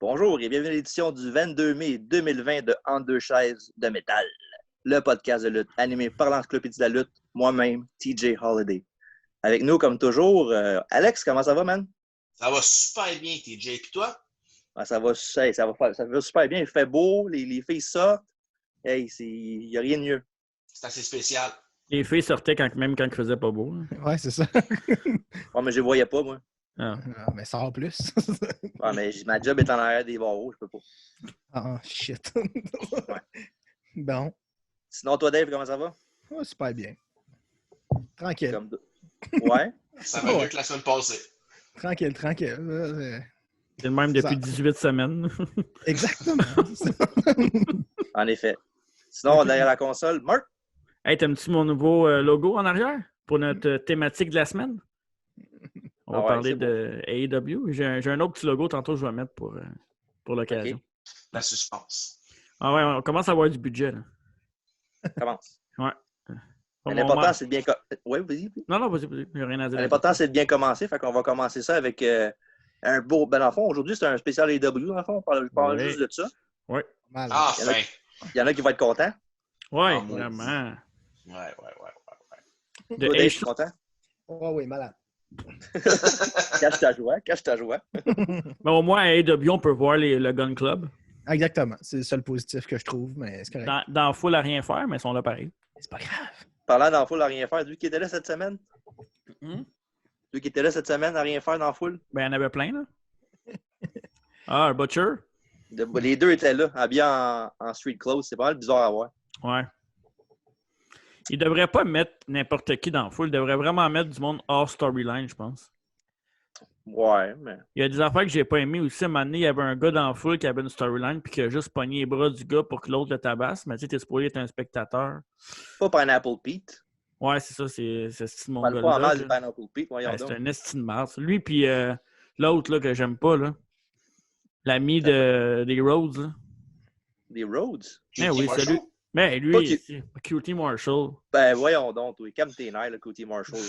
Bonjour et bienvenue à l'édition du 22 mai 2020 de Entre deux chaises de métal, le podcast de lutte animé par l'Encyclopédie de la lutte, moi-même, TJ Holiday. Avec nous, comme toujours, Alex, comment ça va, man? Ça va super bien, TJ. Puis toi? Ça va super bien. Il fait beau, les filles sortent. Hey, il n'y a rien de mieux. C'est assez spécial. Les filles sortaient même quand il faisait pas beau. Hein. Ouais, c'est ça. Ouais, mais je les voyais pas, moi. Ah. Ah, mais ça en plus. Ouais, mais ma job est en arrière des barreaux, je peux pas. Ah, shit. Ouais. Bon. Sinon, toi, Dave, comment ça va? Ouais, super bien. Tranquille. Ouais. Ça va mieux que la semaine passée. Tranquille. C'est le même depuis Ça. 18 semaines. Exactement. En effet. Sinon, derrière la console, Marc? Hey, t'aimes-tu mon nouveau logo en arrière pour notre thématique de la semaine? On va parler de AEW. J'ai un autre petit logo tantôt que je vais mettre pour l'occasion. Okay. La suspense. Ah ouais, on commence à avoir du budget. Là. Commence. Ouais. L'important, c'est de bien... Oui, vas-y. Non, vas-y. J'ai rien à dire. L'important, c'est de bien commencer. Fait qu'on va commencer ça avec un beau... Ben, dans le fond, aujourd'hui, c'est un spécial AEW. Dans le fond, on parle juste de ça. Oui. Ah, il y en a qui vont être contents. Oui, Ah, vraiment. Ouais. Toi, Dave, je suis content. Oh oui, malade. Cache ta joie. Mais au moins, à AEW, on peut voir le Gun Club. Exactement. C'est le seul positif que je trouve, mais c'est correct. Dans Full à rien faire, mais ils sont là pareil. C'est pas grave. Parlant dans Full à rien faire, lui qui était là cette semaine? Lui qui était là cette semaine à rien faire dans Full? Ben, il y en avait plein, là. Ah, Butcher? Les deux étaient là, habillés en street clothes. C'est pas mal bizarre à voir. Ouais. Ils devraient pas mettre n'importe qui dans Full. Ils devraient vraiment mettre du monde hors storyline, je pense. Ouais, mais... Il y a des affaires que j'ai pas aimées aussi. À un moment donné, il y avait un gars dans Full qui avait une storyline puis qui a juste pogné les bras du gars pour que l'autre le tabasse. Mais tu sais, t'es supposé être un spectateur. Pas Pineapple Pete. Ouais, c'est ça. C'est mon Parle gars pas en là. mal du Pineapple Pete, voyons Ouais, donc. c'est un esti de mars. Lui puis l'autre là, que j'aime pas, là. L'ami des Rhodes. Là. Des Rhodes? Mais oui, Marshall? celui. Mais lui, c'est QT Marshall. Ben, voyons donc, toi. Calme tes nerfs, le côté Marshall.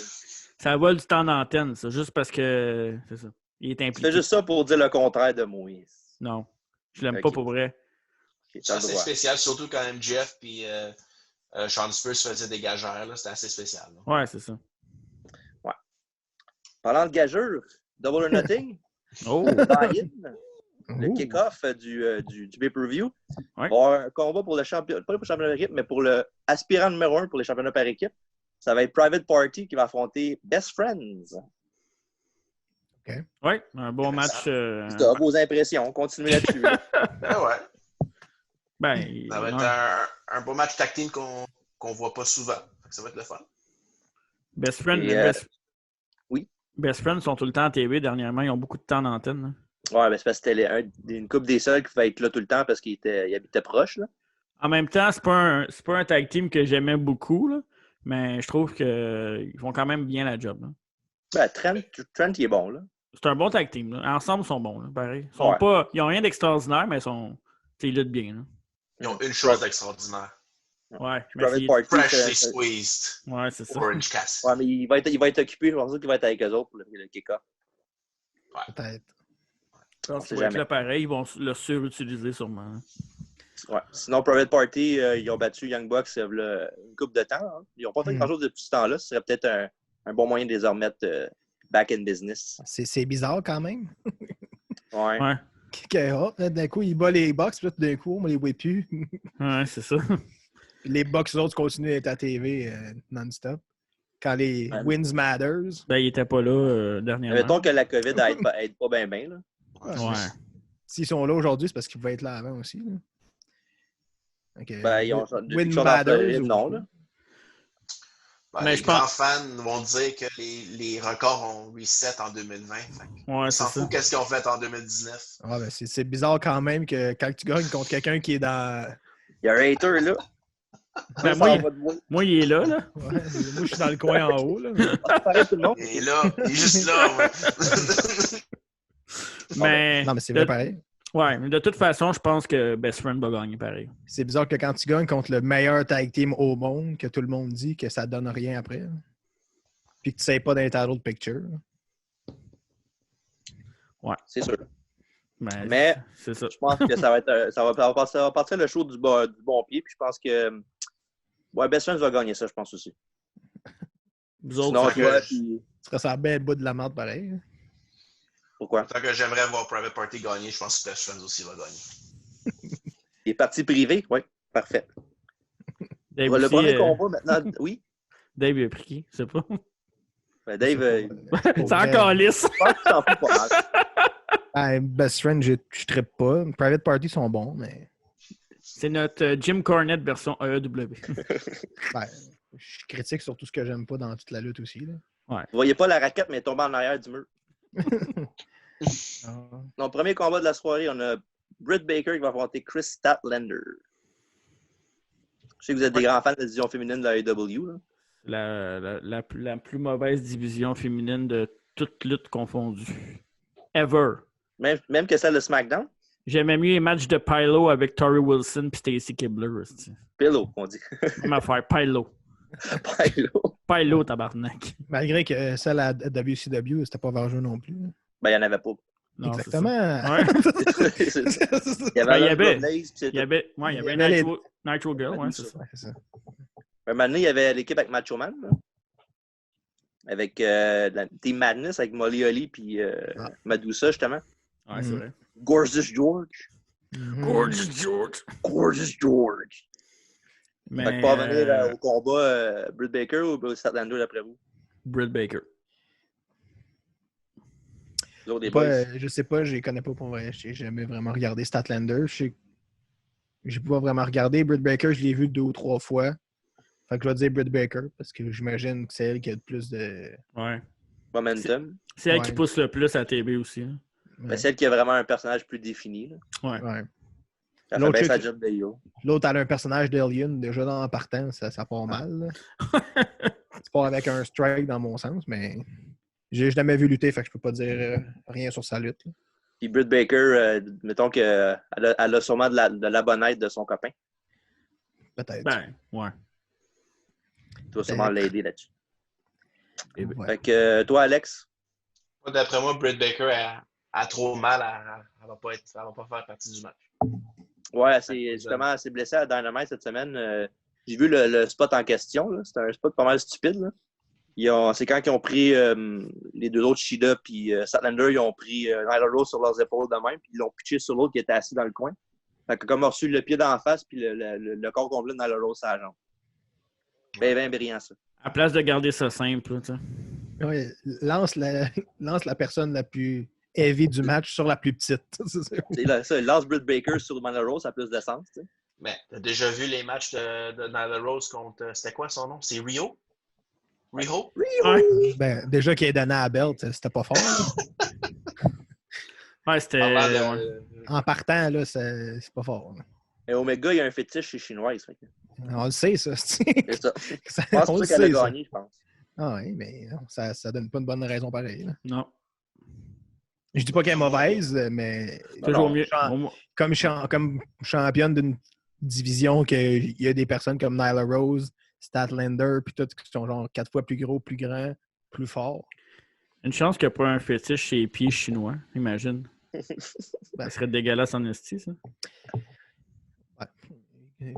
Ça vole du temps d'antenne, ça. Juste parce que. C'est ça. Il est Tu impliqué. fais juste ça pour dire le contraire de Moïse. Non. Je l'aime pas pour vrai. Okay, C'est assez spécial, surtout quand MJF et Sean Spears faisaient des gageurs. C'était assez spécial. Là. Ouais, c'est ça. Ouais. Parlant de gageure, Double or Nothing, Oh! le kick-off du pay-per-view. Ouais. Il va y avoir un combat pour le championnat, pas pour le championnat par équipe, mais pour le aspirant numéro 1 pour les championnats par équipe. Ça va être Private Party qui va affronter Best Friends. OK. Oui, un bon match. C'est ça, vos impressions. Continuez là-dessus. Ouais. Ben, Ça va être un beau match tag team qu'on voit pas souvent. Ça va être le fun. Best Friends, oui. Best Friends sont tout le temps à TV dernièrement. Ils ont beaucoup de temps d'antenne. Là. Ouais, mais c'est parce que c'était une couple des seuls qui pouvait être là tout le temps parce qu'il habitait proche. Là. En même temps, c'est pas un tag team que j'aimais beaucoup, là, mais je trouve qu'ils font quand même bien la job. Là. Ben, Trent, il est bon. Là. C'est un bon tag team. Là. Ensemble, ils sont bons. Là, pareil. Ils n'ont rien d'extraordinaire, mais ils luttent bien. Là. Ils ont une chose d'extraordinaire. Ouais. Private Party, freshly squeezed. Ouais, c'est ça. Orange Cass. Ouais, mais il va être occupé. Je pense qu'il va être avec eux autres pour le kick-off. Ouais. Peut-être. Je pense qu'ils vont être là pareil. Ils vont le surutiliser sûrement. Ouais. Sinon, Private Party, ils ont battu Young Bucks il y a une couple de temps. Hein. Ils n'ont pas fait grand-chose depuis ce temps-là. Ce serait peut-être un bon moyen de les remettre back in business. C'est bizarre quand même. Ouais. D'un coup, il bat les Bucks, puis d'un coup, on ne les voit plus. Ouais, c'est ça. Les Bucks autres continuent d'être à TV non-stop. Quand les wins matters. Ben, il n'était pas là dernièrement. Mettons que la COVID aide pas bien. Là. Ouais. S'ils sont là aujourd'hui, c'est parce qu'ils pouvaient être là avant aussi. Là. Okay. Ben, ils ont win matters. Non, là. Ben, mais les grands fans vont dire que les records ont reset en 2020. Ouais, on s'en fout qu'est-ce qu'ils ont fait en 2019. Ah, ben c'est bizarre quand même que quand tu gagnes contre quelqu'un qui est dans... Il y a un hater, là. Ben, moi, il est là. Ouais, moi, je suis dans le coin en haut. Là, Il est là. Il est juste là. Ouais. Mais... Non, mais c'est vrai pareil. Ouais, mais de toute façon, je pense que Best Friend va gagner pareil. C'est bizarre que quand tu gagnes contre le meilleur tag team au monde, que tout le monde dit que ça donne rien après. Là. Puis que tu ne sais pas d'un title picture. Ouais. C'est sûr. Mais c'est ça. je pense que ça va partir le show du bon pied. Puis je pense que Best Friends va gagner ça, je pense aussi. Vous autres, Sinon, ça toi, que puis... Ce serait ça belle bout de la merde pareil. Pourquoi? Tant que j'aimerais voir Private Party gagner, je pense que Best Friends aussi va gagner. Les parties privées? Oui, parfait. Dave Le aussi, premier combat maintenant, oui. Dave a pris qui? Je sais pas. Ben, Dave, C'est encore lisse. je pense qu'il s'en fout pas mal. Best Friend, je trippe pas. Private Party sont bons, mais C'est notre Jim Cornette version AEW. je critique sur tout ce que j'aime pas dans toute la lutte aussi. Là. Vous voyez pas la raquette, mais elle est tombée en arrière du mur. Ah. Donc, premier combat de la soirée, on a Britt Baker qui va affronter Chris Statlander. Je sais que vous êtes des grands fans de la division féminine de la AEW. La plus mauvaise division féminine de toute lutte confondue. Ever. Même que celle de SmackDown. J'aimais mieux les matchs de Pylo avec Tori Wilson et Stacy Kibler. Pillow, on dit. Même affaire, Pylo. Pylo. Pylo, tabarnak. Malgré que celle à WCW, c'était pas vers jeu non plus. Là. Ben, il n'y en avait pas. Non, Exactement. C'est ça. Ouais. Il y Ben, avait, il y avait Il y avait Nitro Girl, ouais, Ouais, c'est ça. Ouais, c'est ça. Un moment donné, il y avait l'équipe avec Macho Man. Là. Avec la Team Madness, avec Molly Holly puis Madusa, justement. Ouais, c'est vrai. Gorgeous George. Gorgeous George. Gorgeous George. Mais, Fait que pas venir au combat Britt Baker ou Statlander d'après vous? Britt Baker. L'autre des boys. Je sais pas, je les connais pas pour vrai. J'ai jamais vraiment regardé Statlander. J'ai pas vraiment regardé. Britt Baker, je l'ai vu 2 ou 3 fois. Fait que je vais dire Britt Baker parce que j'imagine que c'est elle qui a le plus de. Ouais. Momentum. C'est elle Ouais. qui pousse le plus à TV aussi. Hein. Ben, c'est elle qui a vraiment un personnage plus défini. Là. Ouais. Ouais. Elle fait L'autre bien sa chick- job de yo. L'autre, elle a un personnage d'Alien. Déjà dans en partant, ça part mal. Là. Tu pars avec un strike dans mon sens, mais j'ai jamais vu lutter, fait que je peux pas dire rien sur sa lutte. Là. Puis Britt Baker, mettons qu'elle a sûrement de la bonne aide de son copain. Peut-être. Ben, ouais. Tu vas sûrement l'aider là-dessus. Ouais. Fait que toi, Alex, Moi, d'après moi, Britt Baker a trop mal. Elle va pas faire partie du match. ouais, justement, elle s'est blessée à Dynamite cette semaine. J'ai vu le spot en question. Là. C'était un spot pas mal stupide. Là. C'est quand ils ont pris les deux autres, Shida puis Statlander, ils ont pris Nyla Rose sur leurs épaules de même, puis ils l'ont pitché sur l'autre qui était assis dans le coin. Fait que comme on a reçu le pied d'en face, puis le corps complet de Nyla Rose à la jambe. Ben brillant, ça. À place de garder ça simple, tu sais. Ouais, lance la personne la plus heavy du match sur la plus petite. Ça, il lance Britt Baker sur Nyla Rose, ça a plus de sens. Tu sais. Mais t'as déjà vu les matchs de Nyla Rose contre. C'était quoi son nom? C'est Rio? Riho? Ouais. Ben, déjà qu'il est donné à la belt, c'était pas fort. Là. Ouais, c'était. Parlant Ouais. de- En partant, là, c'est pas fort. Là. Et Omega, il y a un fétiche chez Chinoise. Fait que On le sait, ça. c'est ça. Ça- Je pense on que le c'est ça qu'elle a sait, ça. gagné, je pense. Ah oui, mais non, ça donne pas une bonne raison pareille. Là. Non. Je dis pas qu'elle est mauvaise, mais Toujours non, mieux. genre- Bon, comme championne d'une division qu'il y a des personnes comme Nyla Rose, Statlander, puis tout, qui sont genre 4 fois plus gros, plus grands, plus forts. une chance qu'il n'y a pas un fétiche chez les pieds chinois, imagine. Ça serait dégueulasse en esti, ça.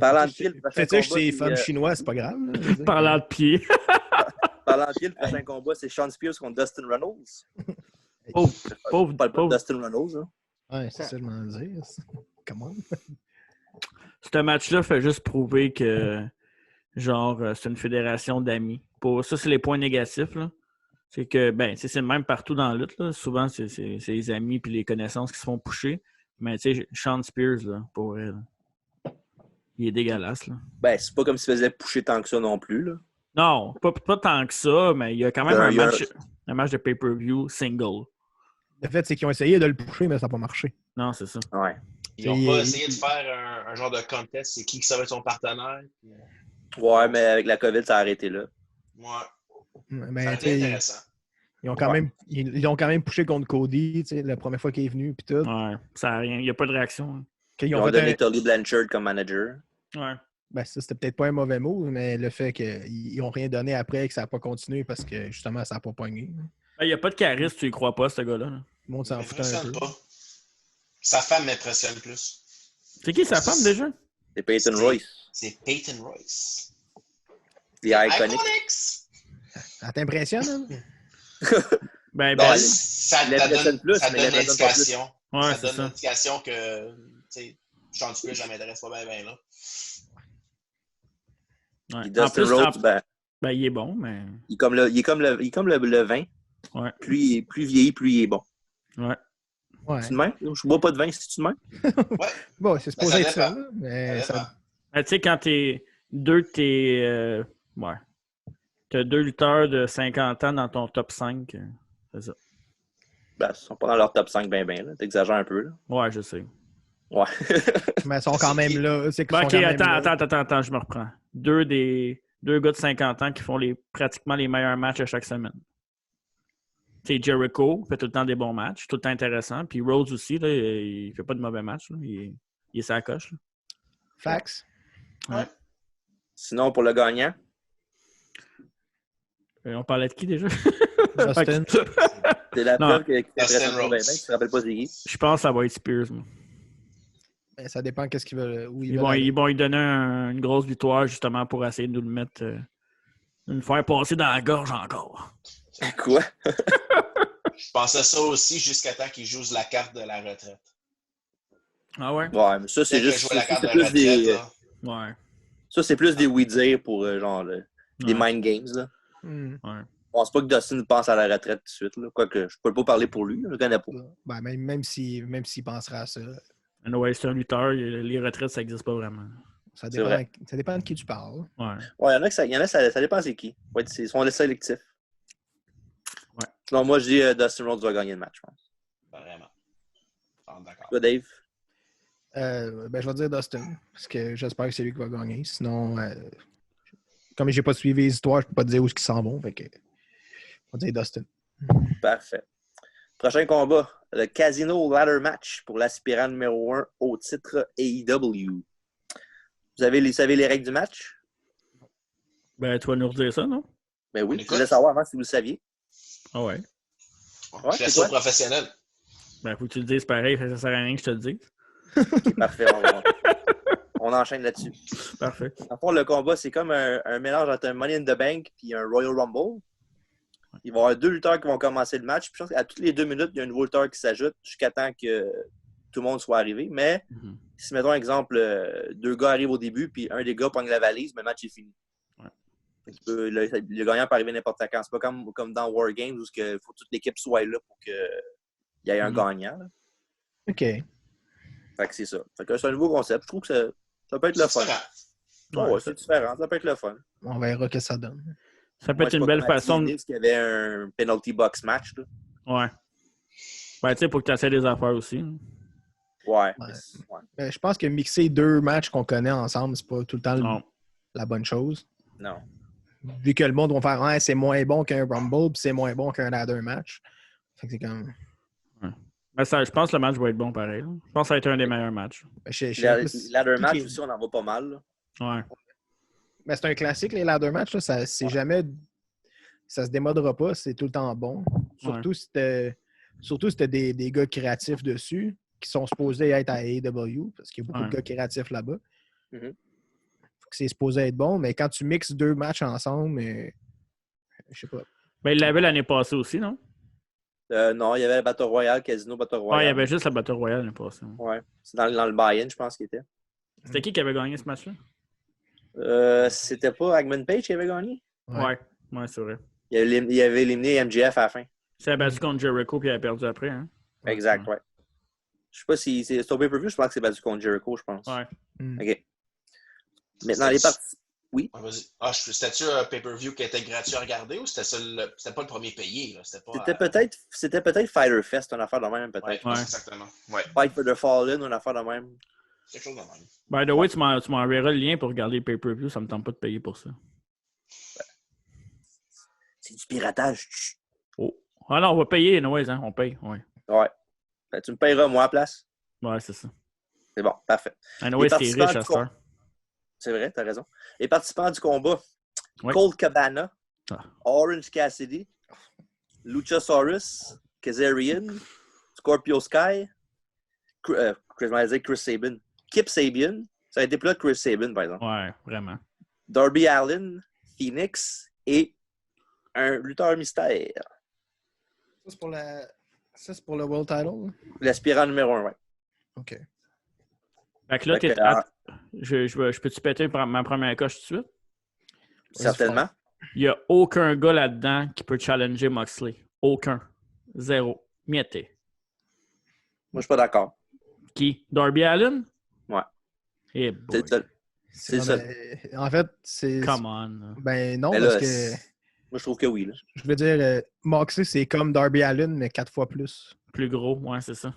Parlant de pied, le prochain Fétiche, combat, c'est c'est, femmes chinois, c'est pas grave. là, je veux dire. Parlant de pieds. Parlant de pied, le prochain combat, c'est Sean Spears contre Dustin Reynolds. Pauvre, Pas pauvre. Dustin Reynolds. Hein. Ouais, c'est ça que je m'en dire. Comment? Ce match-là fait juste prouver que, genre, c'est une fédération d'amis. Ça, c'est les points négatifs, là. C'est que, ben, c'est le même partout dans la lutte, là. Souvent, c'est les amis puis les connaissances qui se font pusher. Mais, tu sais, Sean Spears, là, pour elle, il est dégueulasse, là. Ben, c'est pas comme s'il faisait pousser tant que ça non plus. Là. Non, pas tant que ça, mais il y a quand même Il y a un match de pay-per-view single. Le fait, c'est qu'ils ont essayé de le pousser, mais ça n'a pas marché. Non, c'est ça. Ouais. Ils n'ont Et- pas essayé de faire un genre de contest, c'est qui ça va être son partenaire. Ouais, mais avec la COVID, ça a arrêté là. Ouais, Mais, ça a tu sais, été intéressant. ils ont quand même poussé contre Cody, tu sais, la première fois qu'il est venu, puis tout. Ouais, ça a rien. Il n'y a pas de réaction. Hein. Qu'ils Ils ont ont fait donné un- Tully Blanchard comme manager. Ouais. Ben, ça, c'était peut-être pas un mauvais move, mais le fait qu'ils n'ont rien donné après et que ça n'a pas continué parce que justement, ça n'a pas pogné. Ben, il n'y a pas de charisme, tu y crois pas, ce gars-là. Là. Le monde s'en Mais fout un peu. pas. Sa femme m'impressionne plus. C'est qui sa femme déjà? C'est Peyton Royce. C'est Peyton Royce. The Iconic. Iconics! Ça t'impressionne, hein? Ben, Non, Ça il l'impressionne plus, ça mais donne il l'impressionne pas l'indication. Ouais, Ça c'est donne ça. l'indication que, tu sais, Sean Spears, ça m'intéresse pas bien, là. Ouais. Puis Dustin Rhodes, ben, il est bon, mais. il est comme le vin. Ouais. Plus vieilli, plus il est bon. Ouais. Ouais. C'est de même? Je bois pas de vin, c'est-tu de même? Ouais. Bon, c'est Ben, supposé ça être ça, dépend. là, mais Ça dépend. ça... Ben, tu sais, quand t'es deux de tes. Ouais. T'as 2 lutteurs de 50 ans dans ton top 5. C'est ça. Ben, ils sont pas dans leur top 5 ben. T'exagères un peu, là. Ouais, je sais. Ouais. Mais ils sont quand même là. C'est qu'ils Ben, sont ok, quand même là. attends, je me reprends. Deux gars de 50 ans qui font pratiquement les meilleurs matchs à chaque semaine. Tu sais, Jericho fait tout le temps des bons matchs, tout le temps intéressant. Puis Rhodes aussi, là, il fait pas de mauvais matchs. Là. Il est sa coche. Là. Fax. Ouais. Sinon, pour le gagnant, On parlait de qui déjà? Justin. c'est la Non. preuve que tu t'impressionnes pas Rhodes. ben. Tu te rappelles pas c'est qui. Je pense que ça va être Spears. Moi. Ben, ça dépend qu'est-ce qu'ils veulent. Où Ils vont lui donner une grosse victoire justement pour essayer de nous le mettre, nous faire passer dans la gorge encore. Quoi? Je pensais ça aussi jusqu'à temps qu'il joue la carte de la retraite. Ah ouais? Ouais, mais ça, c'est Dès qu'il a juste. joué la Ça, carte c'est de plus retraite, des. là. Ouais. Ça, c'est plus des oui-dire pour genre des Ouais. mind games, là. Hmm. Ouais. Je pense pas que Dustin pense à la retraite tout de suite, là. Quoique, je peux pas parler pour lui, je le connais pas. Ben, même s'il penserait à ça, Anyway, c'est un lutteur, les retraites, ça n'existe pas vraiment. ça C'est vrai. dépend de qui tu parles. Ouais. Ouais, il y en a, ça dépend c'est qui. Ouais, ils sont sélectifs. Ouais. Non, moi, je dis Dustin Rhodes va gagner le match, je pense. Vraiment. Ah, d'accord. Toi, Dave? Ben, je vais dire Dustin, parce que j'espère que c'est lui qui va gagner. Sinon, comme j'ai pas suivi les histoires, je peux pas te dire où ils s'en vont. Fait que, on va dire Dustin. Parfait. Prochain combat, le Casino Ladder Match pour l'aspirant numéro 1 au titre AEW. Vous savez les règles du match? Ben, tu vas nous redire ça, non? Ben oui, On je voulais savoir avant si vous le saviez. Ah ouais. Ouais, Je laisse c'est ça quoi? aux professionnels. Ben, faut que tu le dises pareil, ça sert à rien que je te le dise. Ok, parfait, on enchaîne là-dessus. Parfait. En fond, le combat, c'est comme un mélange entre un Money in the Bank et un Royal Rumble. Il va y avoir 2 lutteurs qui vont commencer le match. Puis je pense qu'à toutes les 2 minutes, il y a un nouveau lutteur qui s'ajoute jusqu'à temps que tout le monde soit arrivé. Mais si, mettons, exemple, 2 gars arrivent au début, puis un des gars pogne la valise, mais le match est fini. Ouais. Le gagnant peut arriver n'importe quand. C'est pas comme dans War Games où il faut que toute l'équipe soit là pour qu'il y ait un gagnant. Là. OK. Fait que c'est ça. Fait que c'est un nouveau concept. Je trouve que ça peut être le fun. Ouais, c'est différent. Ça peut être le fun. On verra ce que ça donne. Ça peut être une belle façon de. Parce qu'il y avait un penalty box match. Là. Ouais. Ben, tu sais, pour que tu essaies des affaires aussi. Hein. Ouais. Ouais. Ben, je pense que mixer 2 matchs qu'on connaît ensemble, c'est pas tout le temps la bonne chose. Non. Vu que le monde va faire c'est moins bon qu'un Rumble puis c'est moins bon qu'un ladder match. Fait que c'est comme. Ouais. Ben, je pense que le match va être bon pareil. Là. Je pense que ça va être un des meilleurs matchs. Ben, Ladder match aussi, on en va pas mal. Là. Ouais. Mais c'est un classique, les ladder matchs. Là, ça, c'est jamais. Ça se démodera pas, c'est tout le temps bon. Surtout si t'as des gars créatifs dessus qui sont supposés être à AEW, parce qu'il y a beaucoup de gars créatifs là-bas. Mm-hmm. C'est supposé être bon, mais quand tu mixes 2 matchs ensemble, je sais pas. Ben, il l'avait l'année passée aussi, non? Non, il y avait le Battle Royale, Casino Battle Royale. Ouais, il y avait juste la Battle Royale l'année passée. Ouais. C'est dans le buy-in, je pense qu'il était. C'était qui avait gagné ce match-là? C'était pas Hangman Page qui avait gagné? Ouais, c'est vrai. Il avait éliminé MJF à la fin. C'est battu contre Jericho puis il a perdu après, hein? Exact, ouais. Je sais pas si c'est au pay-per-view, je pense que c'est battu contre Jericho, je pense. Ouais. OK. Maintenant, les parties. Oui. Ah, vas-y. Ah, c'était-tu un pay-per-view qui était gratuit à regarder ou c'était pas le premier payé? Là? C'était peut-être Fighter Fest, une affaire de même, peut-être. Ouais. Exactement. Ouais. Fight for the Fallen, une affaire de même. Quelque chose de même. By the way, tu m'enverras le lien pour regarder le pay-per-view. Ça me tente pas de payer pour ça. C'est du piratage. Oh. Ah non, on va payer, anyways, hein? On paye, ouais. Ouais. Ben, tu me payeras, moi, à la place. Ouais, c'est ça. C'est bon, parfait. Anyways, t'es riche à cette heure. C'est vrai, t'as raison. Les participants du combat, Colt Cabana, Orange Cassidy, Luchasaurus, Kazarian, Scorpio Sky, Chris Sabin. Kip Sabian. Ça a été plus là de Chris Sabin, par exemple. Ouais, vraiment. Darby Allin, Phoenix et un lutteur mystère. Ça, c'est pour le World Title? L'aspirant numéro 1, ouais. OK. Fait que là, Fait que, je peux-tu péter ma première coche tout de suite? certainement. Il n'y a aucun gars là-dedans qui peut challenger Moxley. Aucun. Zéro. Mietté. Moi, je suis pas d'accord. Qui? Darby Allin? Ouais. Eh boy. C'est ça. En fait, c'est... Come on. Ben non, Mais parce là, que... moi, je trouve que oui. Là. Je veux dire, Moxley, c'est comme Darby Allin, mais 4 fois plus. Plus gros, ouais, c'est ça.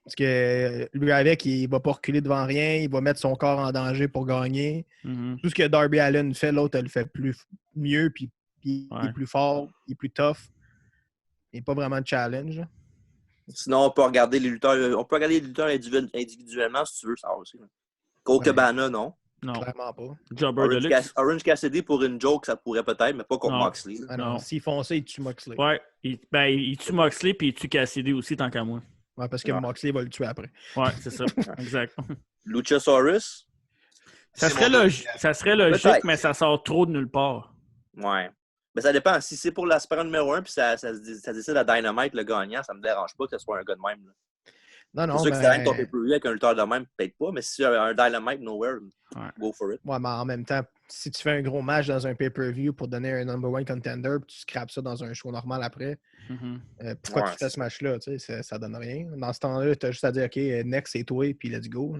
Parce que lui, avec, il va pas reculer devant rien, il va mettre son corps en danger pour gagner. Mm-hmm. Tout ce que Darby Allin fait, l'autre, elle le fait mieux, puis il est plus fort, il est plus tough. Il n'est pas vraiment de challenge. Sinon, on peut regarder les lutteurs. On peut regarder les lutteurs individuellement si tu veux, ça aussi. Cole Cabana, non. Non. Clairement pas. Jobber Deluxe. Orange Cassidy pour une joke, ça pourrait peut-être, mais pas contre Non. Moxley. Ah non, Non. s'ils font ça, ils tuent Moxley. Ouais. Il tue Moxley puis il tue Cassidy aussi, tant qu'à moi. Ouais, parce que Ouais. Moxley va le tuer après. Ouais, c'est ça. Exact. Luchasaurus, Ça C'est serait, mon logique, Peut-être. mais ça sort trop de nulle part. ouais. Mais ça dépend. Si c'est pour l'aspirant numéro 1 puis ça décide à Dynamite le gagnant, ça me dérange pas que ce soit un gars de même. Là. Non, non, C'est sûr que mais... si t'arrêtes ton pay-per-view avec un lutteur de même, peut-être pas, mais si c'est un Dynamite Nowhere, go for it. Ouais, mais en même temps, si tu fais un gros match dans un pay-per-view pour donner un number one contender, puis tu scrapes ça dans un show normal après, pourquoi Ouais, tu fais ce match-là? Tu sais, ça donne rien. Dans ce temps-là, tu as juste à dire, OK, next, c'est toi, puis let's go.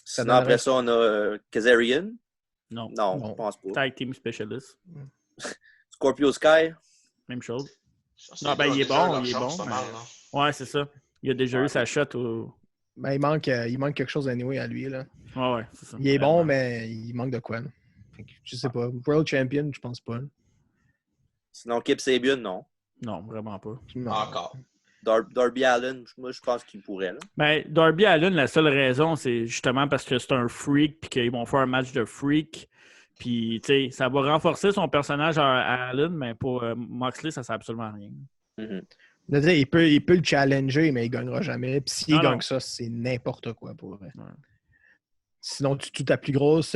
Ça Sinon, après donnerait- ça, on a Kazarian. Non. Non, Non. je pense pas. Tag Team Specialist. Scorpio Sky. Même chose. Ça, Non, ben, il est déjà, bon, leur il est chance, bon, pas mais- mal, non? Ouais, c'est ça. Il a déjà eu sa shot au. Ben, il manque quelque chose anyway à lui. Là. Ouais, c'est ça. Il est Vraiment. bon, mais il manque de quoi. Là. Fait que, je sais pas. World Champion, je pense pas. Là. Sinon, Kip Sabian, non. Non, vraiment pas. Non. Encore. Darby Allin, moi, je pense qu'il pourrait. Là. Ben, Darby Allin, la seule raison, c'est justement parce que c'est un freak puis qu'ils vont faire un match de freak. Puis, tu sais, ça va renforcer son personnage à Allin, mais pour Moxley, ça sert absolument à rien. Mm-hmm. Je veux dire, il peut le challenger, mais il gagnera jamais. Puis s'il Non, gagne non. ça, c'est n'importe quoi pour vrai. Ouais. Sinon, tu tues ta plus grosse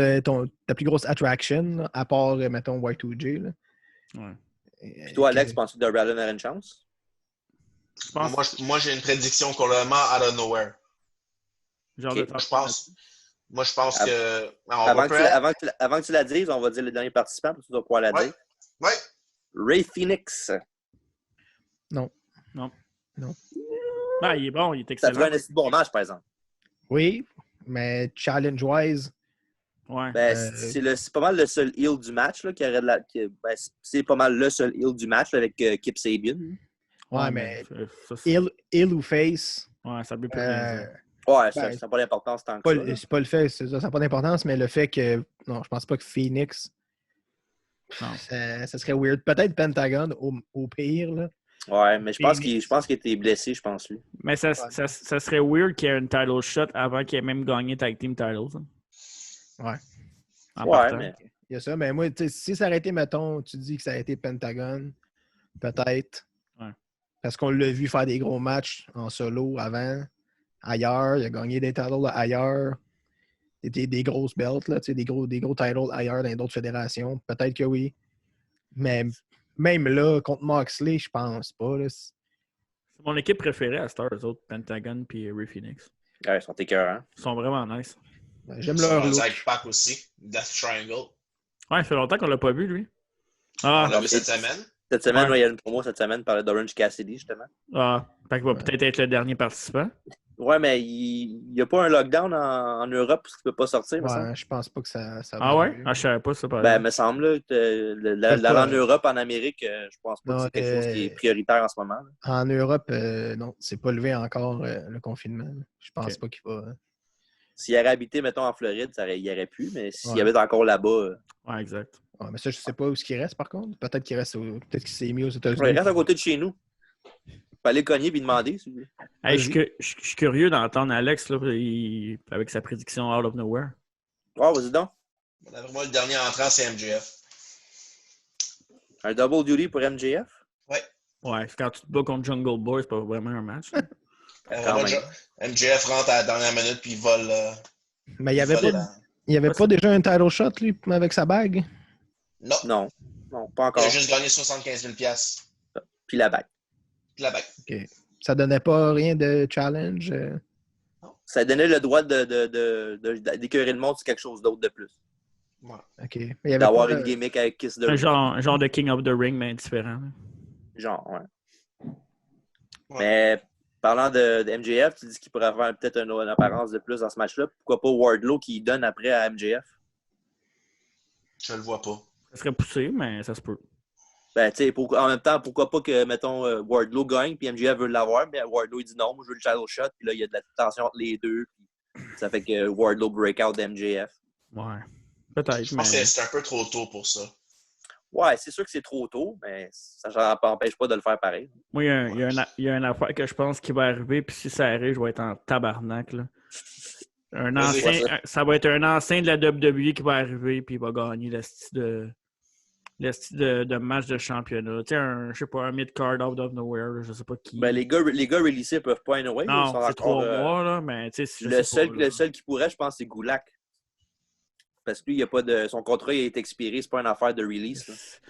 attraction, là, à part, mettons, Y2J. Là. Ouais. Puis toi, Alex, penses-tu que Darby Allin aurait une chance? Je pense. Moi, j'ai une prédiction complètement out of nowhere. Genre Ok, de Je pense. Moi, je pense que. Avant que tu la dises, on va dire le dernier participant, puis tu vas pouvoir la Ouais. dire. Ouais. Ray Phoenix. Ben, il est bon, il est Ça excellent. ferait un assez bon match, par exemple. Oui, mais challenge-wise, Ouais. Ben, c'est pas mal le seul heel du match. Là, c'est pas mal le seul heel du match là, avec Kip Sabian. ouais, mais ça, c'est- heel ou face, Ouais, ça veut plus rien dire. Ouais, Ben, ça n'a pas d'importance tant que ça. là. c'est pas le fait, ça n'a pas d'importance, mais le fait que. Non, je pense pas que Phoenix. Non. Ça serait weird. Peut-être Pentagon au pire. Là. Ouais, mais je pense Phoenix. qu'il était blessé, je pense, lui. Mais ça serait weird qu'il y ait une title shot avant qu'il ait même gagné Tag Team Titles. Hein. Ouais. En Ouais, partant. mais Il y a ça, mais moi, tu sais, si ça aurait été, mettons, tu dis que ça a été Pentagon, peut-être. Ouais. Parce qu'on l'a vu faire des gros matchs en solo avant, ailleurs. Il a gagné des titles ailleurs. Des grosses belts, là, tu sais, des gros titles ailleurs dans d'autres fédérations. Peut-être que oui. Mais même là, contre Moxley, je pense pas. Là. C'est mon équipe préférée à Star, eux autres, Pentagon et Ray Phoenix. ouais, ils sont écœurants. Ils sont vraiment nice. Ben, j'aime leur look. Zach Pack aussi. Death Triangle. Ouais, ça fait longtemps qu'on l'a pas vu, lui. On Ah, l'a vu cette semaine. Cette semaine, Ouais. il y a une promo cette semaine par d'Orange Cassidy, justement. fait qu'il va peut-être être le dernier participant. Ouais, mais il n'y a pas un lockdown en Europe parce qu'il ne peut pas sortir, me semble. Ouais, je pense pas que ça Ah va ouais? arriver. Ah, je savais pas ça, par Ben, exemple. me semble, là, Peut-être l'aller en pas. Europe, en Amérique, je pense pas Non, que c'est quelque chose qui est prioritaire en ce moment. là. En Europe, non, c'est pas levé encore le confinement. Je pense Ok. pas qu'il va. S'il avait habité, mettons, en Floride, il aurait pu, mais s'il Ouais. avait encore là-bas, Ouais, exact. Ouais, mais ça, je sais pas où est-ce qu'il reste par contre. Peut-être qu'il reste peut-être qu'il s'est mis aux États-Unis. il reste à côté de chez nous. Faut aller cogner et demander, si vous voulez. Hey, je suis curieux d'entendre Alex là, avec sa prédiction Out of Nowhere. Ouais, vas-y donc. D'après moi, le dernier entrant, c'est MJF. Un double duty pour MJF? Ouais, quand tu te bats contre Jungle Boy, c'est pas vraiment un match. là. Quand même. MJF rentre à la dernière minute puis il vole. Mais il y avait pas déjà un title shot, lui, avec sa bague? Non. Non, pas Il encore. a juste gagné 75 000 $. Puis la bague. Puis la bague. OK. Ça donnait pas rien de challenge? Ça donnait le droit d'écœurer le monde sur quelque chose d'autre de plus. Ouais. OK. Mais il y avait D'avoir pas, une gimmick avec Kiss the Un Ring. genre de King of the Ring, mais différent. Genre, ouais. Ouais. Mais parlant de MJF, tu dis qu'il pourrait avoir peut-être une apparence de plus dans ce match-là. Pourquoi pas Wardlow qui donne après à MJF? Je le vois pas. Ça serait poussé, mais ça se peut. Ben, tu sais, en même temps, pourquoi pas que, mettons, Wardlow gagne, puis MJF veut l'avoir, mais Wardlow, il dit non, moi, je veux le title shot, puis là, il y a de la tension entre les deux, puis ça fait que Wardlow break out d'MJF. Ouais. Peut-être, Je mais... pense que c'est un peu trop tôt pour ça. Ouais, c'est sûr que c'est trop tôt, mais ça n'empêche pas de le faire pareil. Moi, il y a une affaire que je pense qui va arriver, puis si ça arrive, je vais être en tabarnak, là. Ça va être un ancien de la WWE qui va arriver, puis il va gagner le style de match de championnat. Tu sais, je sais pas, un mid-card out of nowhere, là, je sais pas qui. Ben, les gars releasés peuvent pas anyway. Non, ils sont c'est 3 encore, mois, là, mais tu sais, le seul qui pourrait, je pense, c'est Gulak. Parce que lui, il y a pas de... son contrat il est expiré, c'est pas une affaire de release.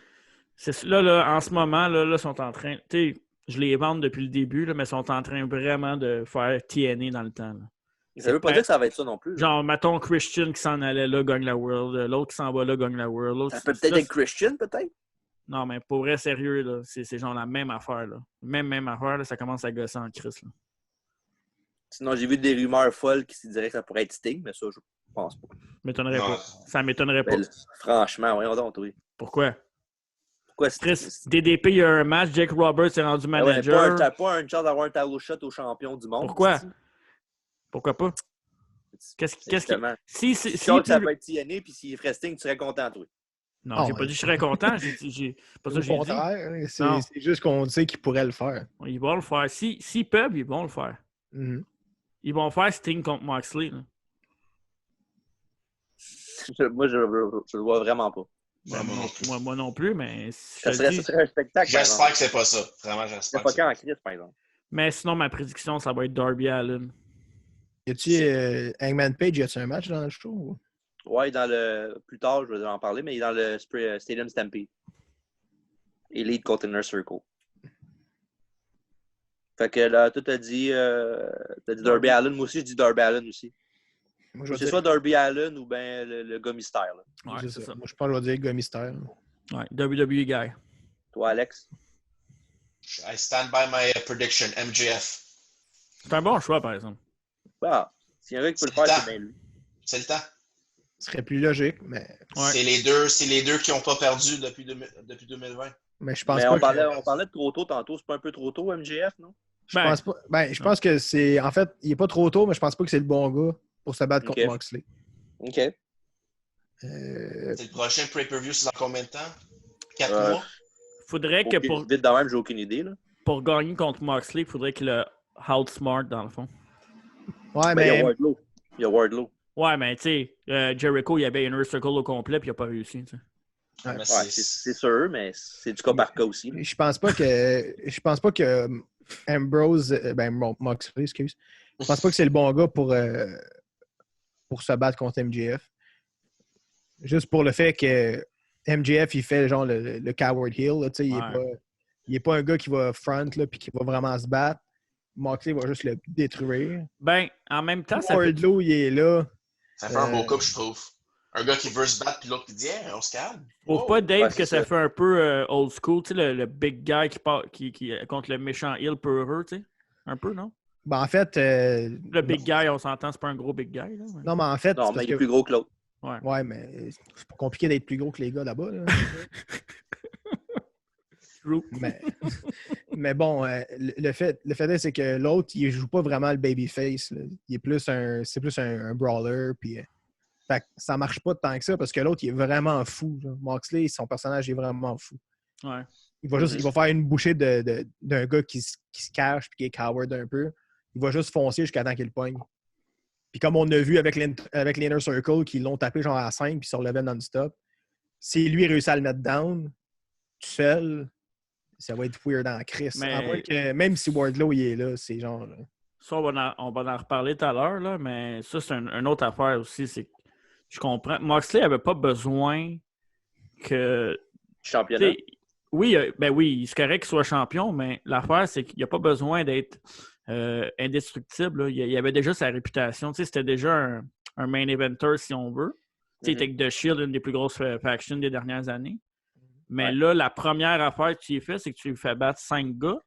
Là, en ce moment, là, sont en train... Tu sais, je les vends depuis le début, là, mais sont en train vraiment de faire TNA dans le temps. Là. Ça veut pas dire que ça va être ça non plus. Genre, mettons Christian qui s'en allait là, gagne la World. L'autre qui s'en va là, gagne la World. Ça peut peut-être être Christian, peut-être? Non, mais pour vrai, sérieux, là, c'est genre la même affaire. Là. Même affaire, là, ça commence à gosser en crise. Là. Sinon, j'ai vu des rumeurs folles qui se diraient que ça pourrait être Sting, mais ça, je pense pas. M'étonnerait pas. Ça m'étonnerait pas. Franchement, voyons donc, oui. Pourquoi? Pourquoi Chris, DDP, il y a un match, Jake Roberts est rendu manager. T'as pas une chance d'avoir un title shot au champion du monde. Pourquoi? Pourquoi pas? Qu'est-ce qui... Si ça peut être TNA, puis s'il ferait Sting, tu serais content, toi. Non, j'ai pas dit que je serais content. Pas ça que j'ai dit. C'est juste qu'on sait qu'ils pourraient le faire. Ils vont le faire. S'ils peuvent, ils vont le faire. Mm-hmm. Ils vont faire Sting contre Moxley. Là. Moi, je le vois vraiment pas. Moi non plus, mais... Ça serait un spectacle. J'espère que c'est pas ça. Vraiment, j'espère. C'est pas quand en crise, par exemple. Mais sinon, ma prédiction, ça va être Darby Allin. Y a-tu Hangman Page, y a-tu un match dans le show? Ouais, plus tard, je vais en parler, mais il est dans le Stadium Stampede. Elite contre Inner Circle. Fait que là, toi, t'as dit Darby Allin. Moi aussi, je dis Darby Allin aussi. C'est soit Darby Allin ou bien le gars mystère. Là. Ouais, c'est ça. Moi, je pense que je vais dire le gars mystère. Ouais, WWE guy. Toi, Alex? I stand by my prediction, MJF. C'est un bon choix, par exemple. Bah, s'il y a un gars qui peut le faire, c'est bien lui. C'est le temps. Ce serait plus logique, mais... Ouais. C'est les deux qui n'ont pas perdu depuis 2020. Mais je pense mais pas on parlait de trop tôt tantôt. C'est pas un peu trop tôt, MJF, non? Je pense que c'est... En fait, il est pas trop tôt, mais je pense pas que c'est le bon gars pour se battre contre Moxley. OK. C'est le prochain pay-per-view, c'est dans combien de temps? 4 mois? Faudrait que pour... Vite de même, j'ai aucune idée, là. Pour gagner contre Moxley, il faudrait qu'il ait outsmart, dans le fond. Ouais, mais... Il y a Wardlow. Ouais, mais tu sais, Jericho, il y avait Inner Circle au complet, puis il n'a pas réussi, tu sais. Ouais, c'est sûr, mais c'est du cas par cas aussi. Je pense pas que Ambrose, Moxley, excuse. Je pense pas que c'est le bon gars pour se battre contre MJF. Juste pour le fait que MJF, il fait genre le coward heel, là, tu sais, il est pas un gars qui va front là, puis qui va vraiment se battre. Moxley va juste le détruire. Ben, en même temps, Wardlow, il est là. Ça fait un beau couple, je trouve. Un gars qui veut se battre, puis l'autre qui dit hey, on se calme. Trouve pas, Dave, que ça fait un peu old school, tu sais, le big guy qui contre le méchant heel peureux, tu sais? Un peu, non? Ben, en fait... le big guy, on s'entend, c'est pas un gros big guy. Là, mais... Non, mais en fait... Non, mais il est plus gros que l'autre. Ouais, mais c'est pas compliqué d'être plus gros que les gars là-bas. Là. mais bon, le fait est, c'est que l'autre, il joue pas vraiment le babyface. Là. C'est plus un brawler. Puis, fait que ça marche pas tant que ça parce que l'autre, il est vraiment fou. Là. Moxley, son personnage est vraiment fou. Ouais. Il va faire une bouchée d'un gars qui se cache puis qui est coward un peu. Il va juste foncer jusqu'à temps qu'il le pogne. Puis comme on a vu avec l'Inner Circle, qui l'ont tapé genre à 5 puis se relevaient non-stop, si lui réussit à le mettre down tout seul, ça va être weird en crise. Mais... Même si Wardlow il est là, c'est genre... Ça, on va en reparler tout à l'heure, là, mais ça, c'est une autre affaire aussi. C'est que je comprends. Moxley n'avait pas besoin que. Championnat. Oui, ben oui, c'est correct qu'il soit champion, mais l'affaire, c'est qu'il n'a pas besoin d'être indestructible. Là. Il avait déjà sa réputation. C'était déjà un main eventer, si on veut. Il était avec The Shield, une des plus grosses factions des dernières années. Mais là, la première affaire que tu lui fais, c'est que tu lui fais battre 5 gars.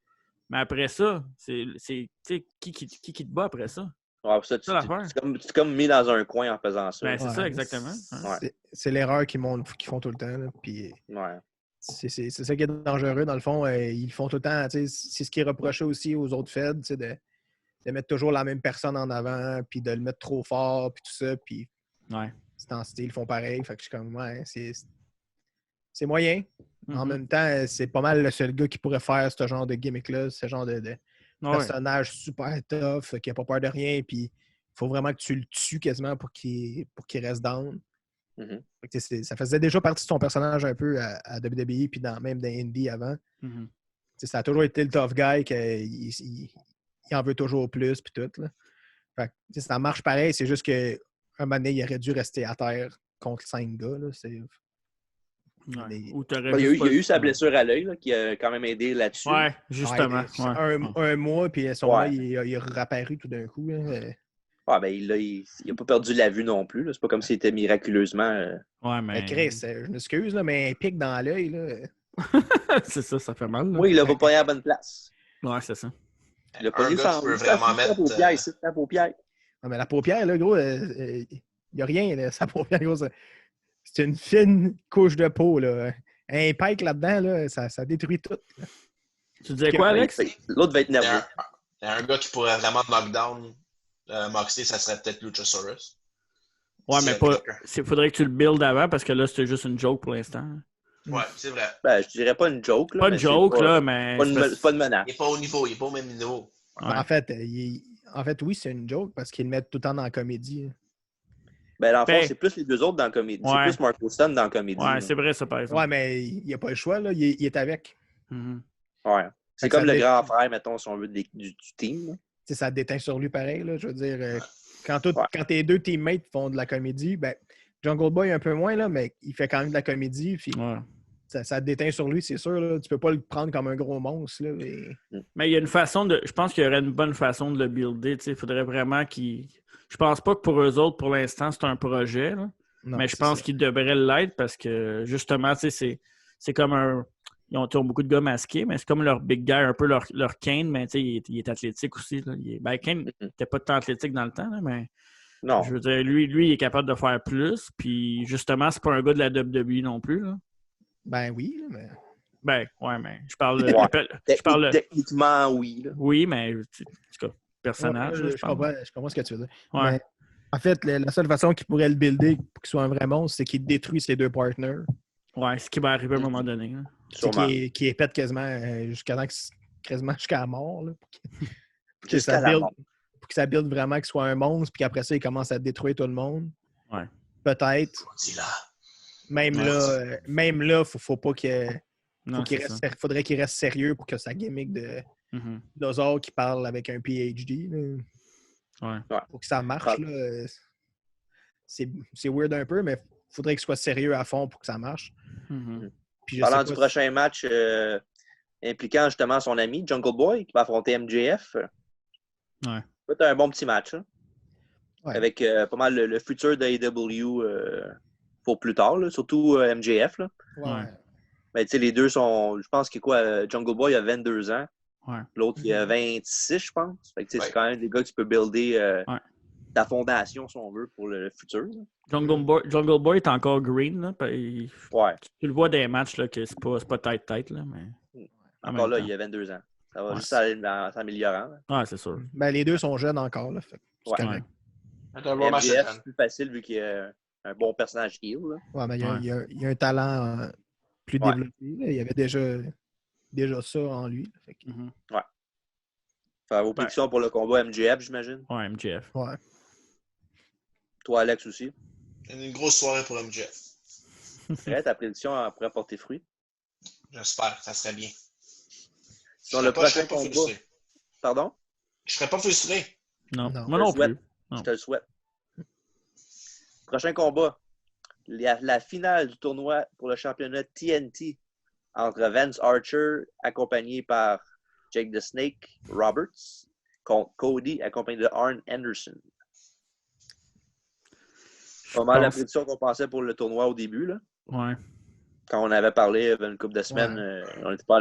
Mais après ça, c'est qui te bat après ça? Ouais, ça, c'est comme mis dans un coin en faisant ça. Ben, c'est ça, exactement. C'est l'erreur qu'ils font tout le temps. Là, puis, c'est ça qui est dangereux. Dans le fond, ils le font tout le temps. C'est ce qui est reproché aussi aux autres Feds, de mettre toujours la même personne en avant, puis de le mettre trop fort, puis tout ça. Puis ils le font pareil. Fait que je suis comme, c'est moyen. En même temps, c'est pas mal le seul gars qui pourrait faire ce genre de gimmick-là, ce genre de personnage super tough, qui n'a pas peur de rien, puis il faut vraiment que tu le tues quasiment pour qu'il reste down. Ça faisait déjà partie de son personnage un peu à WWE, puis même dans Indie avant. Ça a toujours été le tough guy qu'il en veut toujours plus, puis tout. Là. Fait que, ça marche pareil, c'est juste qu'un moment donné, il aurait dû rester à terre contre 5 gars. Là. Il y a eu sa blessure à l'œil qui a quand même aidé là-dessus. Ouais, justement. Un mois, puis à ce moment-là, il est réapparu tout d'un coup. Ben, il n'a pas perdu la vue non plus. C'est pas comme s'il était miraculeusement. Mais Chris, je m'excuse, mais un pic dans l'œil. C'est ça fait mal. Là. Oui, il l'a pas pogné à la bonne place. Ouais, c'est ça. Il a pas ça peut vraiment mettre. La paupière. Non, mais la paupière, là, gros, il n'y a rien, là, sa paupière, gros. C'est une fine couche de peau, là. Un pike là-dedans, là, ça détruit tout. Là. Tu disais quoi, Alex? L'autre va être nerveux. Il y a un gars qui pourrait vraiment knockdown Moxley, ça serait peut-être Luchasaurus. Ouais, mais il faudrait que tu le builds avant parce que là, c'était juste une joke pour l'instant. Ouais, c'est vrai. Ben, je dirais pas une joke. Là, pas une joke, là, mais. C'est pas une menace. Il n'est pas au niveau, il n'est pas au même niveau. Ouais. En fait, oui, c'est une joke parce qu'ils le mettent tout le temps dans la comédie. Ben, dans le fond, c'est plus les deux autres dans la comédie. Ouais. C'est plus Mark Wilson dans la comédie. Ouais, c'est vrai, ça, par exemple. Ouais, mais il n'y a pas le choix, là. Il est avec. Ouais. C'est comme le grand frère, mettons, si on veut, du team. Ça déteint sur lui pareil, là. Je veux dire, quand tes deux teammates font de la comédie, ben, Jungle Boy un peu moins, là, mais il fait quand même de la comédie. Puis ça déteint sur lui, c'est sûr. Là. Tu peux pas le prendre comme un gros monstre. Là, mais il y a une façon de. Je pense qu'il y aurait une bonne façon de le builder. Il faudrait vraiment qu'il. Je pense pas que pour eux autres, pour l'instant, c'est un projet. Là. Non, mais je pense qu'ils devraient l'être parce que justement, c'est comme un. Ils ont beaucoup de gars masqués, mais c'est comme leur big guy, un peu leur Kane, mais il est athlétique aussi. Là. Kane n'était pas tant athlétique dans le temps, là, mais non. Je veux dire, lui, il est capable de faire plus. Puis justement, c'est pas un gars de la WWE non plus. Là. Ben oui, mais. Ben, ouais, mais je parle. Techniquement, oui. Là. Oui, mais en tout cas, personnage. Ouais, je comprends ce que tu veux dire. Ouais. Mais, en fait, la seule façon qu'il pourrait le builder pour qu'il soit un vrai monstre, c'est qu'il détruit ses deux partners. Ouais, ce qui va arriver à un moment donné. Qui est pète quasiment jusqu'à la mort. Là, pour que ça build vraiment qu'il soit un monstre, puis qu'après ça, il commence à détruire tout le monde. Ouais. Peut-être. Même là, faut pas qu'il faudrait qu'il reste sérieux pour que sa gimmick de dinosaure qui parle avec un PhD. Ouais. Pour que ça marche. Là, c'est weird un peu, mais il faudrait qu'il soit sérieux à fond pour que ça marche. Puis parlant du prochain match impliquant justement son ami Jungle Boy qui va affronter MJF. Ouais. C'est un bon petit match. Hein? Ouais. Avec pas mal le futur d'AEW pour plus tard, là, surtout MJF. Là. Ouais. Mais tu sais, les deux sont. Je pense que Jungle Boy a 22 ans. Ouais. L'autre, il a 26, je pense. Fait que c'est quand même des gars que tu peux builder ta fondation, si on veut, pour le futur. Là. Jungle Boy est encore green. Là, ouais. Tu le vois dans les matchs là, que c'est pas tête-tête. Là, mais... Encore là, il a 22 ans. Ça va juste aller en s'améliorant. Ouais, c'est sûr. Ben, les deux sont jeunes encore. Là, fait, c'est MJF, c'est plus facile vu qu'il a un bon personnage heel. Là. Ouais, mais il y a un talent plus développé. Là. Il y avait déjà ça en lui. Là, fait que... Ouais. Faire vos prédictions pour le combat MJF, j'imagine? Ouais, MJF. Ouais. Toi, Alex, aussi? Une grosse soirée pour MJF. C'est vrai, ta prédiction pourrait porter fruit? J'espère, ça serait bien. Sur le prochain combat. Pardon? Je serais pas frustré. Non, Non. moi non Je te le plus. Non. Je te le souhaite. Prochain combat. La finale du tournoi pour le championnat TNT entre Vance Archer, accompagné par Jake the Snake Roberts, contre Cody, accompagné de Arn Anderson. Pas mal la prédiction qu'on pensait pour le tournoi au début. Là. Ouais. Quand on avait parlé il y a une couple de semaines, on n'était pas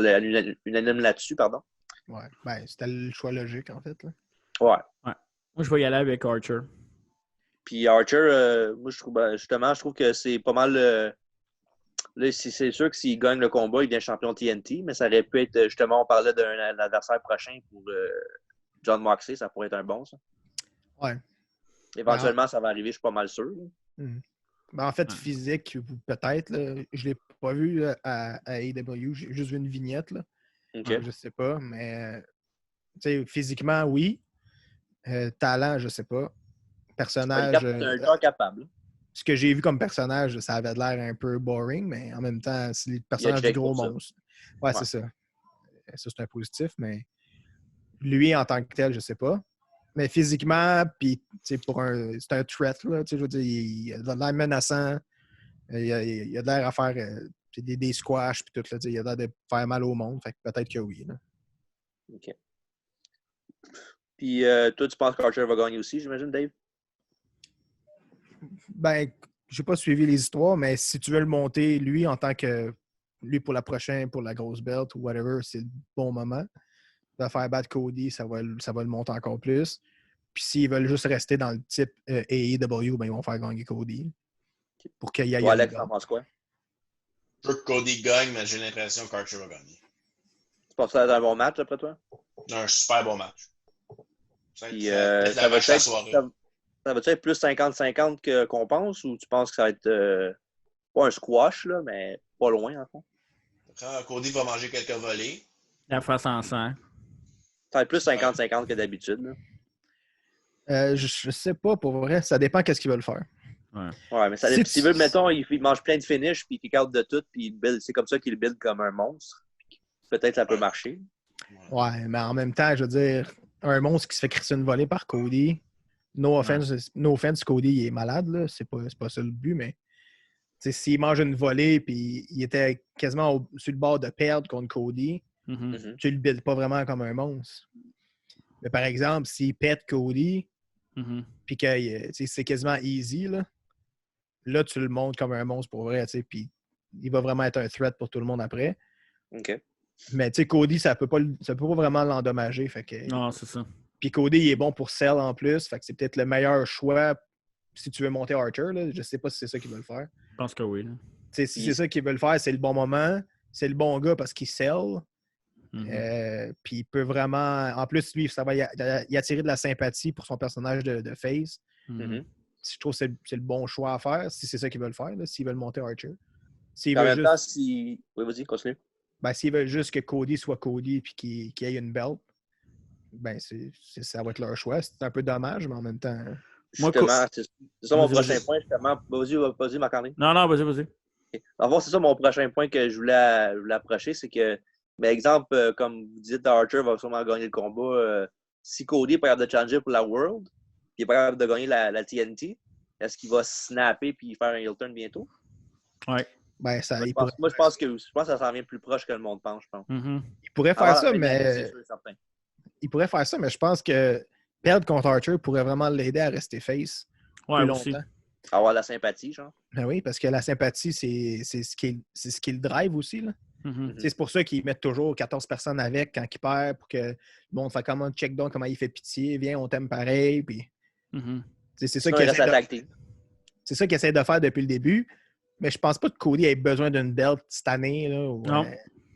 unanime là-dessus, pardon. Ouais. Ben, c'était le choix logique, en fait. Là. Ouais. Moi, je vais y aller avec Archer. Puis Archer, moi, je trouve que c'est pas mal. Là, c'est sûr que s'il gagne le combat, il devient champion TNT, mais ça aurait pu être, justement, on parlait d'un adversaire prochain pour John Moxley, ça pourrait être un bon, ça. Ouais. Éventuellement, ça va arriver, je suis pas mal sûr. Ben, en fait, physique, peut-être. Là, je l'ai pas vu là, à AEW, j'ai juste vu une vignette. Là. Okay. Je sais pas, mais physiquement, oui. Talent, je sais pas. Personnage. C'est un gars capable. Ce que j'ai vu comme personnage, ça avait l'air un peu boring, mais en même temps, c'est le personnage du gros monstre. Ouais, c'est ça. Ça, c'est un positif, mais lui, en tant que tel, je sais pas. Mais physiquement, puis c'est un threat, là. Je veux dire, il a de l'air menaçant. Il a de l'air à faire des squash, puis tout, là. Il a l'air de faire mal au monde. Fait que peut-être que oui. Là. OK. Puis toi, tu penses qu'Archer va gagner aussi, j'imagine, Dave? Ben, j'ai pas suivi les histoires, mais si tu veux le monter, lui, en tant que lui pour la prochaine, pour la grosse belt ou whatever, c'est le bon moment. Il va faire battre Cody, ça va le monter encore plus. Puis s'ils veulent juste rester dans le type AEW, ben ils vont faire gagner Cody. Pour qu'il y ait Alex, t'en penses quoi? Je veux que Cody gagne, mais j'ai l'impression qu'Archer va gagner. Tu penses que ça va être un bon match, après toi? Un super bon match. Puis, ça va être plus 50-50 qu'on pense, ou tu penses que ça va être pas un squash, là, mais pas loin, en fond? Quand Cody va manger quelques volets. La face en sang. Ça va être plus 50-50 que d'habitude. Je sais pas, pour vrai. Ça dépend qu'est-ce qu'ils veulent faire. Ouais, mais s'ils veulent, mettons, il mange plein de finish, puis il kick-out de tout, puis c'est comme ça qu'il le build comme un monstre. Peut-être ça peut marcher. Ouais, mais en même temps, je veux dire, un monstre qui se fait crisser une volée par Cody, no offense, Cody, il est malade, là. C'est pas ça le but, mais s'il mange une volée, puis il était quasiment sur le bord de perdre contre Cody, tu le builds pas vraiment comme un monstre. Mais par exemple, s'il pète Cody, puis que c'est quasiment easy, là, tu le montres comme un monstre pour vrai, puis il va vraiment être un threat pour tout le monde après. OK. Mais Cody, ça peut pas vraiment l'endommager. Fait que, non, c'est ça. Puis Cody, il est bon pour sell en plus. Fait que c'est peut-être le meilleur choix si tu veux monter Archer. Là. Je sais pas si c'est ça qu'ils veulent faire. Je pense que oui. Si c'est ça qu'ils veulent faire, c'est le bon moment. C'est le bon gars parce qu'il sell. Puis il peut vraiment... En plus, lui, ça va y attirer de la sympathie pour son personnage de face. Je trouve que c'est le bon choix à faire si c'est ça qu'ils veulent faire, s'ils veulent monter Archer. En même temps, Oui, vas-y, continue. Ben, s'ils veulent juste que Cody soit Cody et qu'il ait une belt, ben ça va être leur choix. C'est un peu dommage, mais en même temps... Justement, c'est ça mon prochain point, justement. Vas-y, Marc-André. Non, vas-y. Okay. En fait, c'est ça mon prochain point que je voulais approcher, c'est que, par exemple, comme vous dites, Archer va sûrement gagner le combat. Si Cody est pas capable de changer pour la World, il est pas capable de gagner la TNT, est-ce qu'il va snapper et faire un heel turn bientôt? Ouais. Ben, je pense que ça s'en vient plus proche que le monde pense, je pense. Il pourrait faire ça, mais... Il pourrait faire ça, mais je pense que perdre contre Archer pourrait vraiment l'aider à rester face plus longtemps. Avoir la sympathie, genre. Ben oui, parce que la sympathie, c'est ce qui le drive aussi. Là. C'est pour ça qu'ils mettent toujours 14 personnes avec quand il perd, pour que le monde fasse comment check down, comment il fait pitié, viens, on t'aime pareil. Puis... C'est ça qu'ils essaient de faire depuis le début. Mais je pense pas que Cody ait besoin d'une belt cette année. Là, ou,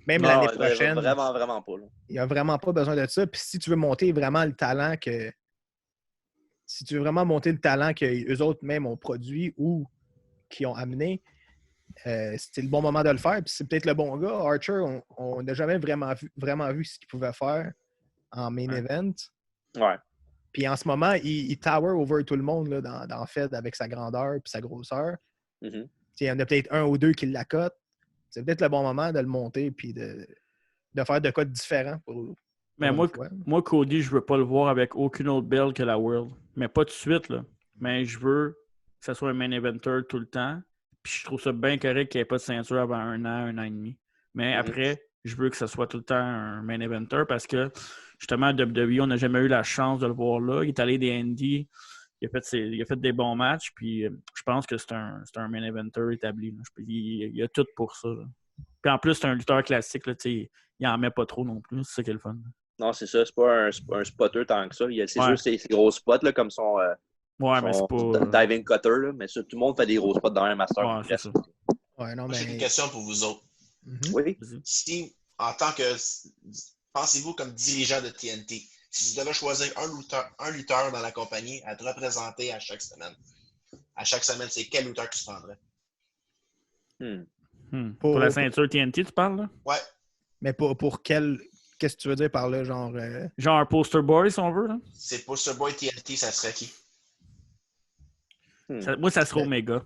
même l'année prochaine. Vraiment, vraiment pas. Là. Il a vraiment pas besoin de ça. Puis si tu veux monter vraiment le talent que... Si tu veux vraiment monter le talent qu'eux autres même ont produit ou qu'ils ont amené, c'est le bon moment de le faire. Puis c'est peut-être le bon gars. Archer, on n'a jamais vraiment vu ce qu'il pouvait faire en main event. Ouais. Puis en ce moment, il tower over tout le monde là, dans Fed avec sa grandeur et sa grosseur. Il y en a peut-être un ou deux qui l'accotent. C'est peut-être le bon moment de le monter et de faire de quoi de différent Mais moi, Cody, je veux pas le voir avec aucune autre belt que la World. Mais pas tout de suite, là. Mais je veux que ça soit un main eventer tout le temps. Puis je trouve ça bien correct qu'il n'y ait pas de ceinture avant un an et demi. Mais après, je veux que ça soit tout le temps un main eventer parce que, justement, à WWE, on n'a jamais eu la chance de le voir là. Il est allé des Indies. Il a fait des bons matchs. Puis je pense que c'est un main eventer établi. Là. Il y a tout pour ça. Là. Puis en plus, c'est un lutteur classique. Là, il n'en met pas trop non plus. C'est ça qui est le fun. Non, c'est ça. C'est pas un spotter tant que ça. C'est juste ces gros spots là, comme son mais c'est pas... diving cutter. Là. Mais ça, tout le monde fait des gros spots dans un master. Ouais, c'est ça. Ouais, non, Moi, j'ai une question pour vous autres. Oui. Si, en tant que... Pensez-vous comme dirigeant de TNT, si tu devais choisir un lutteur dans la compagnie à te représenter à chaque semaine, c'est quel lutteur que tu prendrais? Pour la ceinture TNT, tu parles, là? Ouais. Mais pour quel... Qu'est-ce que tu veux dire par là, genre... Genre un poster boy, si on veut, là? C'est poster boy TNT, ça serait qui? Moi, ça serait Omega.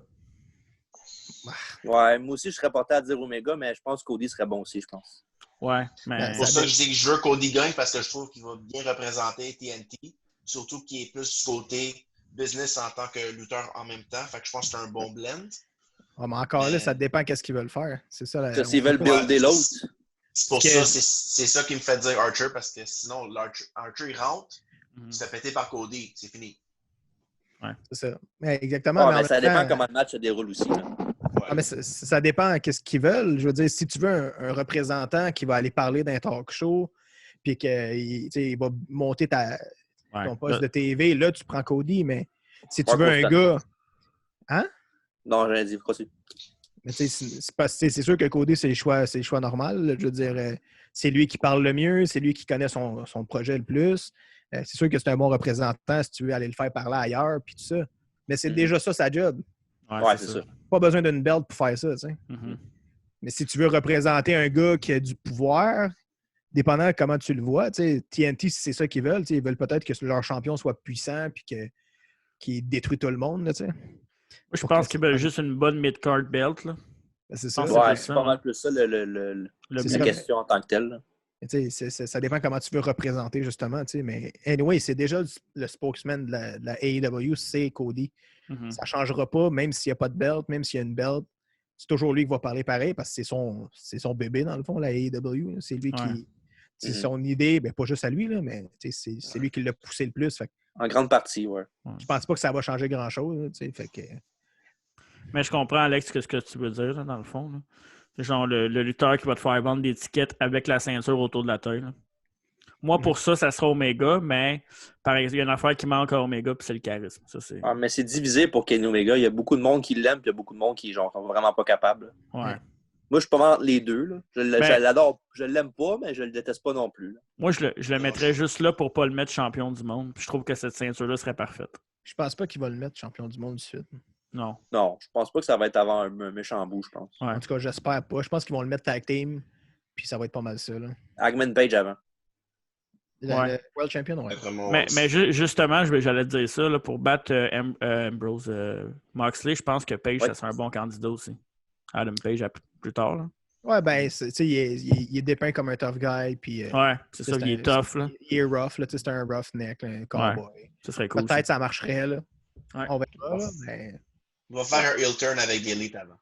Ouais, moi aussi, je serais porté à dire Omega, mais je pense que Cody serait bon aussi, je pense. Ouais, mais... C'est pour ça que je dis que je veux Cody gagne, parce que je trouve qu'il va bien représenter TNT, surtout qu'il est plus du côté business en tant que lutteur en même temps. Fait que je pense que c'est un bon blend. Oh, mais encore là, ça dépend qu'est-ce qu'ils veulent faire. C'est ça. S'ils veulent builder l'autre. C'est pour ça, c'est ça qui me fait dire Archer, parce que sinon, Archer, il rentre, il se fait péter par Cody, c'est fini. Ouais. C'est ça. Ouais, exactement. Mais ça dépend comment le match se déroule aussi. Là. Ouais. Mais ça dépend qu'est-ce qu'ils veulent. Je veux dire, si tu veux un représentant qui va aller parler d'un talk show, puis qu'il va monter ton poste de TV, là, tu prends Cody, mais si tu veux un gars... Hein? Non, j'ai dit, pourquoi mais c'est sûr que Cody, c'est le choix normal. Je veux dire, c'est lui qui parle le mieux, c'est lui qui connaît son projet le plus. C'est sûr que c'est un bon représentant si tu veux aller le faire parler ailleurs, puis tout ça. Mais c'est déjà ça, sa job. Ouais, c'est ça. Pas besoin d'une belt pour faire ça, tu sais. Mais si tu veux représenter un gars qui a du pouvoir, dépendant de comment tu le vois, tu sais, TNT, si c'est ça qu'ils veulent, ils veulent peut-être que leur champion soit puissant puis qu'il détruit tout le monde, là, tu sais. Moi, je pense qu'ils veulent juste une bonne mid-card belt. Là. Ben, c'est ça. Ouais, c'est pas mal plus ça, la question en tant que telle. Ça dépend comment tu veux représenter, justement. Mais anyway, c'est déjà le spokesman de la AEW, c'est Cody. Ça ne changera pas, même s'il n'y a pas de belt, même s'il y a une belt. C'est toujours lui qui va parler pareil parce que c'est son bébé, dans le fond, la AEW. C'est lui qui... C'est son idée, ben, pas juste à lui, là, mais c'est lui qui l'a poussé le plus. Fait, en grande partie, ouais. Je pense pas que ça va changer grand-chose. Fait que... Mais je comprends, Alex, ce que tu veux dire, là, dans le fond. Là. C'est genre le lutteur qui va te faire vendre des tickets avec la ceinture autour de la taille. Là. Moi, pour ça sera Omega, mais par exemple, il y a une affaire qui manque à Omega, puis c'est le charisme. Ça, c'est... mais c'est divisé pour Kenny Omega. Il y a beaucoup de monde qui l'aime, puis il y a beaucoup de monde qui sont vraiment pas capables. Ouais. Moi, je suis pas mal entre les deux. Là. Je l'adore. Je l'aime pas, mais je le déteste pas non plus. Là. Moi, je le mettrais juste là pour pas le mettre champion du monde. Puis je trouve que cette ceinture-là serait parfaite. Je pense pas qu'il va le mettre champion du monde de suite. Non. Non, je pense pas que ça va être avant un méchant bout, je pense. Ouais. En tout cas, j'espère pas. Je pense qu'ils vont le mettre tag team, puis ça va être pas mal ça. Là. Hangman Page avant. Le World Champion, ouais. Mais justement, j'allais te dire ça, là, pour battre Ambrose Moxley, je pense que Page, ça serait un bon candidat aussi. Adam Page plus tard. Là. Ouais, ben, il est dépeint comme un tough guy. Puis, ouais, c'est ça, il est tough. Là. Il est rough, là, c'est un roughneck, un cowboy. Ouais, ça serait cool. Peut-être ça marcherait, là. Ouais. On verra, là, mais... On va faire un heel turn avec Elite avant.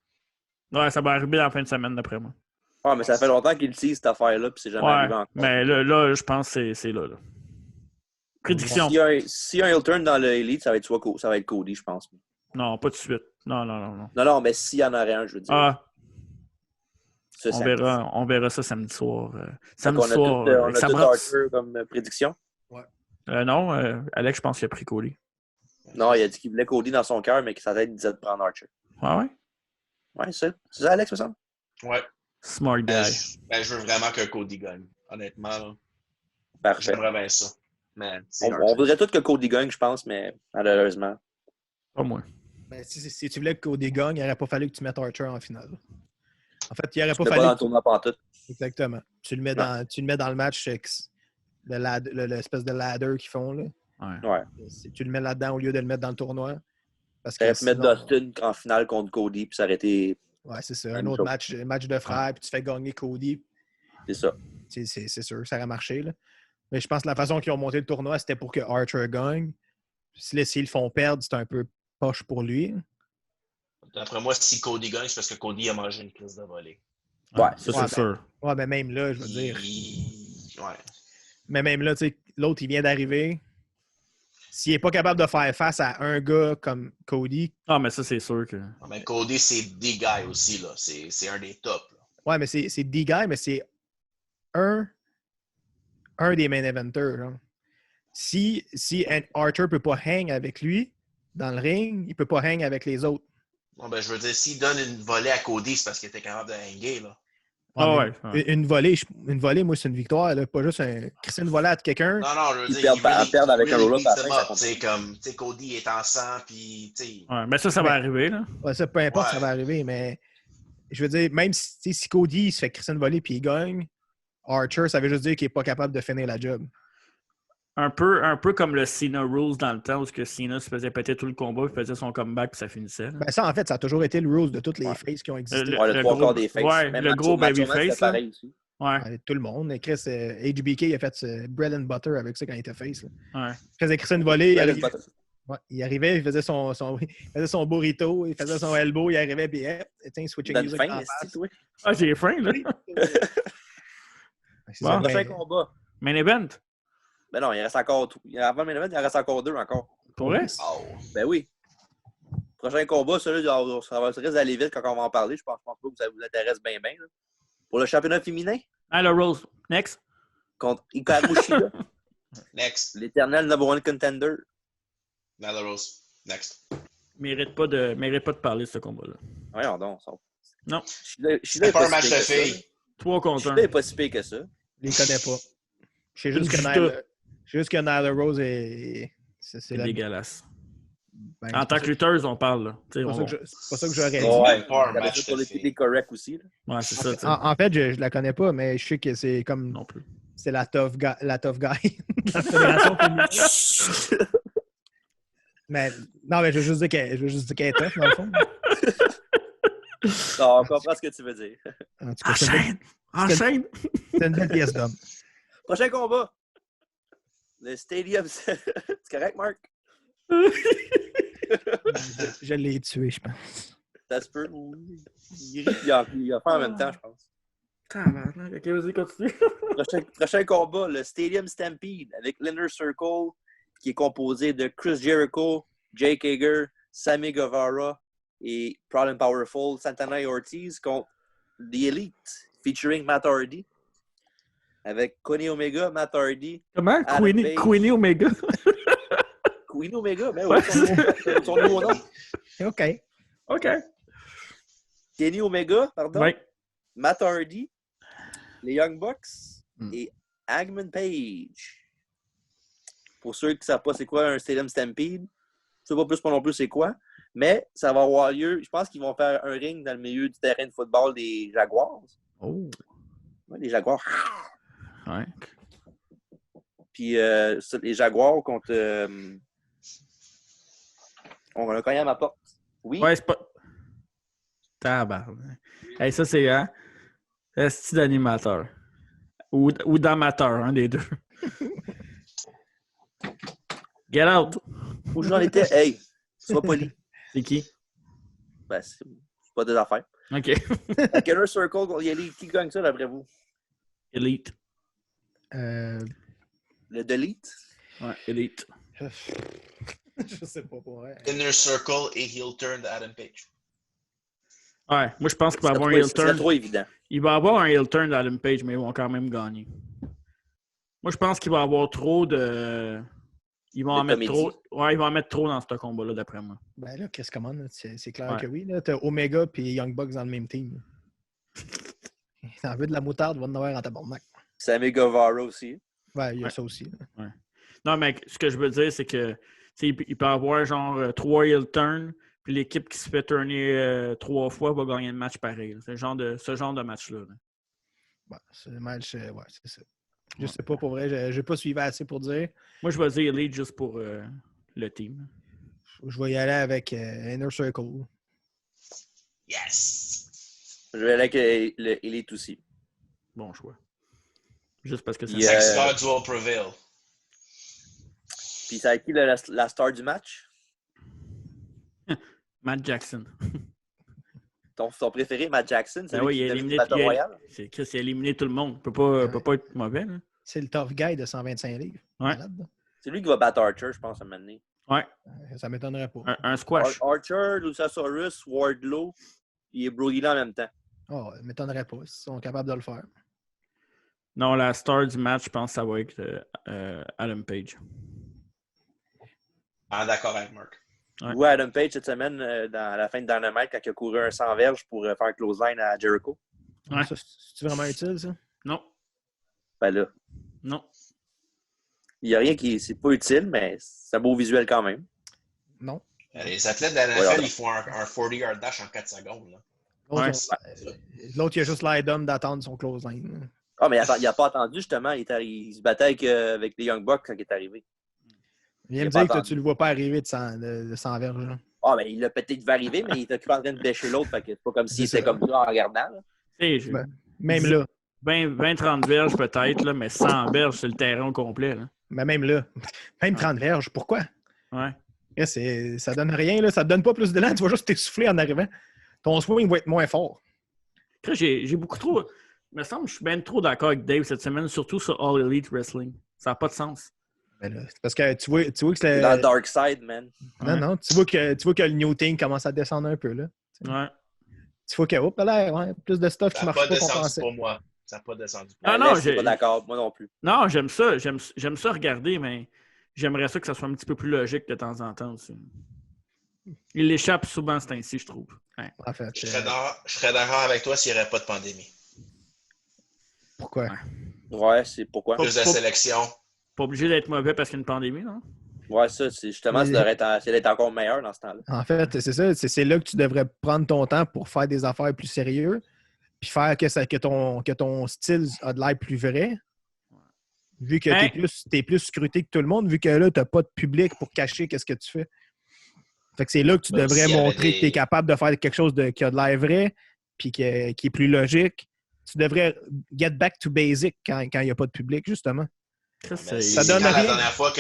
Ouais, ça va arriver en fin de semaine, d'après moi. Ouais, mais ça fait longtemps qu'il utilise cette affaire-là, puis c'est jamais arrivé encore. Mais là, je pense que c'est là. Prédiction. S'il y a un heel turn dans le Elite, ça va être Cody, je pense. Non, pas tout de suite. Non. Non, mais s'il y en aurait un, je veux dire. Ah. Ça, on verra ça samedi soir. Samedi soir. On a tout Arthur comme prédiction? Ouais. Non, Alex, je pense qu'il a pris Cody. Non, il a dit qu'il voulait Cody dans son cœur, mais que sa tête disait de prendre Archer. Ouais? Ouais, c'est ça, Alex, me semble? Ouais. Smart guy. Je veux vraiment que Cody gagne, honnêtement. Là. Parfait. J'aimerais bien ça. Mais on voudrait tous que Cody gagne, je pense, mais malheureusement. Pas moi. Ben, si tu voulais que Cody gagne, il n'aurait pas fallu que tu mettes Archer en finale. En fait, il n'aurait pas fallu. Pas dans le tournoi pantoute. Exactement. Tu le mets dans le match, l'espèce de ladder qu'ils font. Là. Ouais. Tu le mets là-dedans au lieu de le mettre dans le tournoi. Parce que sinon... mettre Dustin en finale contre Cody, puis ça aurait été... Ouais, c'est ça. Un autre match de frères, puis tu fais gagner Cody. C'est ça. C'est sûr, ça aurait marché. Là. Mais je pense que la façon qu'ils ont monté le tournoi, c'était pour que Archer gagne. Si là, s'ils le font perdre, c'est un peu poche pour lui. D'après moi, si Cody gagne, c'est parce que Cody a mangé une crise de volée. Ouais, ça, ouais, c'est sûr. Ouais, mais même là, je veux dire. Ouais. Mais même là, tu sais, l'autre, il vient d'arriver. S'il n'est pas capable de faire face à un gars comme Cody. Ah, mais ça, c'est sûr que. Mais Cody, c'est the guy aussi, là. C'est un des tops. Là. Ouais, mais c'est the guy, mais c'est un des main eventers. Genre. Si Archer ne peut pas hang avec lui dans le ring, il ne peut pas hang avec les autres. Bon, ben, je veux dire, s'il donne une volée à Cody, c'est parce qu'il était capable de hanger, là. Ouais. Une volée, moi, c'est une victoire. Là, pas juste crisser une volée à quelqu'un. Non, je veux Ils dire, perdent avec un roll-up à la fin. Tu sais, comme, Cody est en sang, puis, tu sais. Ouais, mais ça va arriver, là. Ouais, ça, peu importe, ça va arriver, mais je veux dire, même si Cody se fait crisser une volée puis il gagne, Archer, ça veut juste dire qu'il n'est pas capable de finir la job. Un peu comme le Cena Rules dans le temps où Cena se faisait péter tout le combat, il faisait son comeback puis ça finissait. Ben ça, en fait, ça a toujours été le rules de toutes les faces qui ont existé. Le trois quarts des faces. Ouais, même le gros babyface. pareil aussi. Ouais. Tout le monde. Chris, HBK, il a fait bread and butter avec ça quand il était face. Là. Ouais. Il faisait crisser une volée. Il arrivait, il faisait son burrito, il faisait son elbow, il arrivait, puis tiens, switching music en face. Ah, j'ai faim, là. Bon, prochain combat. Main event? Ben non, il reste encore tout. Avant le main event, il en reste encore 2 encore. Pour vrai? Oh. Ben oui. Prochain combat, celui-là, ça risque d'aller vite quand on va en parler. Je pense pas que ça vous intéresse bien. Pour le championnat féminin. Le Rose. Next. Contre Hikaru Shida. Next. L'éternel number one contender. Nyla Rose. Next. Mérite pas de parler de ce combat-là. Voyons donc. Non. Shida pas un match de filles. 3 contre 1. Shida n'est pas si pire que ça. Je les connais pas. Je sais juste que Nyla Rose est... C'est dégueulasse. Ben, en tant que lutteuse, on parle. Là. C'est pas ça que j'aurais dit. Ouais, pas un match pour de les filles. corrects aussi. Là. Ouais, c'est ça. En fait, je la connais pas, mais je sais que c'est comme... Non plus. C'est la tough guy de la fédération féminine. Mais je veux juste dire qu'elle est tough, dans le fond. Non, on comprend ce que tu veux dire. En tout cas, Enchaîne! C'est une belle pièce d'homme. Prochain combat. Le Stadium. C'est correct, Marc? Je l'ai tué, je pense. Ça se peut. Il a fait en même temps, je pense. Ok, vas-y, continue. Prochain combat, le Stadium Stampede avec l'Inner Circle qui est composé de Chris Jericho, Jake Hager, Sammy Guevara et Proud and Powerful, Santana et Ortiz contre The Elite featuring Matt Hardy avec Kenny Omega, Matt Hardy. Comment? Queenie Omega? Queen Omega? Ben oui, son nouveau nom. OK. Kenny Omega, pardon. Ouais. Matt Hardy, les Young Bucks et Hangman Page. Pour ceux qui ne savent pas c'est quoi un Stadium Stampede, je ne sais pas plus pas non plus c'est quoi, mais ça va avoir lieu, je pense qu'ils vont faire un ring dans le milieu du terrain de football des Jaguars. Oh. Ouais, les Jaguars. Ouais. Puis les Jaguars contre... on a cogné à ma porte. Oui. Ouais, c'est pas... Tabarnak. Hey, ça, c'est un style d'animateur. Ou d'amateur, un des deux. Get out! Où j'en étais? Hey, sois poli. C'est qui? Ben, c'est pas des affaires. OK. Avec Inner Circle contre Elite, qui gagne ça d'après vous? Elite. Le Delete? Ouais, Elite. Je sais pas pour vrai. Inner Circle et Heel Turn de Adam Page. Ouais, moi je pense qu'il va y avoir un heel turn. C'est trop évident. Il va y avoir un heel turn d'Adam Page, mais ils vont quand même gagner. Moi je pense qu'il va y avoir trop de. Ils vont en mettre trop. Ouais, ils vont en mettre trop dans ce combat-là, d'après moi. Ben là, Chris Common, c'est clair que oui. T'as Omega et Young Bucks dans le même team. T'en veux de la moutarde, va en avoir en tabarnak. Sammy Guevara aussi. Ouais, il y a ça aussi. Ouais. Non, mais ce que je veux dire, c'est que il peut y avoir genre 3 heel turns, puis l'équipe qui se fait turner 3 fois va gagner le match pareil. C'est ce genre de match-là. Là. Ouais, c'est le match, ouais, c'est ça. Je sais pas pour vrai, je n'ai pas suivi assez pour dire. Moi, je vais dire Elite juste pour le team. Je vais y aller avec Inner Circle. Yes! Je vais aller avec l'Elite aussi. Bon choix. Juste parce que c'est Yeah. Sex gods will prevail. Puis c'est à qui la star du match? Matt Jackson. Ton préféré, Matt Jackson, c'est Ben lui oui, qui il a donne éliminé, le Battle Royale? c'est Chris, il a éliminé tout le monde. Il peut pas être mauvais. Là. C'est le tough guy de 125 livres. Ouais. Malade. C'est lui qui va battre Archer, je pense, à un moment donné. Ouais, Ça m'étonnerait pas. un squash. Archer, Luchasaurus, Wardlow, et Brody Lee en même temps. Oh, ça m'étonnerait pas. Ils sont capables de le faire. Non, la star du match, je pense que ça va être Adam Page. Ah, d'accord avec Mark. Ouais. Ou Adam Page cette semaine, à la fin de Dynamite, quand il a couru un 100 verges pour faire close line à Jericho. Ouais. Ça, c'est vraiment utile, ça? Non, Ben là, non. il n'y a rien qui. C'est pas utile, mais c'est un beau visuel quand même. Non. Les athlètes de la NFL, ils font un 40-yard dash en 4 secondes. Là. Ouais. L'autre, il a juste l'air d'homme d'attendre son close line. Ah, mais il n'a pas attendu, justement. Il se battait avec les Young Bucks quand il est arrivé. Viens me Il a pas dire que attendu. tu le vois pas arriver de 100 verges. Là. Ah, mais il l'a peut-être vu arriver, mais il était occupé en train de bêcher l'autre. Fait que c'est pas comme s'il C'est était ça. comme ça en regardant. Là. Tu sais, Ben, même là. 20-30 verges peut-être, là, mais 100 verges sur le terrain au complet. Là. Mais même là. Même 30 verges. Pourquoi? Ouais. Là, ça donne rien. Là. Ça te donne pas plus d'élan. Tu vas juste t'essouffler en arrivant. Ton swing va être moins fort. Après, j'ai beaucoup trop. Il me semble que je suis bien trop d'accord avec Dave cette semaine, surtout sur All Elite Wrestling. Ça n'a pas de sens. Ben là, c'est parce que tu vois que C'est dans le dark side, man. Non, non. Tu vois que le New Thing commence à descendre un peu. Là. Ouais. Tu vois que, hop, là, ouais, plus de stuff Ça qui n'a marche pas pas qu'on descendu pensait. pour moi. Ça n'a pas descendu. Ah Là, non, je suis pas d'accord. Moi non plus. Non, j'aime ça. J'aime ça regarder, mais j'aimerais ça que ça soit un petit peu plus logique de temps en temps aussi. Il échappe souvent, c'est ainsi, je trouve. Ouais. En fait, Je serais d'accord avec toi s'il n'y aurait pas de pandémie. pourquoi? Ouais, c'est pourquoi. Plus de sélection. Pas obligé d'être mauvais parce qu'il y a une pandémie, non? Ouais, ça, c'est justement, Mais- c'est d'être encore meilleur dans ce temps-là. En fait, c'est ça. C'est là que tu devrais prendre ton temps pour faire des affaires plus sérieuses, puis faire que ton style a de l'air plus vrai. Vu que Hein? t'es plus scruté que tout le monde, vu que là, t'as pas de public pour cacher qu'est-ce que tu fais. Fait que c'est là que tu Comme devrais s'il y avait montrer des- que tu es capable de faire quelque chose qui a de l'air vrai, puis qui est plus logique. Tu devrais get back to basic quand il n'y a pas de public, justement. Ça, Mais Ça c'est donne quand la rien. dernière fois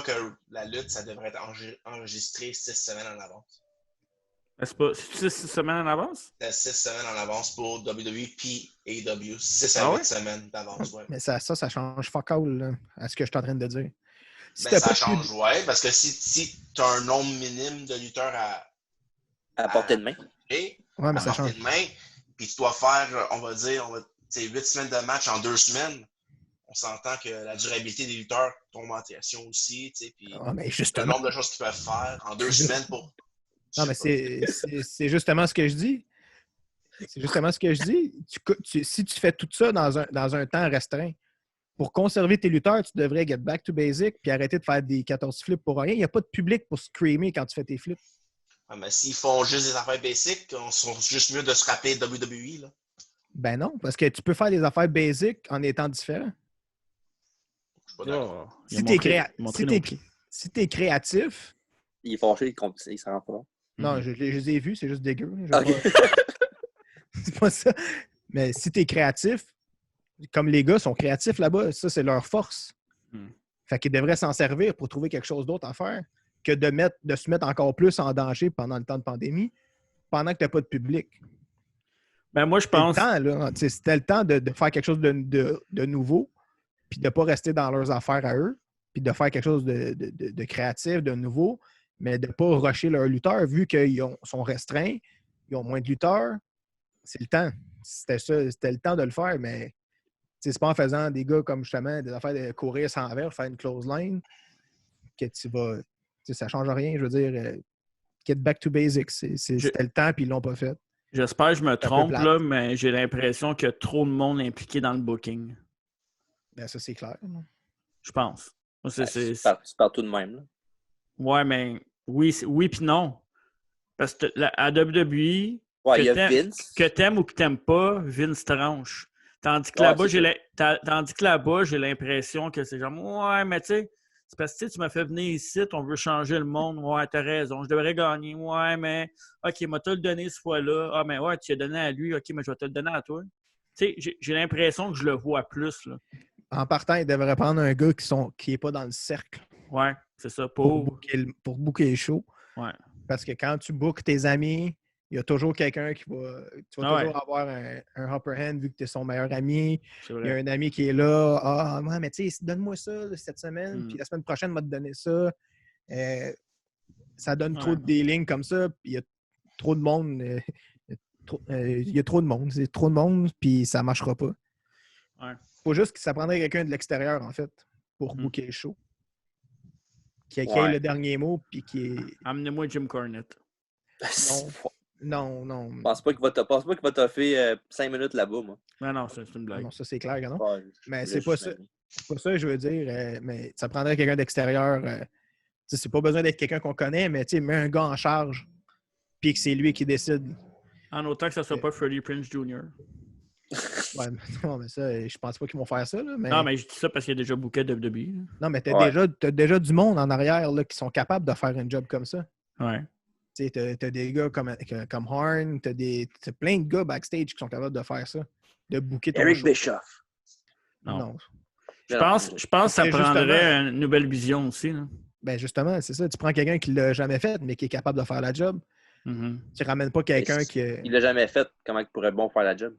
que la lutte, ça devrait être enregistré 6 semaines en avance. C'est pas 6 semaines en avance? C'était 6 semaines en avance pour WWE puis AEW. 6 Ah à 8 ouais? semaines d'avance, ouais. Mais ça change fuck all là, à ce que je suis en train de dire. Si Ben, t'as ça pas de change, ouais, parce que si tu as un nombre minime de lutteurs À portée de main. et Ouais, mais à ça portée change. de main, puis tu dois faire, on va dire, 8 semaines de match en 2 semaines, on s'entend que la durabilité des lutteurs tombe en question aussi, tu sais, puis Ah, mais le justement. nombre de choses qu'ils peuvent faire en 2 Juste- semaines pour... Non, mais c'est justement ce que je dis. C'est justement ce que je dis. Si tu fais tout ça dans un temps restreint, pour conserver tes lutteurs, tu devrais get back to basic puis arrêter de faire des 14 flips pour rien. Il n'y a pas de public pour screamer quand tu fais tes flips. Ah, mais s'ils font juste des affaires basiques, on sont juste mieux de se rappeler WWE, là. Ben non, parce que tu peux faire des affaires basiques en étant différent. Je suis pas d'accord. Oh, il a montré nos pieds. Si tu es créatif, Il est fâché, il s'en rend pas compte. non, Mhm. je les ai vus, c'est juste dégueu. là. Je vais Ok. pas- C'est pas ça. Mais si tu es créatif, comme les gars sont créatifs là-bas, ça, c'est leur force. Hmm. Fait qu'ils devraient s'en servir pour trouver quelque chose d'autre à faire que de se mettre encore plus en danger pendant le temps de pandémie, pendant que tu n'as pas de public. Ben, moi, je C'était le pense. temps, là. C'était le temps de faire quelque chose de nouveau, puis de ne pas rester dans leurs affaires à eux, puis de faire quelque chose de créatif, de nouveau, mais de ne pas rusher leurs lutteurs, vu qu'ils sont restreints, ils ont moins de lutteurs. C'est le temps. C'était le temps de le faire, mais c'est pas en faisant des gars comme justement des affaires de courir sans verre, faire une close line, que tu vas. Ça ne change rien. Je veux dire, get back to basics. C'était le temps, puis ils ne l'ont pas fait. J'espère que je me peu trompe, plate. là, mais j'ai l'impression qu'il y a trop de monde impliqué dans le booking. Ben, ça, c'est clair. Je pense. Moi, C'est partout de même. Là. Ouais, mais oui puis non. Parce que à WWE, Ouais, il y a t'aimes- Vince. que t'aimes ou que t'aimes pas, Vince tranche. Tandis que Ouais, là-bas, c'est j'ai l'impression que c'est genre, ouais, mais tu sais, c'est parce que tu m'as fait venir ici, on veut changer le monde. Ouais, t'as raison, je devrais gagner. Ouais, mais OK, m'a te le donné cette fois-là. Ah, mais ouais, tu l'as donné à lui. OK, mais je vais te le donner à toi. sais, j'ai l'impression que je le vois plus. Là. En partant, il devrait prendre un gars qui n'est pas dans le cercle Ouais, c'est ça. pour booker le show. Ouais. Parce que quand tu bookes tes amis, il y a toujours quelqu'un qui va. Tu vas toujours avoir un upper hand vu que tu es son meilleur ami. Il y a un ami qui est là. Ah, ouais, mais tu sais, donne-moi ça là, cette semaine, puis la semaine prochaine, on va te donner ça. Ça donne trop de dealings comme ça, puis il y a trop de monde. Il y a trop de monde. C'est trop de monde, puis ça ne marchera pas. Ouais. Faut juste que ça prendrait quelqu'un de l'extérieur, en fait, pour booker le show. Qui ait le dernier mot, puis qui est... Amenez-moi Jim Cornette. Non. Je pense pas qu'il va t'offrir 5 minutes là-bas, moi. Non, c'est une blague. Non, ça, c'est clair que non. Ouais, mais c'est pas ça. C'est pas ça que je veux dire. Mais ça prendrait quelqu'un d'extérieur. C'est pas besoin d'être quelqu'un qu'on connaît, mais mets un gars en charge, puis que c'est lui qui décide. En autant que ça soit pas Freddie Prinze Jr. Ouais, non, mais ça, je pense pas qu'ils vont faire ça. Là, mais... Non, mais je dis ça parce qu'il y a déjà booké WWE. Non, mais t'as déjà du monde en arrière là, qui sont capables de faire un job comme ça. Ouais. Tu sais, t'as des gars comme Horn, t'as plein de gars backstage qui sont capables de faire ça. De booker ton Eric show. Bischoff. Non. Je pense que ça prendrait une nouvelle vision aussi. Là. Ben justement, c'est ça. Tu prends quelqu'un qui l'a jamais fait, mais qui est capable de faire la job. Mm-hmm. Tu ramènes pas quelqu'un qui... Il l'a jamais fait. Comment il pourrait bon faire la job?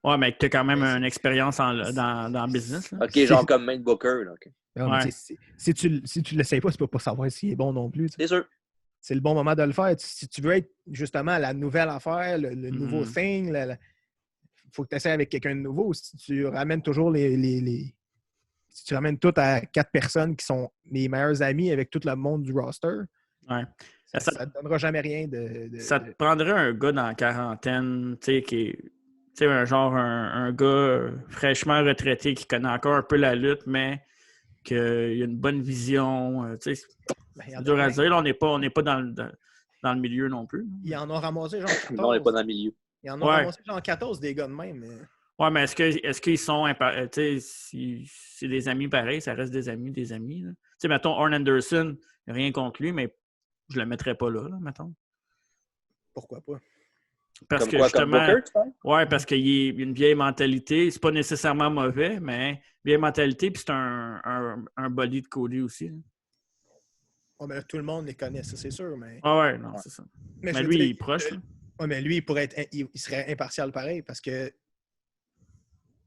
Ouais, mais tu as quand même une expérience dans le business. Là. OK, genre comme Main Booker. Là, okay. Ouais. Si tu l'essayes pas, tu peux pas savoir s'il est bon non plus. C'est sûr. C'est le bon moment de le faire. Si tu veux être justement la nouvelle affaire, le nouveau thing, il faut que tu essaies avec quelqu'un de nouveau. Si tu ramènes toujours si tu ramènes tout à 4 personnes qui sont les meilleurs amis avec tout le monde du roster, ça ne te donnera jamais rien Ça te prendrait un gars dans la quarantaine, tu sais, qui est... Tu sais, un gars fraîchement retraité qui connaît encore un peu la lutte, mais qu'il a une bonne vision. Tu sais, c'est dur à dire. Là, on n'est pas dans le milieu non plus. Ils en ont ramassé genre 14. Non, on n'est pas dans le milieu. Ils en ont ramassé genre 14 des gars de même. Mais... Ouais, mais est-ce qu'ils sont... Tu sais, si c'est des amis pareils, ça reste des amis. Là. Tu sais, mettons, Arn Anderson, rien contre lui, mais je le mettrais pas là, mettons. Pourquoi pas? Parce comme que quoi, justement, comme Booker, tu penses? ouais, parce qu'il y a une vieille mentalité. C'est pas nécessairement mauvais, mais vieille mentalité, puis c'est un body de Cody aussi. Ouais, mais là, tout le monde les connaît, ça c'est sûr. Mais... Ah ouais, non, c'est ça. Mais lui, il est proche. Ouais, mais lui, il serait impartial pareil parce que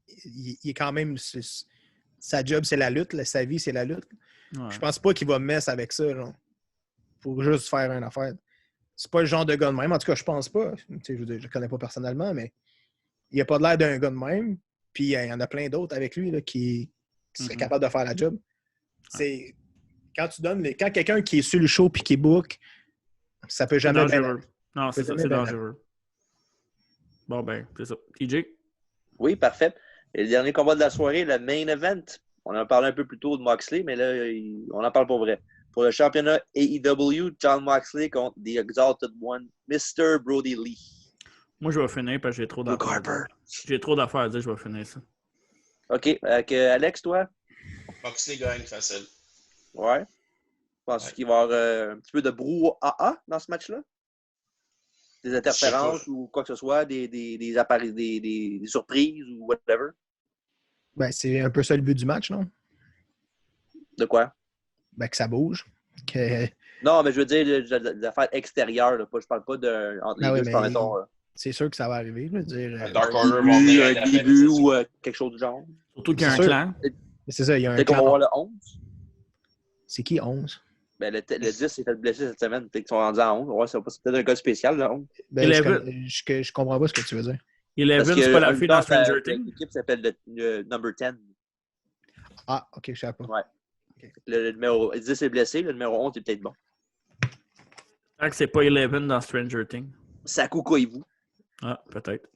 il est quand même. Sa job, c'est la lutte. Sa vie, c'est la lutte. Ouais. Je pense pas qu'il va messer avec ça, genre, pour juste faire une affaire. C'est pas le genre de gars de même. En tout cas, je pense pas. Je le connais pas personnellement, mais il a pas l'air d'un gars de même. Puis il y en a plein d'autres avec lui là, qui seraient capables de faire la job. C'est quand tu donnes quand quelqu'un qui est sur le show puis qui book, ça peut jamais être dangereux. Non, c'est ça, c'est dangereux. Bon ben, c'est ça. TJ? Oui, parfait. Et le dernier combat de la soirée, le main event. On en a parlé un peu plus tôt de Moxley, mais là, on en parle pour vrai. Pour le championnat AEW, Jon Moxley contre The Exalted One, Mr. Brody Lee. Moi, je vais finir parce que j'ai trop d'affaires. J'ai trop d'affaires à dire, je vais finir ça. OK. Alex, toi? Moxley gagne facile. Ouais. Penses-tu qu'il va y avoir un petit peu de brouhaha dans ce match-là? Des interférences ou quoi que ce soit, des surprises ou whatever? Ben, c'est un peu ça le but du match, non? De quoi? Ben, que ça bouge. Non, mais je veux dire des affaires extérieures. Là. Je parle pas de... Entre les deux, mettons... C'est sûr que ça va arriver. Je veux dire, Dark Order vont venir un début ou quelque chose du genre. Surtout qu'il y a un clan. C'est ça, il y a un clan. Peut-être qu'on va voir le 11. C'est qui 11? Ben, le 10 s'est fait blesser cette semaine. Peut-être qu'ils sont rendus à 11. Ouais, c'est peut-être un gars spécial, le 11. Ben, je comprends pas ce que tu veux dire. Eleven, c'est pas la fille dans Stranger Things? L'équipe s'appelle le Number 10. Ah, OK, je sais pas. Ouais. Okay. Le numéro 10 est blessé. Le numéro 11 est peut-être bon. Tant que c'est pas Eleven dans Stranger Things. Saku Koivu. Ah, peut-être.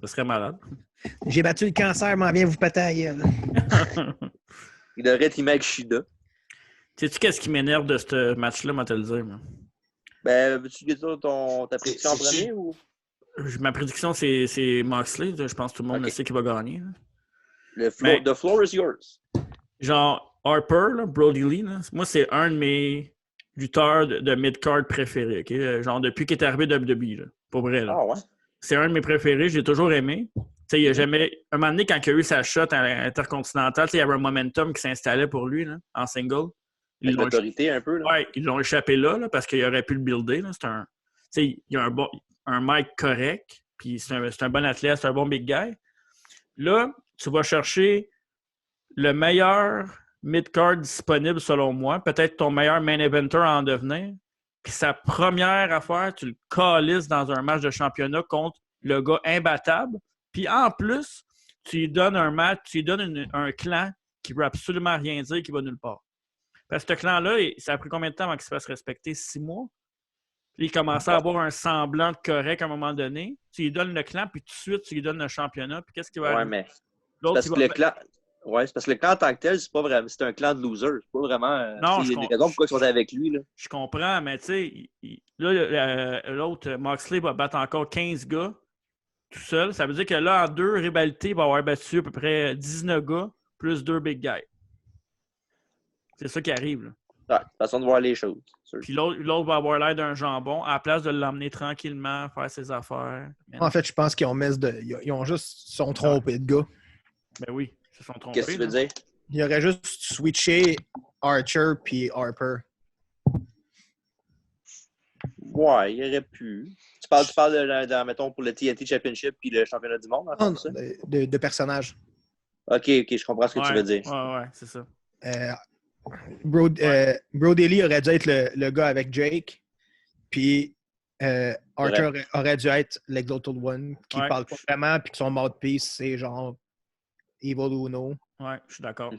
Ce serait malade. J'ai battu le cancer, m'en viens vous péter à la gueule. Il devrait être avec Shida. Sais-tu qu'est-ce qui m'énerve de ce match-là, moi, te le dire? Moi? Ben, veux-tu dire ta prédiction en premier ou? Ma prédiction, c'est Moxley. Je pense que tout le monde le sait qu'il va gagner. The floor is yours. Genre, Harper, là, Brody Lee, là, moi, c'est un de mes lutteurs de mid-card préférés. Okay? Genre, depuis qu'il est arrivé de WWE. Là, pour vrai. Là. Ah ouais? C'est un de mes préférés. J'ai toujours aimé. sais, il a jamais. Un moment donné, quand il a eu sa shot à l'intercontinental, il y avait un momentum qui s'installait pour lui là, en single. Avec l'autorité un peu. Là. Ouais, ils l'ont échappé là parce qu'il aurait pu le builder. Là. Il a un mic correct, puis c'est un bon athlète, c'est un bon big guy. Là, tu vas chercher le meilleur mid-card disponible selon moi, peut-être ton meilleur main eventer à en devenir. Puis sa première affaire, tu le calisses dans un match de championnat contre le gars imbattable. Puis en plus, tu lui donnes un match, tu lui donnes un clan qui ne veut absolument rien dire, qui va nulle part. Parce que ce clan-là, ça a pris combien de temps avant qu'il se fasse respecter? 6 mois? Puis il commençait à avoir un semblant de correct à un moment donné. Tu lui donnes le clan, puis tout de suite, tu lui donnes le championnat. Puis qu'est-ce qui va arriver? Mais c'est parce que le clan en tant que tel, c'est pas vraiment. C'est un clan de losers. C'est pas vraiment. Non, il y a des raisons pourquoi ils sont avec lui. Là. Je comprends, mais tu sais, là, l'autre, Moxley va battre encore 15 gars tout seul. Ça veut dire que là, en 2 rivalités, il va avoir battu à peu près 19 gars plus 2 big guys. C'est ça qui arrive. Là. Ouais, façon de voir les choses. Puis l'autre va avoir l'air d'un jambon à la place de l'emmener tranquillement, faire ses affaires. En fait, je pense qu'ils ont juste sont trompés de gars. Ben oui, ils se sont trompés. Qu'est-ce que tu veux dire? Il aurait juste switché Archer puis Harper. Ouais, il aurait pu. Tu parles mettons, pour le TNT Championship puis le championnat du monde? Non, de personnages. OK, je comprends ce que tu veux dire. Ouais, c'est ça. Brody Lee aurait dû être le gars avec Jake, puis Archer aurait dû être l'Exalted One, qui parle pas vraiment, puis que son mouthpiece, c'est genre Evil Uno. Ouais, je suis d'accord.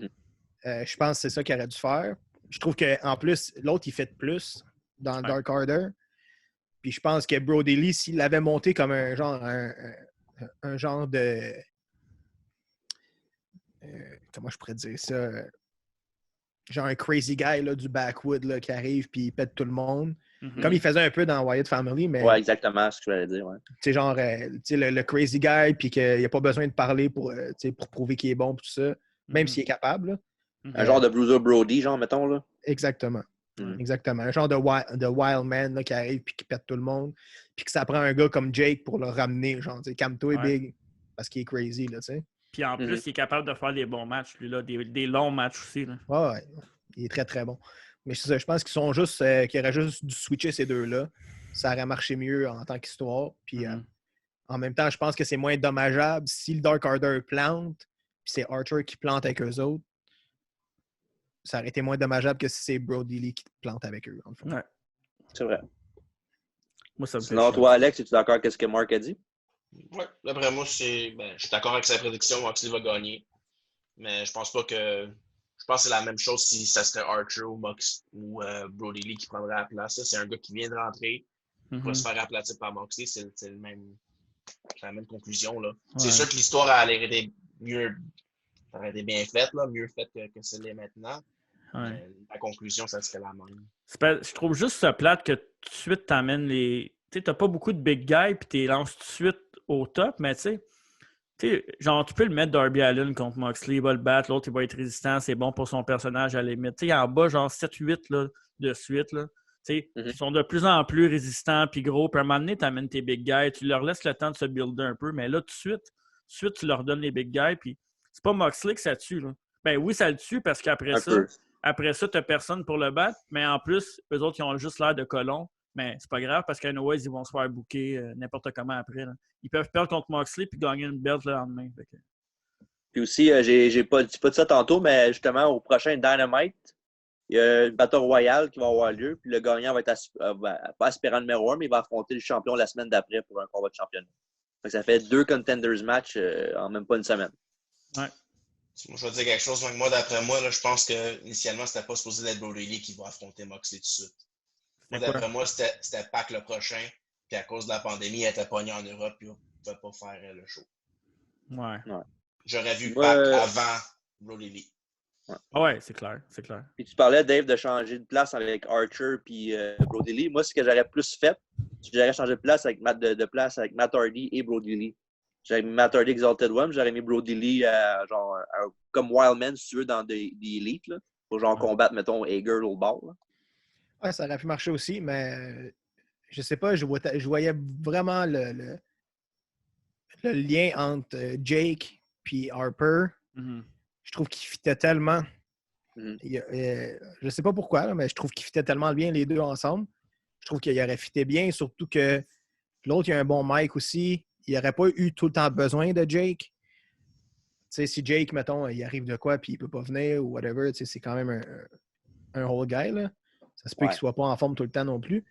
Je pense que c'est ça qu'il aurait dû faire. Je trouve qu'en plus, l'autre, il fait de plus dans Dark Order. Puis je pense que Brody Lee, s'il l'avait monté comme un genre de... comment je pourrais dire ça? Genre un crazy guy là, du backwood là, qui arrive puis il pète tout le monde. Comme il faisait un peu dans Wyatt Family. Mais, ouais, exactement ce que je voulais dire. Ouais. Tu sais, genre le crazy guy puis qu'il n'y a pas besoin de parler pour prouver qu'il est bon tout ça, même s'il est capable. Là. Un genre de Bruiser Brody, genre, mettons. Là. Exactement. Exactement. Un genre de wild man là, qui arrive puis qui pète tout le monde. Puis que ça prend un gars comme Jake pour le ramener. Genre, calme-toi, Big, parce qu'il est crazy. Là, t'sais. Puis en plus, il est capable de faire des bons matchs, lui, là, des longs matchs aussi. Là. Ouais, il est très, très bon. Mais c'est ça, je pense qu'ils sont juste qu'ils auraient juste dû switcher ces deux-là. Ça aurait marché mieux en tant qu'histoire. Puis en même temps, je pense que c'est moins dommageable si le Dark Order plante, puis c'est Archer qui plante avec eux autres. Ça aurait été moins dommageable que si c'est Brody Lee qui plante avec eux. En fait. Ouais. C'est vrai. Moi, ça me Sinon, toi, Alex, es-tu d'accord avec ce que Mark a dit? Oui, d'après moi, je suis d'accord avec sa prédiction. Moxley va gagner. Mais je pense pas que. Je pense que c'est la même chose si ça serait Archer ou Brody Lee qui prendrait la place. C'est un gars qui vient de rentrer. Il va se faire aplatir par Moxley. C'est la même conclusion. Là. Ouais. C'est sûr que l'histoire aurait été bien faite, là, mieux faite que ce l'est maintenant. Ouais. La conclusion, ça serait la même. Je trouve juste ça plate que tout de suite, t'amènes les. Tu sais, t'as pas beaucoup de big guys puis t'es lances tout de suite au top, mais tu sais, genre, tu peux le mettre Darby Allin contre Moxley, il va le battre, l'autre, il va être résistant, c'est bon pour son personnage à la limite. Tu sais, en bas, genre 7-8 là, de suite, là. Tu sais, ils sont de plus en plus résistants puis gros. Puis à un moment donné, tu amènes tes big guys, tu leur laisses le temps de se builder un peu, mais là, tout de suite, tu leur donnes les big guys, puis c'est pas Moxley que ça tue, là. Ben oui, ça le tue parce qu'après ça, tu n'as personne pour le battre, mais en plus, eux autres, ils ont juste l'air de colons. Mais c'est pas grave parce qu'anyways, ils vont se faire booker n'importe comment après. Là. Ils peuvent perdre contre Moxley puis gagner une belt le lendemain. Puis aussi, j'ai pas dit ça tantôt, mais justement, au prochain Dynamite, il y a une Battle Royale qui va avoir lieu. Puis le gagnant va être pas aspirant numéro 1, mais il va affronter le champion la semaine d'après pour un combat de championnat. Ça fait 2 contenders match en même pas une semaine. Ouais. Moi, je vais dire quelque chose. Moi, d'après moi, là, je pense qu'initialement, c'était pas supposé d'être Brody Lee qui va affronter Moxley tout de suite. Moi, d'après moi, c'était Pac le prochain. Puis à cause de la pandémie, il était pogné en Europe et on ne pouvait pas faire le show. Ouais. J'aurais vu Pac avant Brody Lee. Ouais, c'est clair. Puis tu parlais, Dave, de changer de place avec Archer puis Brody Lee. Moi, ce que j'aurais plus fait, j'aurais changé de place avec Matt Hardy et Brody Lee. J'aurais mis Matt Hardy Exalted One, j'aurais mis Brody Lee comme Wildman, si tu veux, dans des Elite, là, pour combattre, mettons, Hager au bord. Là. Ouais, ça aurait pu marcher aussi, mais je sais pas, je voyais vraiment le lien entre Jake et Harper, je trouve qu'il fitait tellement. Je sais pas pourquoi, là, mais je trouve qu'ils fitaient tellement bien les deux ensemble. Je trouve qu'il aurait fité bien, surtout que l'autre, il a un bon mic aussi. Il n'aurait pas eu tout le temps besoin de Jake. Tu sais, si Jake, mettons, il arrive de quoi puis il peut pas venir ou whatever, tu sais, c'est quand même un whole guy, là. Ça se peut qu'il soit pas en forme tout le temps non plus.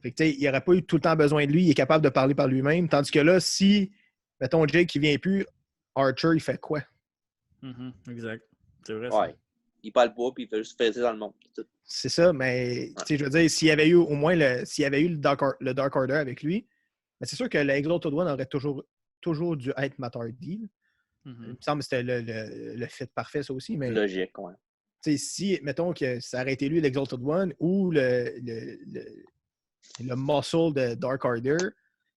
Fait que, tu sais, il n'aurait pas eu tout le temps besoin de lui. Il est capable de parler par lui-même. Tandis que là, si, mettons, Jake, il vient plus, Archer, il fait quoi? Exact. C'est vrai, Ouais. ça. Il parle pas, puis il fait juste faire dans le monde. C'est ça, mais tu sais, je veux dire, s'il y avait eu au moins le Dark Order avec lui, mais c'est sûr que l'Exalted One aurait toujours dû être Matt Hardy. Il me semble que c'était le fit parfait, ça aussi. Mais, logique, ouais. Tu sais, si, mettons que ça aurait été lui l'Exalted One ou le muscle de Dark Order,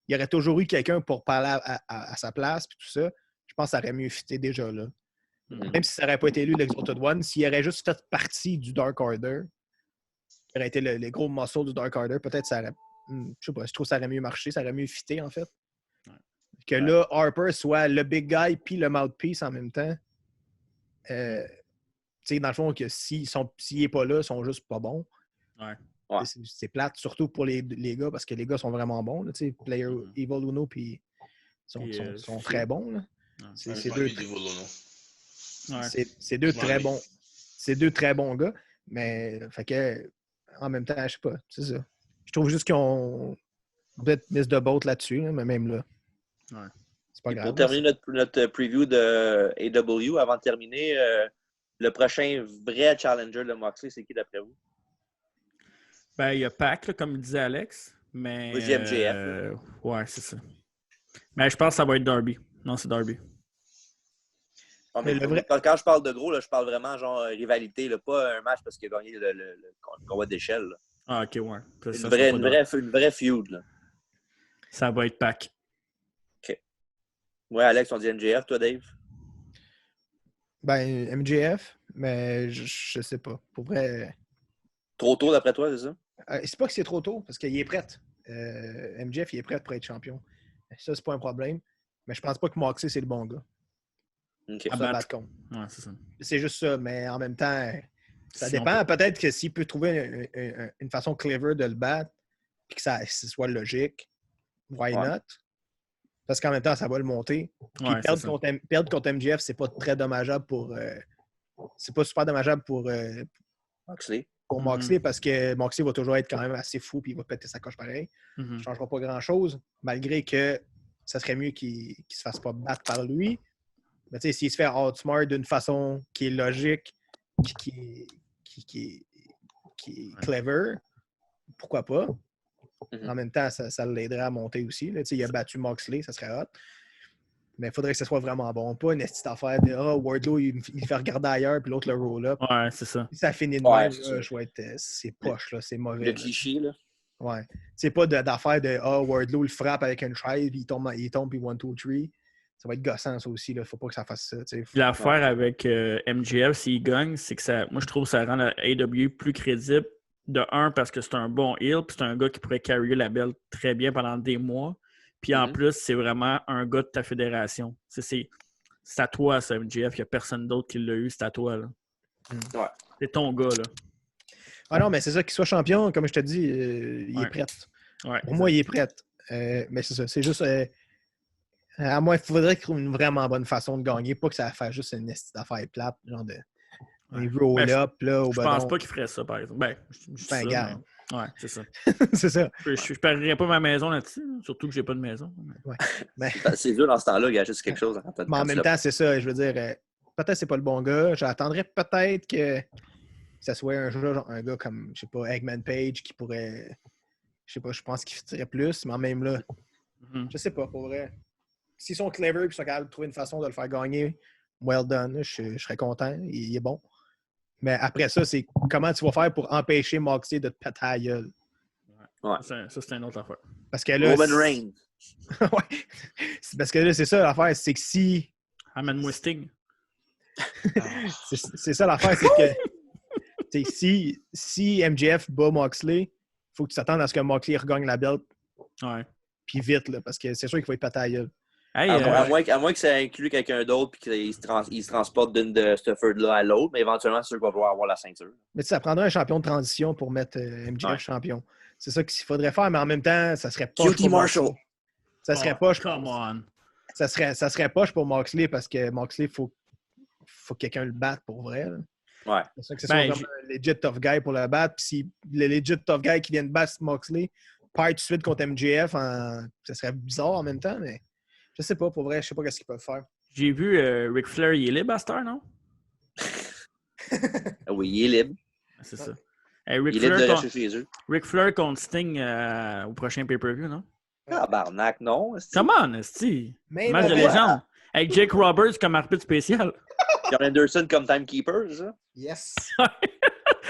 il y aurait toujours eu quelqu'un pour parler à sa place, puis tout ça. Je pense que ça aurait mieux fité déjà là. Même si ça n'aurait pas été lui l'Exalted One, s'il aurait juste fait partie du Dark Order, il aurait été le gros muscle du Dark Order, peut-être ça aurait. Je sais pas, je trouve que ça aurait mieux marché, ça aurait mieux fité en fait. Que là, Harper soit le big guy puis le mouthpiece en même temps. Tu sais, dans le fond, que s'il n'est pas là, ils sont juste pas bons. Ouais. C'est plate, surtout pour les gars, parce que les gars sont vraiment bons. Là, Player Evil Uno puis sont très bons. Là. C'est deux très bons. C'est deux très bons gars. Mais fait que en même temps, je sais pas. C'est ça. Je trouve juste qu'ils ont peut-être miss de boat là-dessus, là, mais même là. C'est pas grave. Pour terminer notre preview de AW, avant de terminer, le prochain vrai challenger de Moxley, c'est qui d'après vous? Ben, il y a Pac, là, comme disait Alex. Mais. Moi, j'ai MJF. Ouais, c'est ça. Mais je pense que ça va être Darby. Non, c'est Darby. Ah, mais quand je parle de gros, là, je parle vraiment genre rivalité, là, pas un match parce qu'il a gagné le combat d'échelle. Là. Ah, ok, ouais. Une vraie feud. Là. Ça va être Pac. OK. Ouais, Alex, on dit MJF, toi, Dave? Ben, MJF, mais je sais pas. Pour vrai. Trop tôt, d'après toi, c'est ça? C'est pas que c'est trop tôt, parce qu'il est prêt. MJF, il est prêt pour être champion. Ça, c'est pas un problème. Mais je pense pas que Moxley, c'est le bon gars. OK. À battre contre. Ouais, c'est ça. C'est juste ça, mais en même temps, ça dépend. Peut-être que s'il peut trouver une façon clever de le battre, puis que ça soit logique, why not? Parce qu'en même temps, ça va le monter. Puis perdre contre MJF, c'est pas très dommageable pour. C'est pas super dommageable pour Moxley. Pour Moxley, parce que Moxley va toujours être quand même assez fou puis il va péter sa coche pareil. Ça ne changera pas grand-chose, malgré que ça serait mieux qu'il ne se fasse pas battre par lui. Mais tu sais, s'il se fait outsmart d'une façon qui est logique, qui est clever, pourquoi pas? En même temps, ça l'aiderait à monter aussi. Là. Il a battu Moxley, ça serait hot. Mais il faudrait que ce soit vraiment bon. Pas une petite affaire de Wardlow, il fait regarder ailleurs, puis l'autre le roll-up. Ouais, c'est ça. Si ça finit de même, je vais être. C'est poche, là, c'est mauvais. Le cliché, là. Ouais. C'est pas d'affaire de Wardlow le frappe avec une chaise, puis il tombe, puis 1, 2, 3. Ça va être gossant, ça aussi. Là. Faut pas que ça fasse ça. L'affaire avec MJF, s'il gagne, c'est que moi, je trouve que ça rend la AEW plus crédible. De un, parce que c'est un bon heel, puis c'est un gars qui pourrait carry la belle très bien pendant des mois. Puis en plus, c'est vraiment un gars de ta fédération. C'est à toi, ça, MJF. Il n'y a personne d'autre qui l'a eu, c'est à toi. Là. Ouais. C'est ton gars, là. Ah non, mais c'est ça, qu'il soit champion, comme je te dis, il est prêt. Ouais, pour moi, il est prêt. Mais c'est ça, c'est juste... à moi, il faudrait qu'il trouve une vraiment bonne façon de gagner, pas que ça fasse juste une affaire plate, genre de... Il roll-up, là, au Je pense pas qu'il ferait ça, par exemple. Gars. Ouais, c'est ça. C'est ça. Je parierais pas ma maison là-dessus, surtout que j'ai pas de maison. Ouais. C'est dur dans ce temps-là, il y a juste quelque chose. Mais en même temps, c'est ça. Je veux dire, peut-être que c'est pas le bon gars. J'attendrais peut-être que ça soit un gars comme, je sais pas, Eggman Page qui pourrait... Je sais pas, je pense qu'il fitterait plus, mais même là, je sais pas, pour vrai. S'ils sont clever et qu'ils sont capables de trouver une façon de le faire gagner, well done, je serais content. Il est bon. Mais après ça, c'est comment tu vas faire pour empêcher Moxley de te péter à la gueule. Ouais. Ça, c'est une autre affaire. Parce que là, Roman Reigns. Ouais. Parce que là, c'est ça l'affaire, c'est que si... Amène-moi Sting. c'est ça l'affaire, c'est que si MJF bat Moxley, il faut que tu t'attendes à ce que Moxley regagne la belt. Ouais. Puis vite, là, parce que c'est sûr qu'il faut être pété à la gueule. Hey, À moins que ça inclue quelqu'un d'autre et qu'il se transporte d'une de ce feu-là à l'autre, mais éventuellement, c'est sûr qu'il va vouloir avoir la ceinture. Mais ça prendrait un champion de transition pour mettre MJF champion. C'est ça qu'il faudrait faire, mais en même temps, ça serait poche QT pour Marshall. Moxley. Ça serait poche. Come on. Ça serait poche pour Moxley parce que Moxley, il faut que quelqu'un le batte pour vrai. Là. Ouais. C'est ça que c'est vraiment un legit tough guy pour le battre. Puis si le legit tough guy qui vient de battre Moxley part tout de suite contre MJF, ça serait bizarre en même temps, mais je sais pas, pour vrai, je sais pas qu'est-ce qu'ils peuvent faire. J'ai vu Ric Flair, il est libre à cette heure, non? Oui, il est libre. C'est ça. Il est libre de lâcher chez eux. Ric Flair contre Sting au prochain pay-per-view, non? Ah, barnac, non. Come on, esti. Match de légende. Avec Jake Roberts comme arbitre spécial. John Anderson comme timekeeper, ça? Yes!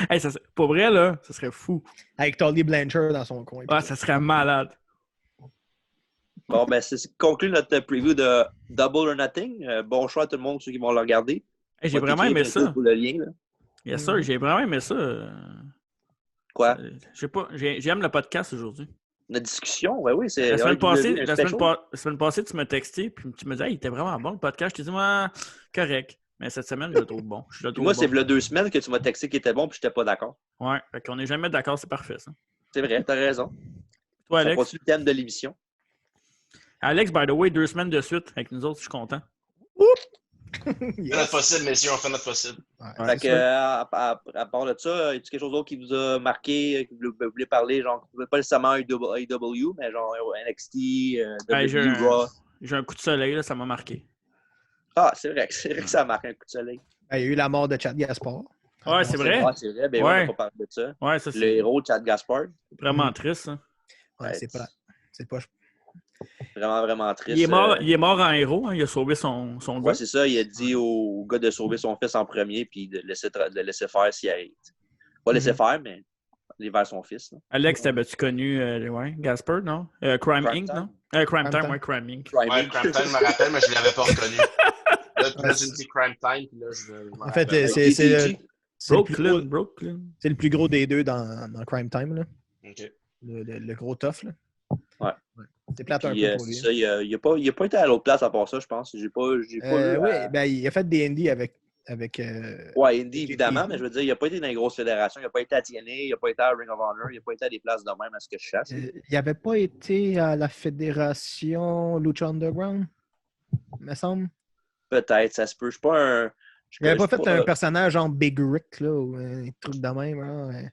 Hey, pour vrai, là, ça serait fou. Avec Tully Blanchard dans son coin. Ouais, ça serait malade. Bon, ben, c'est conclu notre preview de Double or Nothing. Bon choix à tout le monde, ceux qui vont le regarder. Hey, j'ai vraiment aimé ça. Pour le lien, là. Yes, sir, j'ai vraiment aimé ça. Quoi? Je sais pas, j'aime le podcast aujourd'hui. Notre discussion, oui, c'est... La semaine passée, tu m'as texté, puis tu me disais, hey, il était vraiment bon le podcast. Je t'ai dit, moi, correct. Mais cette semaine, je le trouve bon. Moi, c'est il 2 semaines que tu m'as texté qu'il était bon, puis je n'étais pas d'accord. Ouais, fait qu'on n'est jamais d'accord, c'est parfait, ça. C'est vrai, t'as raison. Toi, Alex? Ça continue le thème de l'émission. Alex, by the way, 2 semaines de suite avec nous autres, je suis content. On fait notre possible, messieurs, on fait notre possible. Ouais, fait que, à part de ça, y a-t-il quelque chose d'autre qui vous a marqué, que vous voulez parler, genre, pas nécessairement AEW, mais genre NXT, WWE, Raw? J'ai un coup de soleil, là, ça m'a marqué. Ah, c'est vrai que ça marque un coup de soleil. Il y a eu la mort de Chad Gaspard. Ouais, c'est vrai. Ouais, c'est vrai, ben ouais, on va pas parler de ça. Ouais, ça, c'est le héros de Chad Gaspard. Vraiment triste, ça. Ouais, c'est pas... Vraiment, vraiment triste. Il est mort en héros, hein, il a sauvé son gars. Ouais, c'est ça, il a dit au gars de sauver son fils en premier puis de le laisser faire s'il arrive. Pas laisser faire, mais aller vers son fils. Là. Alex, t'avais-tu connu Gaspard, non? Crime Inc., non? Crime Time, ouais, Crime Inc. Ouais, Crime Time, je me rappelle, mais je ne l'avais pas reconnu. Là, tu me dis Crime Time, puis là, je en fait, c'est Brooklyn. C'est le plus gros des deux dans Crime Time. Là. OK. Le gros tough. Là. Ouais. C'est plate un peu pour lui. Ça, il n'a pas été à l'autre place à part ça, je pense. J'ai pas vu. Oui, ben, il a fait des indies avec ouais, Indie, évidemment, mais je veux dire, il n'a pas été dans les grosses fédérations. Il n'a pas été à TNA, il n'a pas été à Ring of Honor, il n'a pas été à des places de même à ce que je cherche. Il n'avait pas été à la fédération Lucha Underground, me semble. Peut-être, ça se peut. Je suis pas un. Il n'avait pas fait un personnage genre Big Rick, là, ou un truc de même. Hein,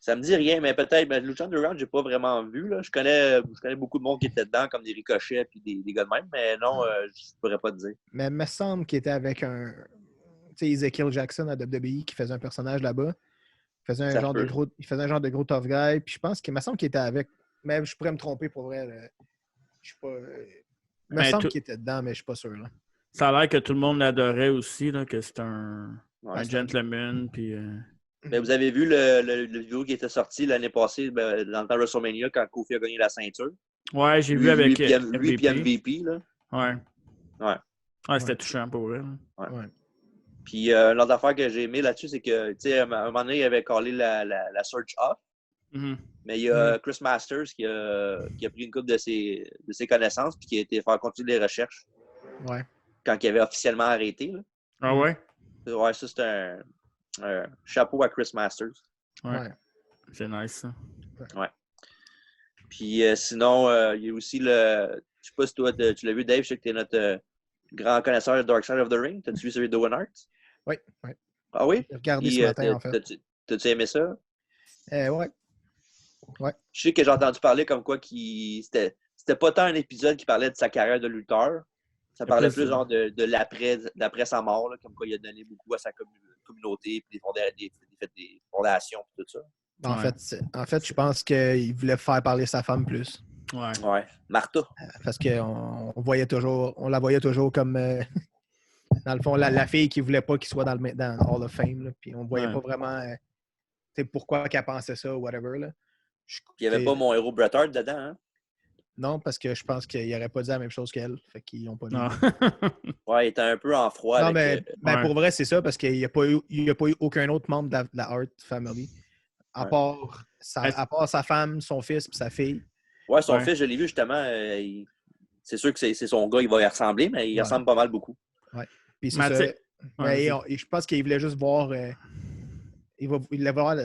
Ça me dit rien, mais peut-être. Mais Lucha Underground, je n'ai pas vraiment vu. Là. Je connais beaucoup de monde qui était dedans, comme des ricochets et des gars de même, mais non, je ne pourrais pas te dire. Mais il me semble qu'il était avec un. Tu sais, Ezekiel Jackson à WWE qui faisait un personnage là-bas. Il faisait un genre de gros tough guy. Puis je pense qu'il me semble qu'il était avec. Mais je pourrais me tromper pour vrai. Là. Je suis pas. Il me semble qu'il était dedans, mais je suis pas sûr. Là. Ça a l'air que tout le monde l'adorait aussi, là, que c'est un gentleman. Puis, ben, vous avez vu le vidéo qui était sorti l'année passée dans le temps de WrestleMania quand Kofi a gagné la ceinture. Ouais, j'ai vu avec lui puis MVP. Là. Ouais, c'était touchant pour vrai. Ouais. Puis l'autre affaire que j'ai aimé là-dessus, c'est que, tu sais, à un moment donné, il avait callé la search off. Mm-hmm. Mais il y a Chris Masters qui a pris une couple de ses connaissances puis qui a été faire continuer les recherches. Ouais. Quand il avait officiellement arrêté. Là. Ah ouais? Ouais, ça, c'est un chapeau à Chris Masters. Ouais. C'est nice, ça. Ouais. Puis sinon, il y a aussi je sais pas si toi, tu l'as vu, Dave, je sais que tu es notre grand connaisseur de Dark Side of the Ring. T'as-tu vu celui de Owen Hart? Oui. Ah oui? J'ai regardé ce matin, en fait. T'as-tu aimé ça? Ouais. Je sais que j'ai entendu parler comme quoi c'était pas tant un épisode qui parlait de sa carrière de lutteur. Ça parlait plus genre de l'après sa mort, là, comme quoi il a donné beaucoup à sa communauté, puis des fondations, et tout ça. En fait, je pense qu'il voulait faire parler sa femme plus. Ouais. Martha. Parce qu'on la voyait toujours comme, dans le fond, la fille qui voulait pas qu'il soit dans Hall of Fame. Là, puis on ne voyait pas vraiment pourquoi qu'elle pensait ça ou whatever. Là. Il n'y avait pas mon héros Bret Hart dedans, hein? Non, parce que je pense qu'il n'aurait pas dit la même chose qu'elle. Fait qu'ils n'ont pas dit. Ouais, il était un peu en froid. Non, mais pour vrai, c'est ça, parce qu'il n'y a pas eu aucun autre membre de la Hart Family. À part sa femme, son fils et sa fille. Ouais, son fils, je l'ai vu justement. c'est sûr que c'est son gars, il va y ressembler, mais il ressemble pas mal beaucoup. Puis c'est Mais ça. ouais, Mais je pense qu'il voulait juste voir. Il voulait voir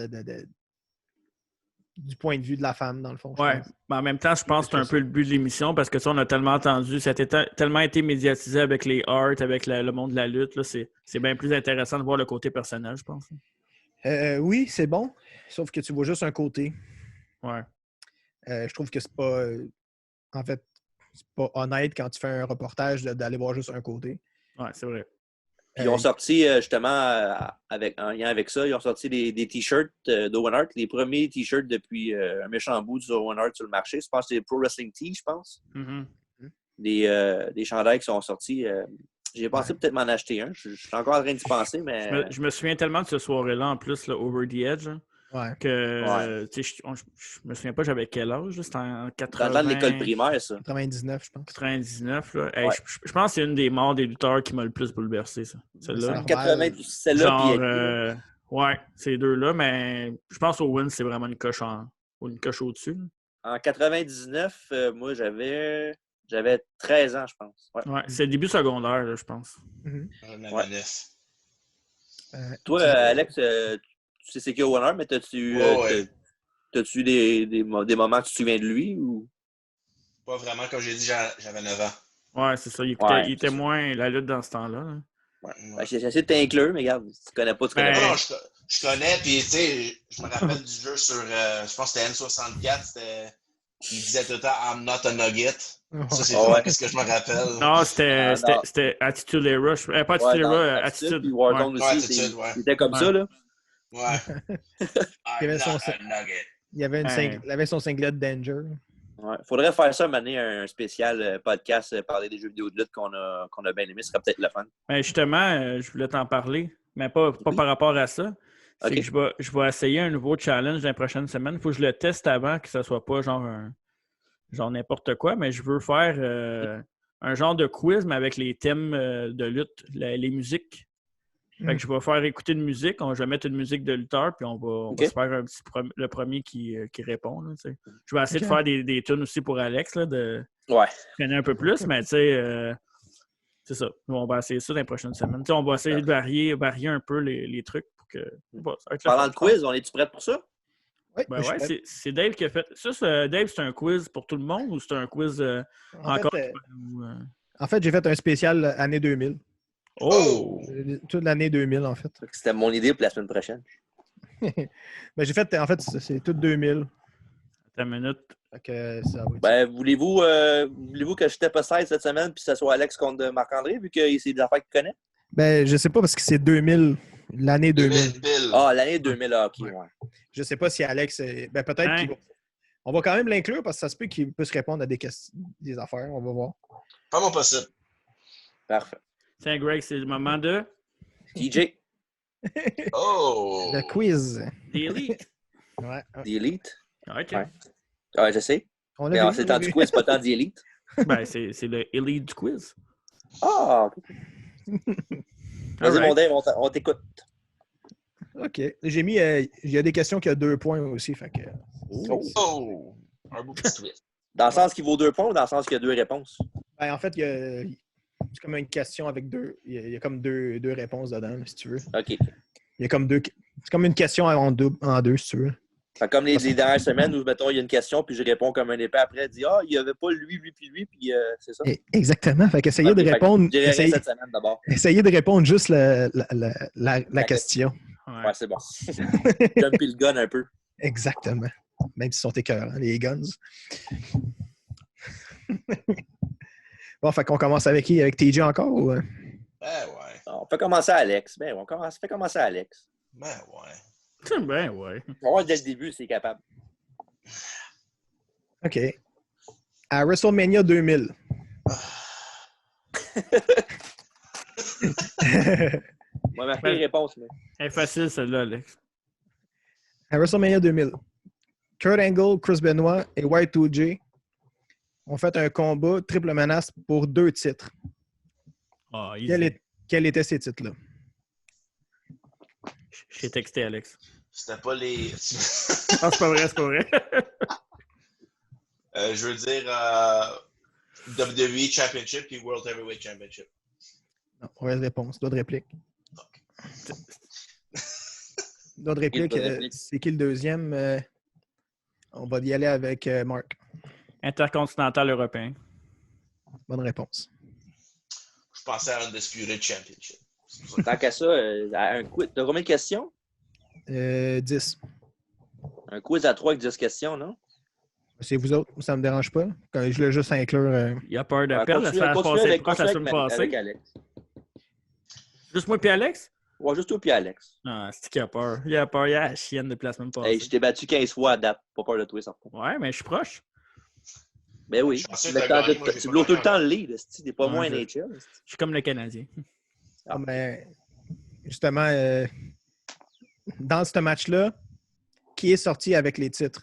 du point de vue de la femme, dans le fond. Ouais, mais en même temps, je pense que c'est un peu le but de l'émission parce que ça, on a tellement entendu, ça a tellement été médiatisé avec les arts, avec le monde de la lutte. Là, c'est bien plus intéressant de voir le côté personnel, je pense. Oui, c'est bon. Sauf que tu vois juste un côté. Ouais. Je trouve que c'est pas. En fait, c'est pas honnête quand tu fais un reportage d'aller voir juste un côté. Ouais, c'est vrai. Puis ils ont sorti, justement, en lien avec ça, ils ont sorti des T-shirts d'Owen Hart, les premiers T-shirts depuis un méchant bout d'Owen Hart sur le marché. Je pense que c'est Pro Wrestling Tee, je pense. Mm-hmm. Des chandails qui sont sortis. J'ai pensé peut-être m'en acheter un. Je suis encore en train d'y penser, mais... Je me souviens tellement de ce soirée-là, en plus, là, Over the Edge, que je me souviens pas j'avais quel âge. C'était en 80... Dans l'école primaire, ça. 99, je pense. 99, là. Hey, je pense que c'est une des morts des lutteurs qui m'a le plus bouleversé, ça. Celle-là. 80, celle-là, Genre, ouais, ces deux-là, mais je pense Owen, c'est vraiment une coche au-dessus. En 99, moi, j'avais 13 ans, je pense. Ouais, c'est le début secondaire, là, je pense. J'en avais 9. Toi, Alex, tu sais c'est qui Owen Hart, mais t'as-tu des moments que tu te souviens de lui? Ou... Pas vraiment, comme j'ai dit, j'avais 9 ans. Ouais, c'est ça. Il était moins la lutte dans ce temps-là. Là. Ouais. J'ai essayé de t'inclure, mais regarde, tu connais pas, Non, je connais, puis tu sais, je me rappelle du jeu sur, je pense que c'était N64, il disait tout le temps « I'm not a nugget ». Ça, c'est ce que je me rappelle. Non, c'était Attitude Era. Pas Attitude Era, Attitude. Puis Warzone aussi, il était comme ça, là. Ouais. Il avait son singlet Danger. Ouais. Faudrait faire ça, mener un spécial podcast, parler des jeux vidéo de lutte qu'on a bien aimé. Ce serait peut-être le fun. Ben justement, je voulais t'en parler, mais pas par rapport à ça. C'est que je vais essayer un nouveau challenge dans les prochaines semaines. Il faut que je le teste avant, que ce ne soit pas genre n'importe quoi, mais je veux faire un genre de quiz, mais avec les thèmes de lutte, les musiques. Fait que je vais faire écouter une musique, je vais mettre une musique de lutteur, puis on va se faire le premier qui répond. Là, je vais essayer de faire des tunes aussi pour Alex, là, de traîner un peu plus, mais tu sais, c'est ça. On va essayer ça dans les prochaines semaines. T'sais, on va essayer de varier un peu les trucs. Pour que, parlant de quiz, on est-tu prêt pour ça? Oui, c'est Dave qui a fait. Ça, Dave, c'est un quiz pour tout le monde ou c'est un quiz encore? En fait, j'ai fait un spécial année 2000. Oh! Toute l'année 2000, en fait. C'était mon idée pour la semaine prochaine. Ben, j'ai fait, en fait, c'est tout 2000. Attends une minute. Ben, voulez-vous que je tape 16 cette semaine puis que ce soit Alex contre Marc-André, vu que c'est des affaires qu'il connaît? Ben, je sais pas parce que c'est 2000, l'année 2000. Ah, l'année 2000, ok, ouais. Je sais pas si Alex... Ben, peut-être qu'il va... On va quand même l'inclure parce que ça se peut qu'il puisse répondre à des affaires. On va voir. Pas mon possible. Parfait. Tiens, Greg, c'est le moment de... TJ. Oh! Le quiz. The Elite. Ouais. The Elite. OK. Ouais, je sais. Mais c'est tant du quiz, pas tant The Elite. Ben, c'est le Elite du quiz. Ah, OK. Vas-y, mon Dave, on t'écoute. OK. J'ai mis... il y a des questions qui ont 2 points aussi, fait que... Oh! Un beau petit twist. Dans le sens qu'il vaut 2 points ou dans le sens qu'il y a 2 réponses? Ben, en fait, c'est comme une question avec 2... Il y a comme deux réponses dedans, là, si tu veux. OK. Il y a comme 2... C'est comme une question en deux, si tu veux. Fait comme les dernières semaines où, mettons, il y a une question, puis je réponds comme un épée après, dit « Ah, il n'y avait pas lui, puis c'est ça. » Exactement. Fait qu'essayez de répondre... cette semaine d'abord. Essayez de répondre juste la question. Ouais, c'est bon. Jumpy le gun un peu. Exactement. Même s'ils sont écœurants, les guns. Bon, fait qu'on commence avec qui? Avec TJ encore? Ou... Ben ouais. On peut commencer à Alex. Ben, fait commencer à Alex. Ben ouais. Ben ouais. On va voir dès le début s'il est capable. OK. À WrestleMania 2000. Moi, ma première réponse. Mais... Elle est facile, celle-là, Alex. À WrestleMania 2000, Kurt Angle, Chris Benoit et Y2J ont fait un combat triple menace pour 2 titres. Oh, Quels étaient ces titres-là? J'ai texté Alex. C'était pas les... Non, c'est pas vrai. je veux dire... WWE Championship et World Heavyweight Championship. Non, mauvaise réponse. Doigt de réplique. Doigt de réplique, c'est qui le deuxième? On va y aller avec Mark. Intercontinental européen. Bonne réponse. Je pensais à Undisputed Championship. Tant qu'à ça, un quiz. T'as combien de questions? 10. Un quiz à 3 avec 10 questions, non? C'est vous autres, ça me dérange pas. Quand je voulais juste inclure. Il a peur de Ouais, perdre. Ça a continue passé avec, proche la continue semaine avec passée. Alex. Juste moi et Alex? Ouais, juste toi puis Alex. Ah, c'est qui a peur. Il a peur. Il a la chienne depuis la semaine passée. Hey, je t'ai battu 15 fois à date. Pas peur de toi, certain. Ouais, mais je suis proche. Ben oui. Je pensais Mais que t'as gagné, moi, j'ai tu pas bloques tout le gagné temps le lead. T'es pas Ouais, moins je- NHL. Je suis comme le Canadien. Ah, mais justement, dans ce match-là, qui est sorti avec les titres?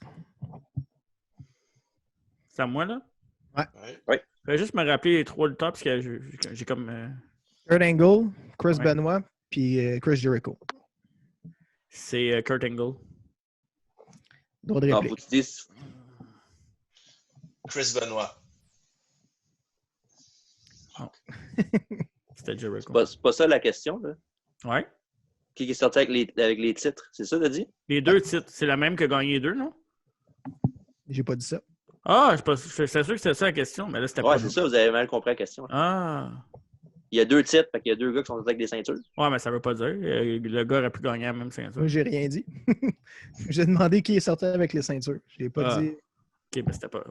C'est à moi, là? Ouais. Je vais juste me rappeler les 3 lutteurs parce que j'ai comme. Kurt Angle, Chris Ouais. Benoit, puis Chris Jericho. C'est Kurt Angle. Droit de Non, réplique. faut que tu dises. Chris Benoit. C'était Jericho. C'est pas ça la question, là. Ouais. Qui est sorti avec les titres? C'est ça, t'as dit? Les 2 titres, c'est la même que gagner les 2, non? J'ai pas dit ça. Ah, je suis sûr que c'était ça la question, mais là, c'était Ouais, pas. c'est ça, vous avez mal compris la question. Ah. Il y a 2 titres, fait qu'il y a 2 gars qui sont sortis avec des ceintures. Ouais, mais ça veut pas dire. Le gars aurait pu gagner la même ceinture. Moi, j'ai rien dit. J'ai demandé qui est sorti avec les ceintures. Je l'ai pas Ah. dit. Ok, mais c'était pas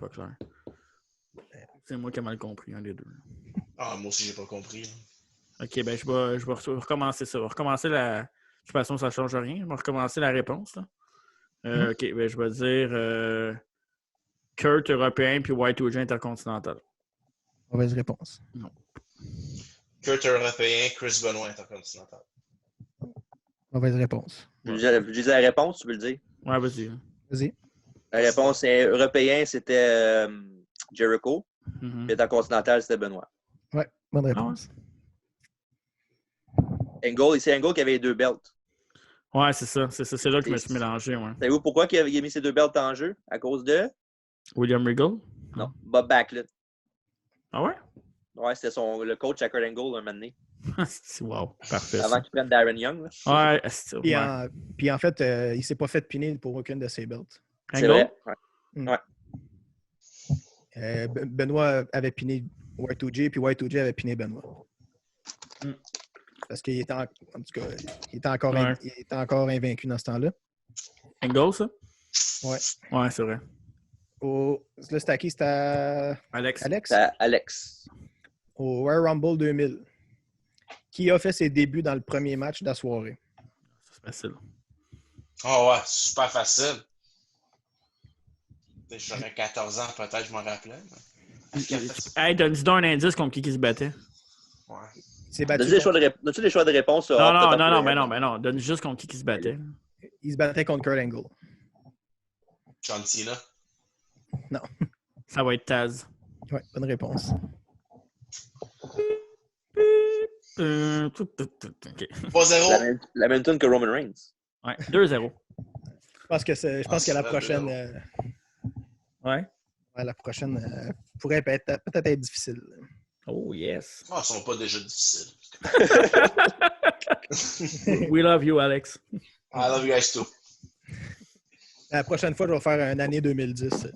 clair. C'est moi qui ai mal compris, un des deux. Ah, moi aussi, j'ai pas compris. Là. Ok, ben je vais recommencer ça. On va recommencer la. De toute façon, ça ne change rien. On va recommencer la réponse. Là. Ok, ben je vais dire Kurt européen puis Y2J intercontinental. Mauvaise réponse. Kurt européen, Chris Benoit intercontinental. Mauvaise réponse. Je disais la réponse, tu veux le dire? Ouais, vas-y. Vas-y. La réponse est européen, c'était Jericho. Mhm. Puis intercontinental, c'était Benoît. Ouais, bonne réponse. Angle, c'est Angle qui avait les 2 belts. Ouais, c'est ça. C'est là que je me suis mélangé. Ouais. Savez-vous pourquoi il a mis ces 2 belts en jeu? À cause de? William Regal? Non, Bob Backlund. Ah ouais? Ouais, c'était le coach à Kurt Angle un moment donné. Wow, parfait. Avant Ça. qu'il prenne Darren Young. Là. Ouais, Puis, ouais. puis en fait, il s'est pas fait piner pour aucune de ses belts. C'est vrai. Angle? Ouais. Benoit avait piné Y2J, puis Y2J avait piné Benoit. Mm. Parce qu'il était, en tout cas, il était encore, Ouais. il était encore invaincu dans ce temps-là. Angle, ça? Ouais. Ouais, c'est vrai. Là, c'était à qui? C'était à Alex? Alex? C'est Alex. Au Royal Rumble 2000. Qui a fait ses débuts dans le premier match de la soirée? C'est facile. Oh ouais, super facile. J'aurais 14 ans, peut-être, je m'en rappelais. Mais... Hey, donne-nous donc un indice contre qui se battait. Ouais. Il s'est battu As-tu des choix de réponse? Non, non. Donne juste contre qui se battait. Il se battait contre Kurt Angle. John Cena. Non. Ça va être Taz. Ouais, bonne réponse. OK. 3-0. La même tune que Roman Reigns. Ouais, 2-0. Je pense que la c'est prochaine, vrai, Ouais. la prochaine pourrait peut-être être difficile. Oh, yes. Oh, ils sont pas déjà difficiles. We love you, Alex. I love you guys too. La prochaine fois, je vais faire une année 2010.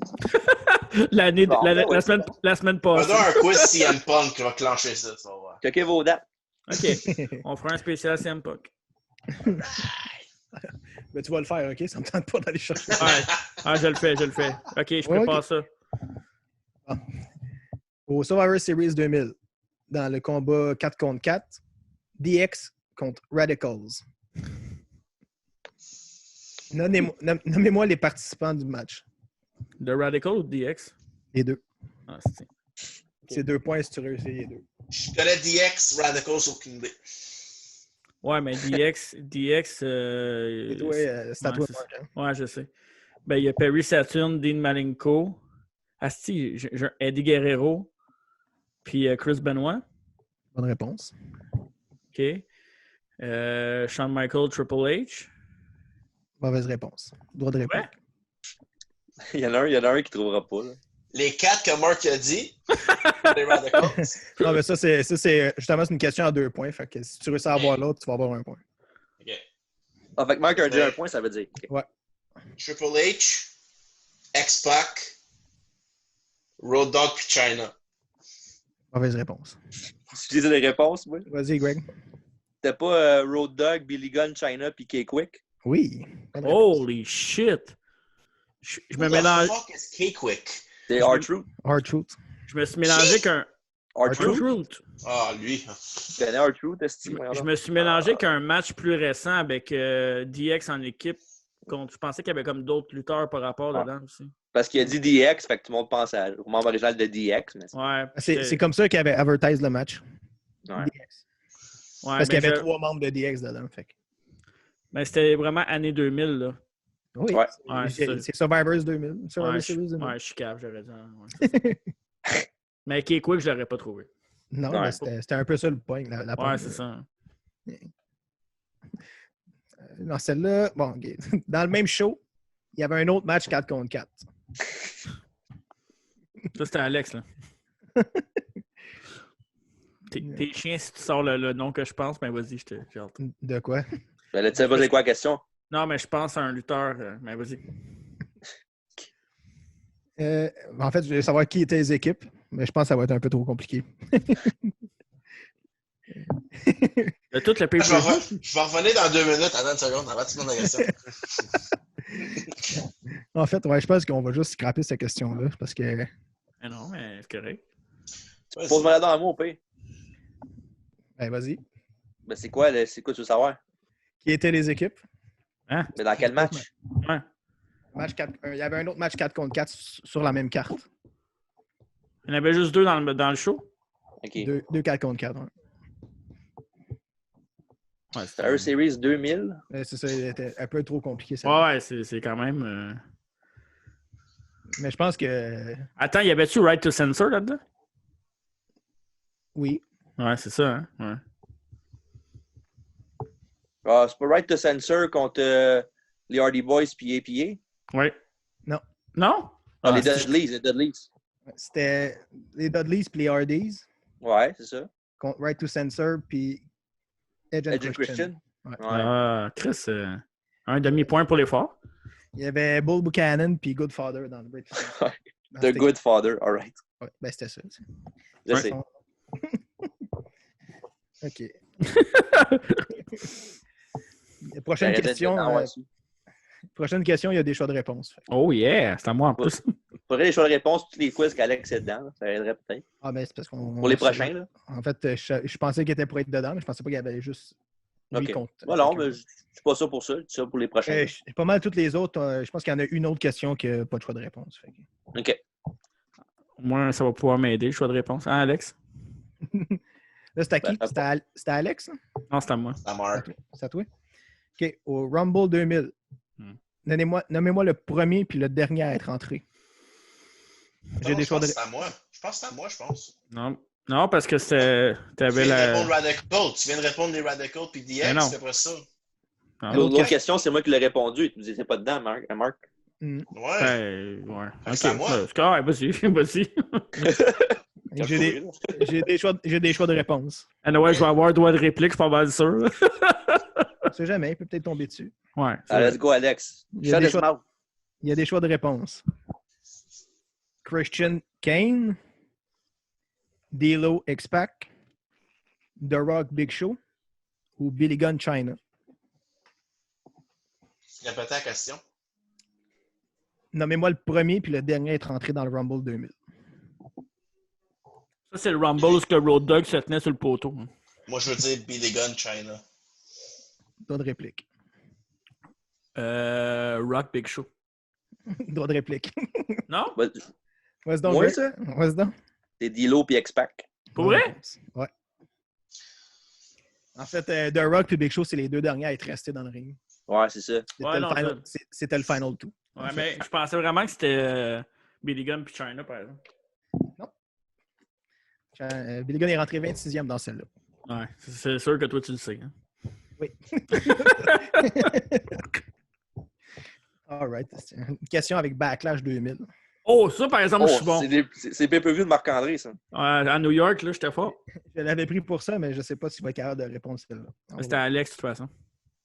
L'année, Bon, ben ouais, la semaine On passée. a un quiz CM Punk qui va clencher ça, tu vas voir. Checkez vos dates. OK. On fera un spécial CM Punk. Mais tu vas le faire, OK? Ça me tente pas d'aller chercher. Ouais. Ah, je le fais. OK, je prépare ça. Au Survivor Series 2000, dans le combat 4 contre 4, DX contre Radicals. Nommez-moi les participants du match. The Radical ou DX? Les deux. Ah, c'est... C'est 2 points si tu réussis les deux. Je connais DX, Radicals, aucune idée. Ouais, mais DX... C'est toi, c'est à toi, Marc, hein? Ouais, je sais. Ben, il y a Perry Saturn, Dean Malenko, Asti, Eddie Guerrero, puis Chris Benoit. Bonne réponse. OK. Shawn Michaels, Triple H. Mauvaise réponse. Droit de réponse. Ouais. Il y en a un qui ne trouvera pas. Là. Les 4 que Mark a dit, les Radicals. Non, mais ça, c'est justement c'est une question à 2 points. Fait que si tu réussis à avoir l'autre, tu vas avoir 1 point. OK. Ah, fait que Mark a dit 1 point, ça veut dire. Okay. Ouais. Triple H, X-Pac, Road Dogg puis China. Mauvaise réponse. Tu disais les réponses, moi? Vas-y, Greg. T'as pas Road Dogg, Billy Gunn, China puis K-Quick? Oui. Holy shit! Je me mélange. What the fuck is K-Quick? C'est R-Truth. R-Truth. Je me suis mélangé avec un. R-Truth? R-Truth. Ah, lui. Tu connais R-Truth, est-ce que Je me suis mélangé avec un match plus récent avec DX en équipe. Je pensais qu'il y avait comme d'autres lutteurs par rapport dedans aussi. Parce qu'il a dit DX, fait que tout le monde pense au membre original de DX. Mais Ouais. C'est comme ça qu'il avait advertised le match. Ouais. DX. Ouais, Parce qu'il y avait 3 membres de DX dedans. Fait. Mais c'était vraiment année 2000, là. Oui. Ouais. Ouais, c'est Survivors 2000. Survivor Ouais, Series 2000. je suis cave, j'aurais dit. Ouais. Mais K-Quick, je l'aurais pas trouvé. Non, Ouais. mais c'était un peu ça le point. La Ouais, c'est ça. Dans celle-là, bon, okay. Dans le même show, il y avait un autre match 4 contre 4. Ça, c'était Alex, là. T'es chien si tu sors le nom que je pense, mais vas-y, j'ai hâte. De quoi? Ben là, tu sais pas c'est quoi la question? Non, mais je pense à un lutteur, mais vas-y. En fait, je voulais savoir qui étaient les équipes, mais je pense que ça va être un peu trop compliqué. De tout le pays. Je vais revenir dans 2 minutes. Attends une seconde avant de te demander la question. En fait, ouais, je pense qu'on va juste scraper cette question-là parce que. Mais non, mais c'est correct. Pose-moi là dans la mot, au pire. Ben, vas-y. Ben, c'est quoi tu veux savoir? Qui étaient les équipes? Hein? Mais dans quel match? Ouais. Match 4, il y avait un autre match 4 contre 4 sur la même carte. Il y en avait juste 2 dans le show? OK. 2 4 contre 4. Ouais. Ouais, Survivor Series 2000? C'est ça, il était un peu trop compliqué. Ça. Ouais, c'est quand même... Mais je pense que... Attends, y avait-tu Right to Censor là-dedans? Oui. Ouais, c'est ça, hein? Ouais. Ah, c'est pas Right to Censor contre les Hardy Boys puis APA? Ouais. Non. Non? Ah, les Dudleys. C'était les Dudleys puis les Hardys Ouais, c'est ça. contre Right to Censor puis Edge and Edge and Christian. Christian? Ouais. Ah, Chris, un demi-point pour l'effort. Il y avait Bull Buchanan puis Goodfather dans le Right to Censor. The Good Father, all right. Ouais, ben c'était ça. Je sais. OK. Prochaine question, il y a des choix de réponse. Oh yeah, c'est à moi en plus. Faudrait les choix de réponse, tous les quiz qu'Alex est dedans. Ça aiderait peut-être. Ah ben c'est parce qu'on... Pour les prochains, là. En fait, je pensais qu'il était pour être dedans, mais je pensais pas qu'il y avait juste lui OK. contre. Voilà, mais je suis pas ça pour ça. Je dis ça pour les prochains. Pas mal toutes les autres. Je pense qu'il y en a une autre question qui n'a pas de choix de réponse. Fait que... OK. Au moins, ça va pouvoir m'aider, le choix de réponse. Hein, Alex? Là, c'était à qui? C'était à Alex? Non, c'est à moi. Ça marque. C'est à toi? OK. Au Rumble 2000, nommez-moi le premier puis le dernier à être entré. J'ai des choix de... C'est à moi. Je pense que c'est à moi, je pense. Non, parce que t'avais Tu viens de la... répondre Radical. Tu viens de répondre les Radical puis DX, non. c'est après ça. L'autre question, c'est moi qui l'ai répondu. Tu me disais pas dedans, Marc. Ouais. Ouais. C'est à moi. Ouais, vas-y. J'ai des choix de réponse. Anyway, je vais avoir droit de réplique, je suis pas mal sûr. On sait jamais, il peut peut-être tomber dessus. Ouais. Let's go, Alex. Il y a des choix de réponse. Christian Kane, D'Lo X-Pac, The Rock Big Show ou Billy Gunn China? Répétez la question. Nommez-moi le premier puis le dernier à être entré dans le Rumble 2000. Ça, c'est le Rumble où le Road Dogg se tenait sur le poteau. Moi, je veux dire Billy Gunn China. Droit de réplique. Rock Big Show. Droit de réplique. Non? Vas-y donc. Moi, ça? Vas-y donc. C'est D'Lo puis X-Pac. Pour vrai? Ouais. En fait, The Rock et Big Show, c'est les deux derniers à être restés dans le ring. Ouais, c'est ça. C'était le Final 2. Ouais, mais je pensais vraiment que c'était Billy Gunn puis China, par exemple. Non. Billy Gunn est rentré 26e dans celle-là. Ouais, c'est sûr que toi, tu le sais. Hein? Oui. All right. Une question avec Backlash 2000. Oh, ça, par exemple, je suis bon. C'est pay-per-view de Marc-André, ça. À New York, là, j'étais fort. Je l'avais pris pour ça, mais je sais pas s'il va être capable de répondre celle-là. C'était Alex, de toute façon.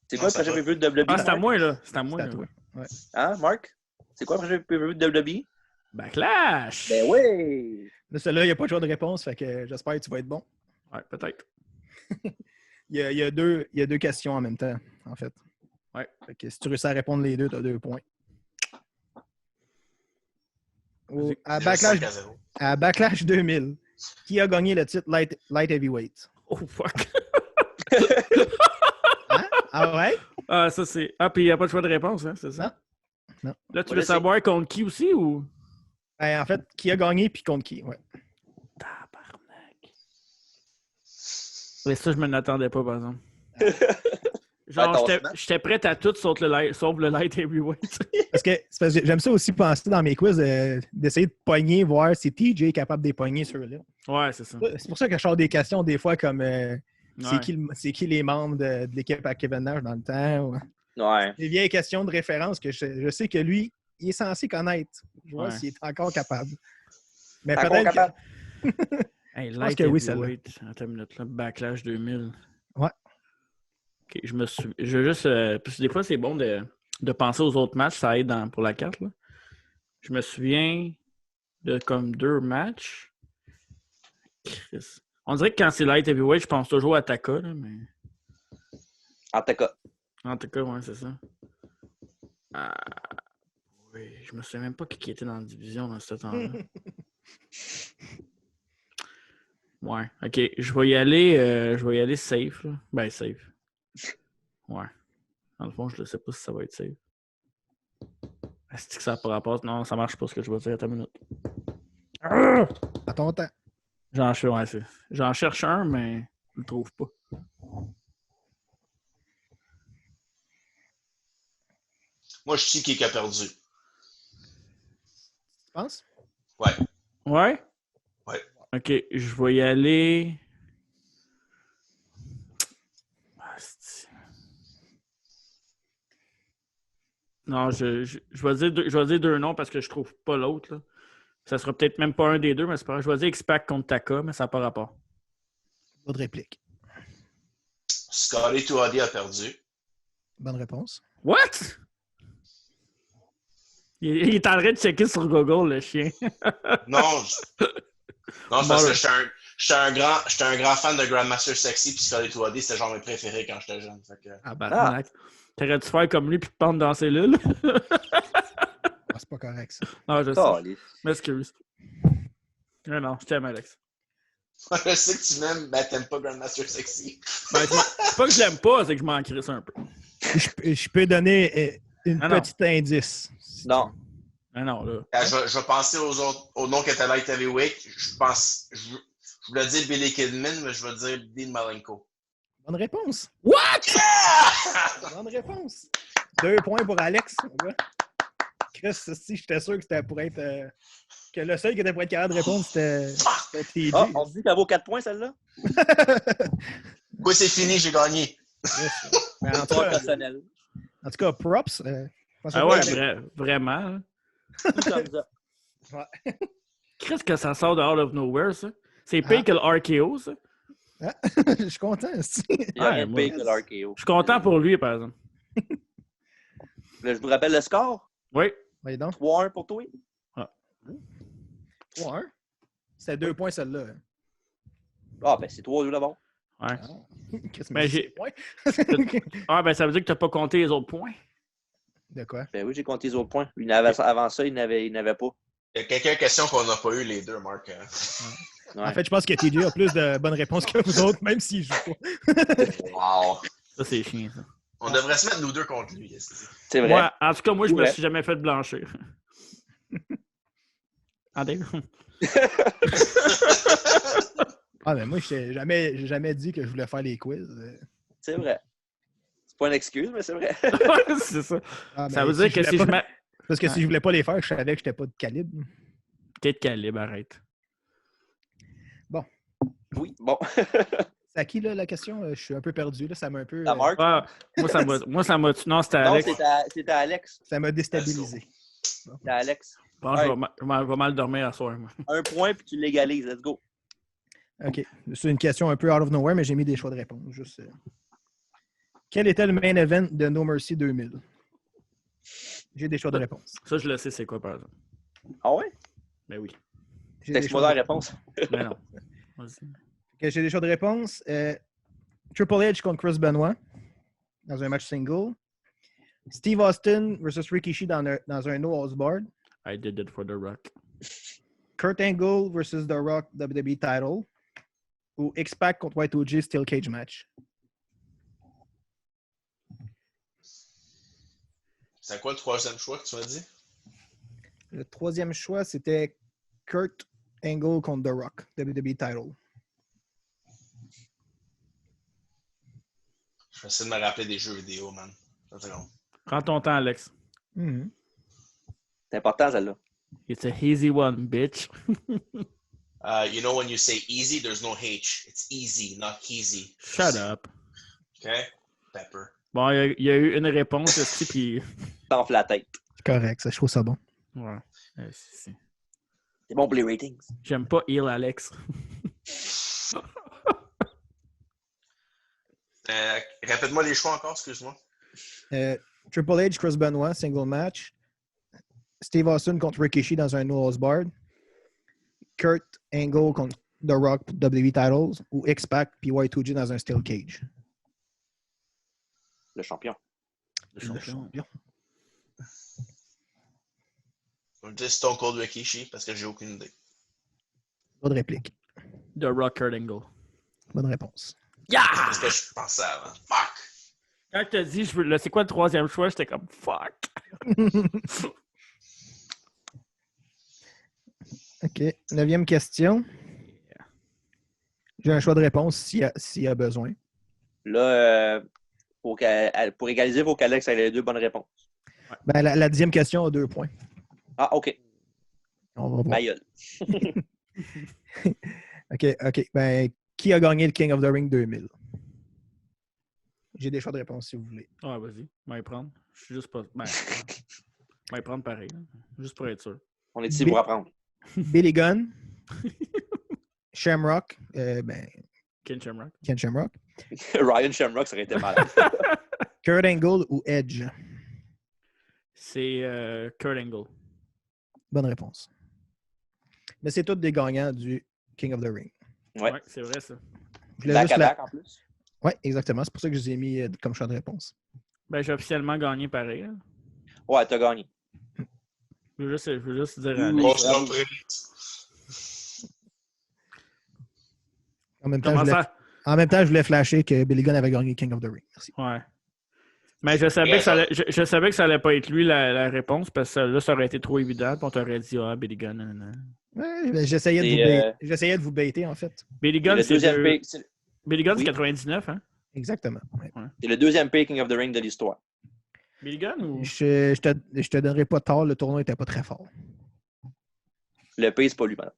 C'est quoi le prochain pay-per-view de WWE? Ah, c'est à moi, là. C'est à moi. C'est à là. toi. Ouais. Hein, Marc? C'est quoi le prochain pay-per-view de WWE? Backlash! Ben oui! Là, celui-là, il n'y a pas de choix de réponse, fait que j'espère que tu vas être bon. Ouais, peut-être. Il y a deux questions en même temps, en fait. Ouais. Fait que si tu réussis à répondre les deux, tu as 2 points. À Backlash 2000, qui a gagné le titre Light Heavyweight? Oh, fuck. Hein? Ah ouais? Ah, ça, c'est... Ah, puis il n'y a pas de choix de réponse, hein, c'est ça? Non. Là, tu veux savoir contre qui aussi, ou... Ben, en fait, qui a gagné puis contre qui? Ouais. Tabarnak. Mais ça, je ne m'en attendais pas, par exemple. Genre, j'étais prête à tout sauf le light heavyweight. parce que j'aime ça aussi penser dans mes quiz d'essayer de pogner, voir si TJ est capable de les pogner sur là. Ouais, c'est ça. C'est pour ça que je sors des questions des fois comme Ouais. c'est qui les membres de l'équipe à Kevin Nash dans le temps. Ou... Ouais. Des vieilles questions de référence que je sais que lui, il est censé connaître. Je vois Ouais. s'il est encore capable. Mais T'es encore peut-être capable? Hey, pense light que oui, heavyweight. Attends une minute, là. Backlash 2000. Ouais. OK, je veux juste... parce que des fois, c'est bon de penser aux autres matchs. Ça aide pour la carte, là. Je me souviens de comme 2 matchs. Chris. On dirait que quand c'est light heavyweight, je pense toujours à Taka, là, mais... En tout cas. En tout cas, ouais, c'est ça. Oui, je me souviens même pas qui était dans la division dans ce temps-là. Ouais, ok. Je vais y aller safe, là. Ben, safe. Ouais. Dans le fond, je ne sais pas si ça va être safe. Est-ce que ça pourra pas? Non, ça marche pas ce que je vais dire. Attends une minute. à ton temps. J'en cherche un, mais je le trouve pas. Moi, je sais qui a perdu. Tu penses? Ouais. Ouais? Ouais. Ok, je vais y aller. Non, je vais dire 2 noms parce que je trouve pas l'autre, là. Ça sera peut-être même pas un des deux, mais c'est pas grave. Je vais dire X-Pac contre Taka, mais ça n'a pas rapport. Pas de réplique. Scotty Tuadi a perdu. Bonne réponse. What? Il est en train de checker sur Google, le chien. Non, c'est parce que j'étais un grand fan de Grandmaster Sexy, puis Scotty Tuadi, c'était genre mes préférés quand j'étais jeune. Fait que... Ah, bah, t'aurais dû faire comme lui puis te pendre dans ses lules. Ah, c'est pas correct, ça. Non, je sais. Caliste. M'excuse. Non, je t'aime, Alex. Je sais que tu m'aimes, mais t'aimes pas Grandmaster Sexy. Ben, c'est pas que je l'aime pas, c'est que je m'en crisse un peu. Je peux donner une petite indice. Non. Ah non, là. Je vais penser aux noms qui étaient Light Heavyweight. Je voulais dire Billy Kidman, mais je vais dire Dean Malenko. Bonne réponse. What? Bonne réponse. 2 points pour Alex. Chris, si j'étais sûr que c'était pour être... que le seul qui était pour être capable de répondre, c'était TJ. Ah, on dit qu'elle vaut 4 points, celle-là? Oui, c'est fini, j'ai gagné. Mais en, tout Toi, cas, personnel. en tout cas, props. Ah ouais, vraiment. Hein? Tout comme ça. Ouais. Qu'est-ce que ça sort de Out of Nowhere, ça? C'est pire que le RKO, ça? Ah, je suis content. Il y a rien de pire que l'RKO. Je suis content pour lui, par exemple. Là, je vous rappelle le score. Oui. Voyez donc. 3-1 pour toi. 3-1. C'était 2 points, celle-là. Ah, ben c'est 3-2 d'abord. Ouais. Qu'est-ce que Ben, j'ai... Ah, ben ça veut dire que tu n'as pas compté les autres points. De quoi? Ben oui, j'ai compté les autres points. Avant ça, il n'avait pas. Il y a quelques questions qu'on n'a pas eues, les deux, Marc. Ouais. En fait, je pense que TJ a plus de bonnes réponses que vous autres, même s'il joue pas. Wow! Ça, c'est chiant, ça. On devrait se mettre nous deux contre lui. C'est vrai. Ouais, en tout cas, moi, je me Ouais. suis jamais fait blanchir. Attendez. Ah, mais moi, j'ai jamais dit que je voulais faire les quiz. C'est vrai. C'est pas une excuse, mais c'est vrai. C'est ça. Ah, Ça ben, veut dire que si je mets... Parce que si je voulais pas les faire, je savais que j'étais pas de calibre. Peut-être calibre, arrête. Oui, bon. C'est à qui, là, la question? Je suis un peu perdu, là. Ça m'a un peu... La marque. Ah, moi, ça m'a... Non, c'était Non, Alex. c'était Alex. ça m'a déstabilisé. C'était Alex. Je pense que je vais mal dormir à soir. Moi. Un point, puis tu l'égalises. Let's go. OK. C'est une question un peu out of nowhere, mais j'ai mis des choix de réponse. Juste, Quel était le main event de No Mercy 2000? J'ai des choix de réponse. Ça, je le sais, c'est quoi, par exemple. Ah ouais? Ben oui. Texte-moi la réponse. Ben non. Vas-y. Okay, j'ai des choix de réponse. Triple H contre Chris Benoit dans un match single. Steve Austin versus Rikishi dans un No Holds Barred. I did it for The Rock. Kurt Angle versus The Rock WWE title. Ou X-Pac contre Y2J Steel Cage match. C'est quoi le troisième choix que tu m'as dit? Le troisième choix, c'était Kurt Angle contre The Rock WWE title. Je vais essayer de me rappeler des jeux vidéo, man. Prends ton temps, Alex. Mm-hmm. C'est important, celle-là. It's a easy one, bitch. You know when you say easy, there's no H. It's easy, not easy. Shut up. Okay? Pepper. Bon, il y a eu une réponse aussi, puis... T'enfles la tête. C'est correct, ça, je trouve ça bon. Ouais. C'est bon pour les ratings. J'aime pas heal Alex. Répète-moi les choix encore, excuse-moi. Triple H, Chris Benoit, single match. Steve Austin contre Rikishi dans un No Holds Barred. Kurt Angle contre The Rock WWE titles. Ou X-Pac puis Y2J dans un Steel Cage. Le champion. Le champion. Je vais dire Stone Cold Rikishi parce que j'ai aucune idée. Pas de réplique. The Rock Kurt Angle. Bonne réponse. Yeah! C'est ce que je pensais avant. Fuck! Quand tu t'as dit, c'est quoi le troisième choix, j'étais comme fuck. OK. 9e question. J'ai un choix de réponse s'il y a besoin. Là, pour égaliser, il faut qu'Alex ait les deux bonnes réponses. Ben, la 10e question a 2 points. Ah, OK. On va voir. Ma gueule. OK. Ben, qui a gagné le King of the Ring 2000? J'ai des choix de réponse si vous voulez. Ouais, vas-y. Je vais y prendre. Je suis juste pas... Ben, je vais y prendre pareil. Hein. Juste pour être sûr. On est ici pour apprendre. Billy Gunn. Shamrock. Ken Shamrock. Ken Shamrock. Ryan Shamrock, ça aurait été malade. Kurt Angle ou Edge? C'est Kurt Angle. Bonne réponse. Mais c'est tous des gagnants du King of the Ring. Ouais, c'est vrai ça. Back à back en plus. Oui, exactement. C'est pour ça que je les ai mis comme choix de réponse. Ben, j'ai officiellement gagné pareil. Hein. Ouais, t'as gagné. Je veux juste dire à Grosse Alex. surprise. En même temps, je voulais flasher que Billy Gunn avait gagné King of the Ring. Merci. Ouais. Mais je savais que ça allait pas être lui la réponse parce que là, ça aurait été trop évident. Puis on t'aurait dit, Billy Gunn. Ouais, ben, j'essayais de vous baiter, en fait. Billy Gunn, c'est Billy Gunn, c'est 99, hein? Exactement. Ouais. C'est le deuxième pay King of the Ring de l'histoire. Billy Gunn ou... Je te donnerai pas tort, le tournoi n'était pas très fort. Le pay, c'est pas lui, madame.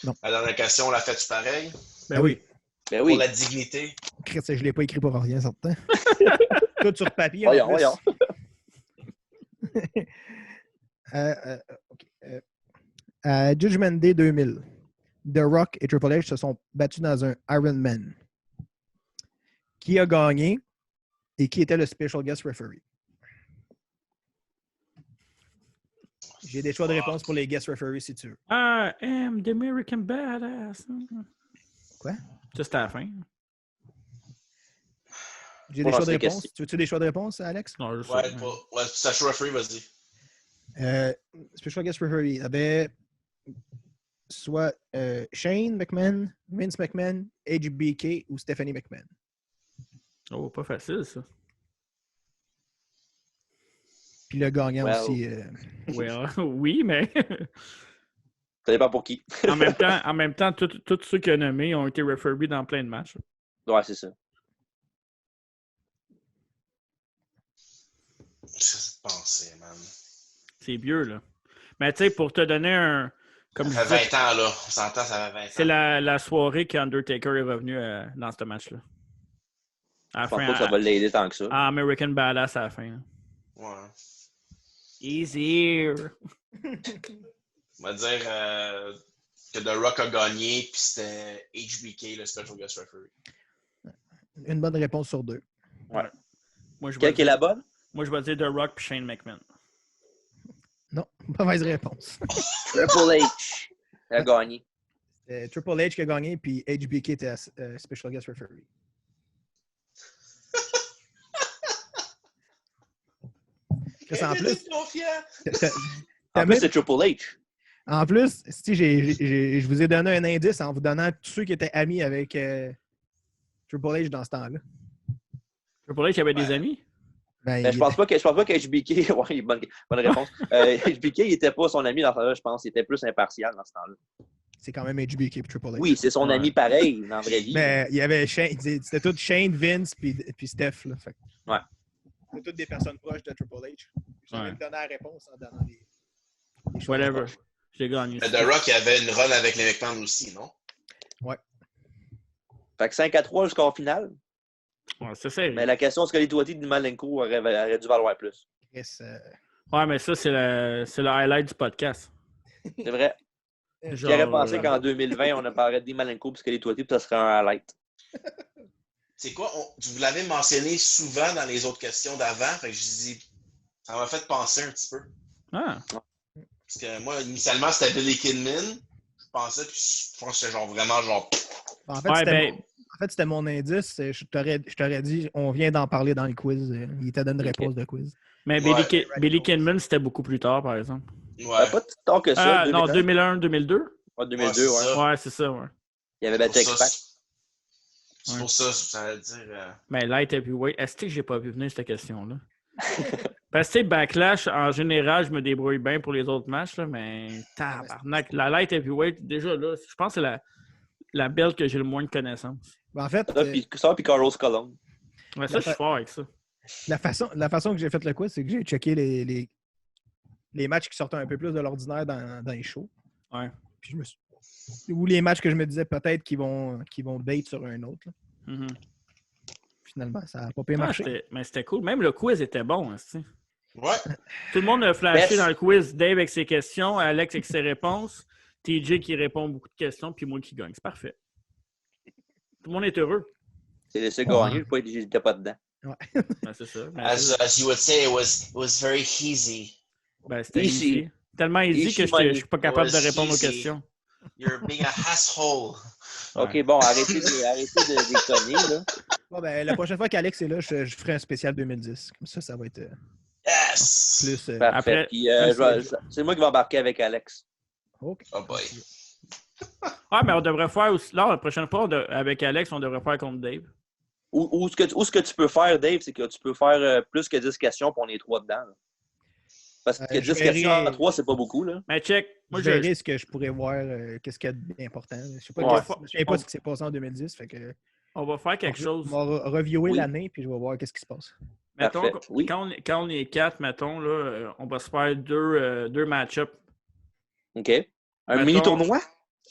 Non. La dernière question, on l'a fait-tu pareil? Ben oui. Ben oui. Pour la dignité. Chris, je l'ai pas écrit pour rien, certain. Tout sur papier. Voyons. Judgment Day 2000. The Rock et Triple H se sont battus dans un Iron Man. Qui a gagné et qui était le special guest referee? J'ai des choix de réponse pour les guest referees si tu veux. I am the American Badass. Quoi? Ça, c'était à la fin. J'ai des choix de réponse. Tu veux-tu des choix de réponse, Alex? Non, je Ouais, sais. ça choix free, vas-y. Special guest referee. Il y avait soit Shane McMahon, Vince McMahon, HBK ou Stephanie McMahon. Oh, pas facile, ça. Puis le gagnant aussi. Oui, mais... Ça dépend pour qui. en même temps, tous ceux qu'il a nommés ont été referees dans plein de matchs. Ouais, c'est ça. Juste penser, man. C'est vieux, là. Mais tu sais, pour te donner un... Comme Ça fait 20 ans, là. On s'entend, ça fait 20 ans. C'est la soirée qu'Undertaker est revenu dans ce match-là. Je pense pas que ça va l'aider tant que ça. American Badass à la fin. Là. Ouais. Easy. On va dire que The Rock a gagné, puis c'était HBK, le Special Guest Referee. Une bonne réponse sur 2. Ouais. Moi, je vais Quelle qui est dire- la bonne? Moi, je vais dire The Rock puis Shane McMahon. Non, mauvaise réponse. Triple H a gagné. C'était Triple H qui a gagné, puis HBK était Special Guest Referee. Chris, en plus, En plus, c'est Triple H. en plus, si je vous ai donné un indice en vous donnant tous ceux qui étaient amis avec Triple H dans ce temps-là. Triple H avait des amis? Ben, Mais je pense pas que HBK. Ouais, bonne réponse. HBK, il était pas son ami dans ce temps-là, je pense. Il était plus impartial dans ce temps-là. c'est quand même HBK et Triple H. Oui, c'est son ami pareil, dans la vraie vie. Mais il y avait Shane, c'était tout Shane, Vince puis Steph. Là, fait. Ouais. C'était toutes des personnes proches de Triple H. J'ai même donné la réponse en donnant des choses. Whatever. J'ai gagné. The Rock avait une run avec les McMahon aussi, non? Ouais. Fait que 5-3 jusqu'au final. Ouais, c'est sérieux. Mais la question, est-ce que les Toiti de Malenko aurait dû valoir plus? Chris, Ouais, mais ça, c'est le highlight du podcast. C'est vrai. Genre, J'aurais pensé qu'en 2020, on a parlé de Malenko puisque les Toiti, puis ça serait un highlight. C'est quoi? Vous l'avez mentionné souvent dans les autres questions d'avant, fait que je dis, ça m'a fait penser un petit peu. Ah, Parce que moi, initialement, c'était Billy Kidman. Je pensais, puis je pense que c'était genre vraiment genre. en fait, ouais, c'était ben, c'était mon indice. Je t'aurais dit, on vient d'en parler dans le quiz. Il t'a donné une réponse de quiz. mais Ouais. Billy Kidman, c'était beaucoup plus tard, par exemple. Ouais. Pas si tard que ça. Ah, non, 2001, 2002? Ouais, 2002, Ouais, c'est ouais. ça. Ouais, c'est ça, ouais. Il y avait battu X-Pac. C'est pour ça, ça veut dire. Mais light heavyweight, est-ce que j'ai pas vu venir cette question-là? Parce que, tu sais, Backlash, en général, je me débrouille bien pour les autres matchs, là, mais tabarnak, la light heavyweight, déjà là, je pense que c'est la belle que j'ai le moins de connaissances. Ben, en fait, Ça, puis Carlos Colon. Ouais, ça, je suis fort avec ça. la façon que j'ai fait le quiz, c'est que j'ai checké les matchs qui sortaient un peu plus de l'ordinaire dans les shows. Ouais. Puis ou les matchs que je me disais peut-être qu'ils vont bait sur un autre. Là. Mhm. Finalement, ça n'a pas pu Ah, marcher. mais c'était cool. Même le quiz était bon. Hein, tu sais. Ouais. Tout le monde a flashé Yes. dans le quiz. Dave avec ses questions, Alex avec ses réponses, TJ qui répond beaucoup de questions, puis moi qui gagne. C'est parfait. Tout le monde est heureux. C'est laissé gagner, j'étais pas dedans. Ben, c'est ça. Ben, As you would say, it was very easy. ben, c'était Easy. easy. Tellement easy Easy que je money. ne suis pas capable de Was répondre aux easy. questions. You're being a asshole. OK, bon, arrêtez de déconner, là. Bon, ben, la prochaine fois qu'Alex est là, je ferai un spécial 2010. Comme ça va être Yes! plus. Parfait. Après- Puis, c'est moi qui vais embarquer avec Alex. OK. Oh boy. Ah, mais on devrait faire aussi. Là, la prochaine fois, avec Alex, on devrait faire contre Dave. Ou ce que tu peux faire, Dave, c'est que tu peux faire plus que 10 questions pour on est 3 dedans. Là. Parce que je 10 verrai- questions à 3, c'est pas beaucoup. Là. Mais check. Moi, je verrai ce que je pourrais voir, qu'est-ce qu'il y a d'important. Je sais pas, Ouais. je me souviens pas de ce qui s'est passé en 2010. Fait que, on va faire quelque chose. on va reviewer Oui. l'année puis je vais voir qu'est-ce qui se passe. Mettons, Parfait. Oui. quand on est 4, mettons, là, on va se faire deux match-ups. OK. Un Mettons- mini-tournoi?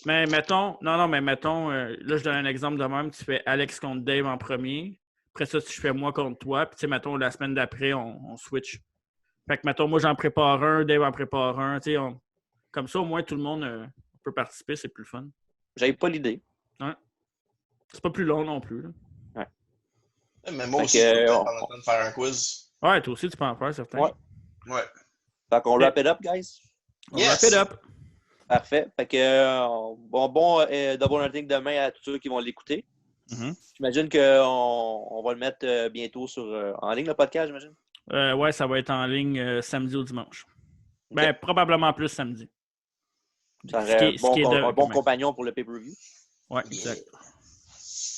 Mais mettons, mais mettons, là, je donne un exemple de même. Tu fais Alex contre Dave en premier. Après ça, je fais moi contre toi. Puis, tu sais, mettons, la semaine d'après, on switch. Fait que, mettons, moi, j'en prépare un, Dave en prépare un. Tu sais, comme ça, au moins, tout le monde peut participer. C'est plus fun. J'avais pas l'idée. C'est pas plus long non plus. Là. Mais moi Fait aussi, que, je peux peut-être on- prendre le temps de faire un quiz. Ouais, toi aussi, tu peux en faire, certains. Ouais. Ouais. Fait qu'on wrap it up, guys. On Yes. wrap it up. Parfait. Fait que bon Double Nothing demain à tous ceux qui vont l'écouter. Mhm. J'imagine qu'on va le mettre bientôt en ligne, le podcast, j'imagine. Ouais, ça va être en ligne samedi ou dimanche. Ben, probablement plus samedi. Ça Ce qui serait est- ce qui est un bon de- compagnon pour le pay-per-view. Ouais, exact.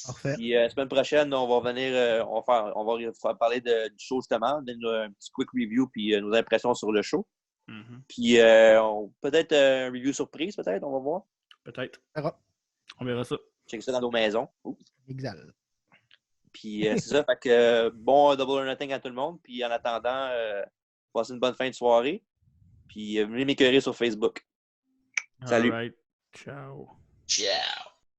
Parfait. Puis la semaine prochaine, on va venir, on va faire parler du show justement, donner un petit quick review puis nos impressions sur le show. Mhm. Puis peut-être un review surprise, peut-être, on va voir. Peut-être. On verra. On verra ça. Check ça dans nos maisons. Oups. Exact. Puis c'est ça, fait que bon Double or Nothing à tout le monde. Puis en attendant, passez une bonne fin de soirée. Puis venez m'écœurer sur Facebook. Salut. All right. Ciao. Ciao.